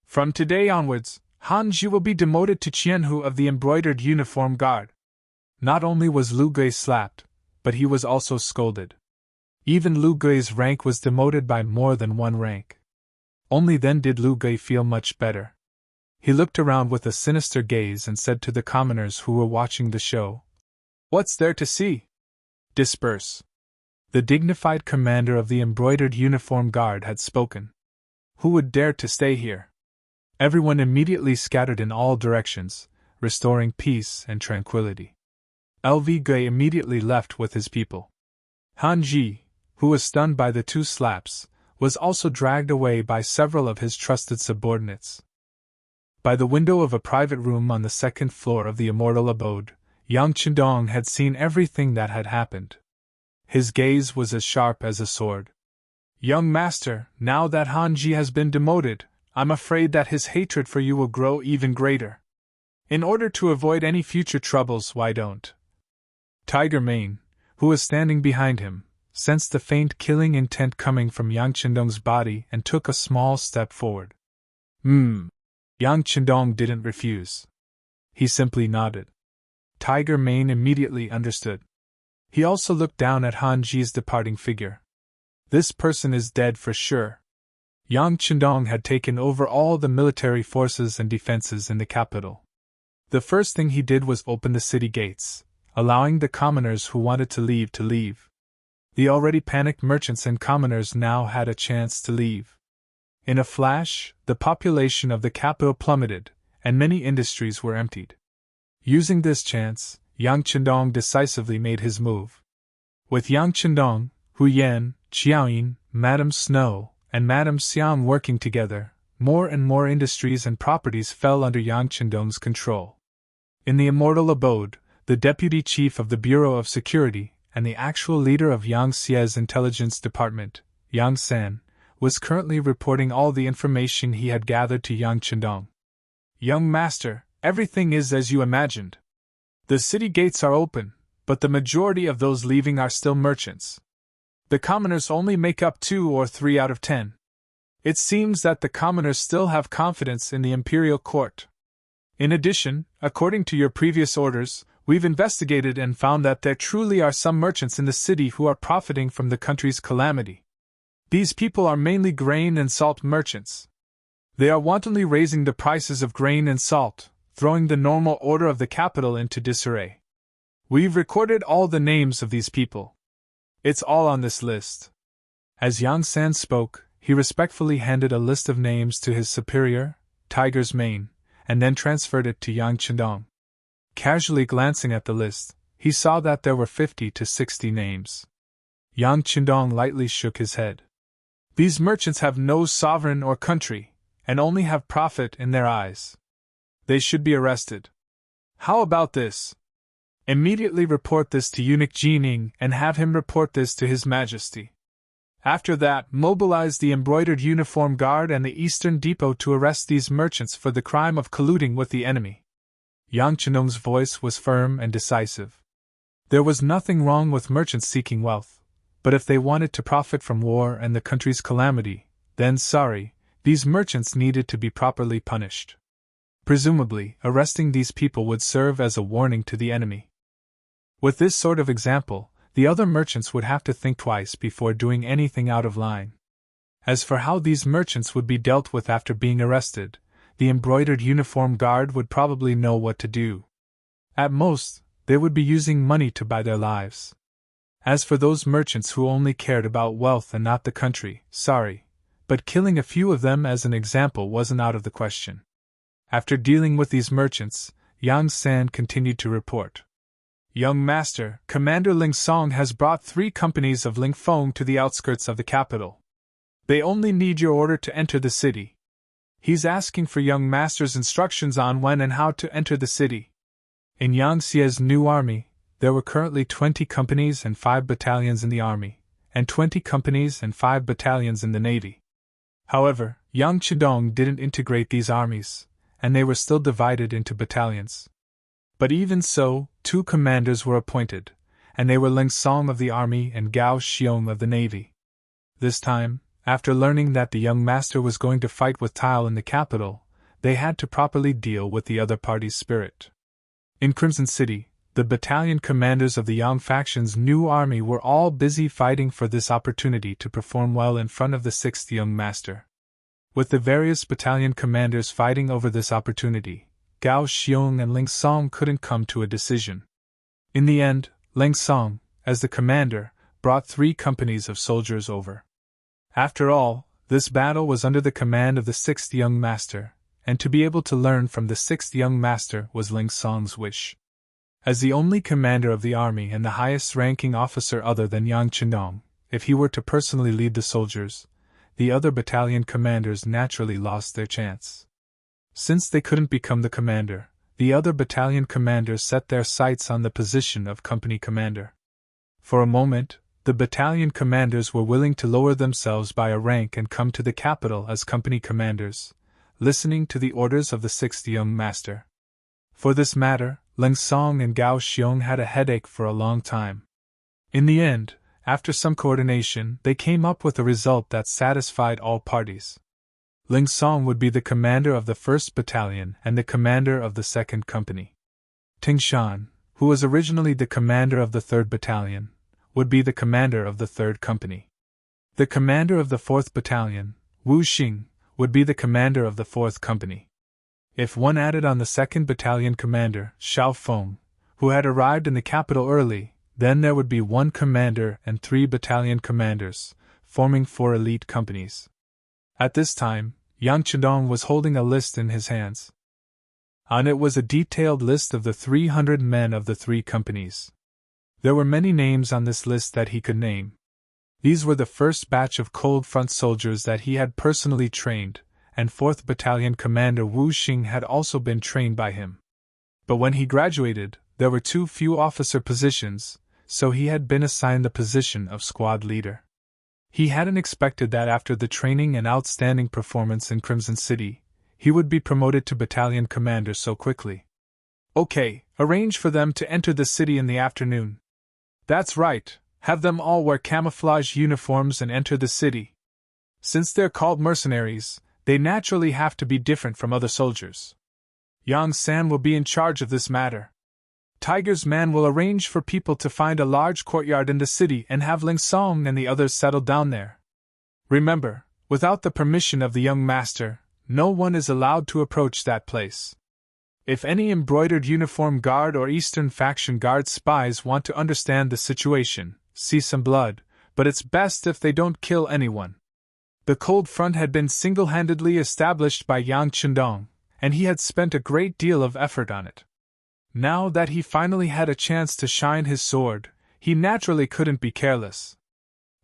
From today onwards, Han Ji will be demoted to Qianhu of the embroidered uniform guard. Not only was Lu Gui slapped, but he was also scolded. Even Lu Gui's rank was demoted by more than one rank. Only then did Lu Gui feel much better. He looked around with a sinister gaze and said to the commoners who were watching the show, "What's there to see? Disperse." The dignified commander of the embroidered uniform guard had spoken. Who would dare to stay here? Everyone immediately scattered in all directions, restoring peace and tranquility. LV immediately left with his people. Han Ji, who was stunned by the two slaps, was also dragged away by several of his trusted subordinates. By the window of a private room on the second floor of the immortal abode, Yang Chendong had seen everything that had happened. His gaze was as sharp as a sword. "Young master, now that Han Ji has been demoted, I'm afraid that his hatred for you will grow even greater. In order to avoid any future troubles, why don't?" Tiger Mane, who was standing behind him, sensed the faint killing intent coming from Yang Chendong's body and took a small step forward. Yang Chendong didn't refuse. He simply nodded. Tiger Mane immediately understood. He also looked down at Han Ji's departing figure. This person is dead for sure. Yang Chendong had taken over all the military forces and defenses in the capital. The first thing he did was open the city gates, allowing the commoners who wanted to leave. The already panicked merchants and commoners now had a chance to leave. In a flash, the population of the capital plummeted, and many industries were emptied. Using this chance, Yang Chendong decisively made his move. With Yang Chendong, Hu Yan, Qiaoyin, Madame Snow, and Madame Xiang working together, more and more industries and properties fell under Yang Chendong's control. In the immortal abode, the deputy chief of the Bureau of Security and the actual leader of Yang Xie's intelligence department, Yang San, was currently reporting all the information he had gathered to Yang Chendong. Young master, everything is as you imagined. The city gates are open, but the majority of those leaving are still merchants. The commoners only make up 2 or 3 out of 10. It seems that the commoners still have confidence in the imperial court. In addition, according to your previous orders, we've investigated and found that there truly are some merchants in the city who are profiting from the country's calamity. These people are mainly grain and salt merchants. They are wantonly raising the prices of grain and salt, throwing the normal order of the capital into disarray. We've recorded all the names of these people. It's all on this list. As Yang San spoke, he respectfully handed a list of names to his superior, Tiger's Mane, and then transferred it to Yang Chendong. Casually glancing at the list, he saw that there were 50 to 60 names. Yang Chendong lightly shook his head. These merchants have no sovereign or country, and only have profit in their eyes. They should be arrested. How about this? Immediately report this to Eunuch Jining and have him report this to His Majesty. After that, mobilize the embroidered uniform guard and the Eastern Depot to arrest these merchants for the crime of colluding with the enemy. Yang Chendong's voice was firm and decisive. There was nothing wrong with merchants seeking wealth, but if they wanted to profit from war and the country's calamity, then these merchants needed to be properly punished. Presumably, arresting these people would serve as a warning to the enemy. With this sort of example, the other merchants would have to think twice before doing anything out of line. As for how these merchants would be dealt with after being arrested, the embroidered uniform guard would probably know what to do. At most, they would be using money to buy their lives. As for those merchants who only cared about wealth and not the country, but killing a few of them as an example wasn't out of the question. After dealing with these merchants, Yang San continued to report. Young Master, Commander Ling Song has brought 3 companies of Ling Feng to the outskirts of the capital. They only need your order to enter the city. He's asking for Young Master's instructions on when and how to enter the city. In Yang Xie's new army, there were currently 20 companies and 5 battalions in the army, and 20 companies and 5 battalions in the navy. However, Yang Chendong didn't integrate these armies, and they were still divided into battalions. But even so, 2 commanders were appointed, and they were Ling Song of the army and Gao Xiong of the navy. This time, after learning that the young master was going to fight with Tile in the capital, they had to properly deal with the other party's spirit. In Crimson City, the battalion commanders of the Yang faction's new army were all busy fighting for this opportunity to perform well in front of the 6th young master. With the various battalion commanders fighting over this opportunity, Gao Xiong and Ling Song couldn't come to a decision. In the end, Ling Song, as the commander, brought 3 companies of soldiers over. After all, this battle was under the command of the 6th young master, and to be able to learn from the 6th young master was Ling Song's wish. As the only commander of the army and the highest-ranking officer other than Yang Chendong, if he were to personally lead the soldiers, the other battalion commanders naturally lost their chance. Since they couldn't become the commander, the other battalion commanders set their sights on the position of company commander. For a moment, the battalion commanders were willing to lower themselves by a rank and come to the capital as company commanders, listening to the orders of the 6th young master. For this matter, Ling Song and Gao Xiong had a headache for a long time. In the end, after some coordination, they came up with a result that satisfied all parties. Ling Song would be the commander of the 1st Battalion and the commander of the 2nd Company. Ting Shan, who was originally the commander of the 3rd Battalion, would be the commander of the 3rd Company. The commander of the 4th Battalion, Wu Xing, would be the commander of the 4th Company. If one added on the 2nd Battalion commander, Xiao Feng, who had arrived in the capital early, then there would be 1 commander and 3 battalion commanders, forming 4 elite companies. At this time, Yang Chindong was holding a list in his hands. On it was a detailed list of the 300 men of the 3 companies. There were many names on this list that he could name. These were the first batch of cold front soldiers that he had personally trained, and 4th Battalion Commander Wu Xing had also been trained by him. But when he graduated, there were too few officer positions, so he had been assigned the position of squad leader. He hadn't expected that after the training and outstanding performance in Crimson City, he would be promoted to battalion commander so quickly. Okay, arrange for them to enter the city in the afternoon. That's right, have them all wear camouflage uniforms and enter the city. Since they're called mercenaries, they naturally have to be different from other soldiers. Yang San will be in charge of this matter. Tiger's man will arrange for people to find a large courtyard in the city and have Ling Song and the others settle down there. Remember, without the permission of the young master, no one is allowed to approach that place. If any embroidered uniform guard or Eastern faction guard spies want to understand the situation, see some blood, but it's best if they don't kill anyone. The cold front had been single-handedly established by Yang Chindong, and he had spent a great deal of effort on it. Now that he finally had a chance to shine his sword, he naturally couldn't be careless.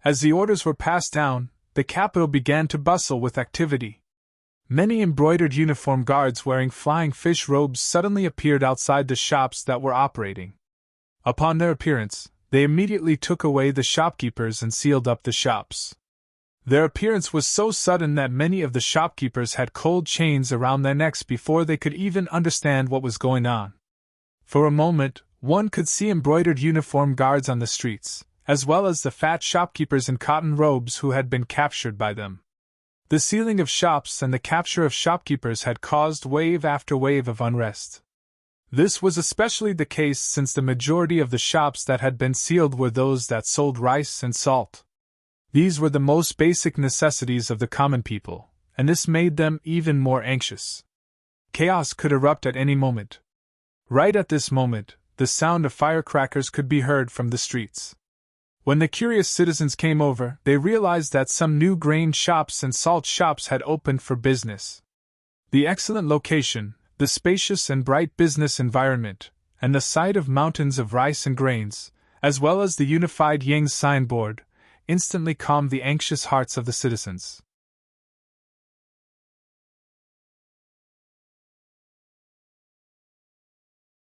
As the orders were passed down, the capital began to bustle with activity. Many embroidered uniform guards wearing flying fish robes suddenly appeared outside the shops that were operating. Upon their appearance, they immediately took away the shopkeepers and sealed up the shops. Their appearance was so sudden that many of the shopkeepers had cold chains around their necks before they could even understand what was going on. For a moment, one could see embroidered uniform guards on the streets, as well as the fat shopkeepers in cotton robes who had been captured by them. The sealing of shops and the capture of shopkeepers had caused wave after wave of unrest. This was especially the case since the majority of the shops that had been sealed were those that sold rice and salt. These were the most basic necessities of the common people, and this made them even more anxious. Chaos could erupt at any moment. Right at this moment, the sound of firecrackers could be heard from the streets. When the curious citizens came over, they realized that some new grain shops and salt shops had opened for business. The excellent location, the spacious and bright business environment, and the sight of mountains of rice and grains, as well as the unified Yang signboard, instantly calmed the anxious hearts of the citizens.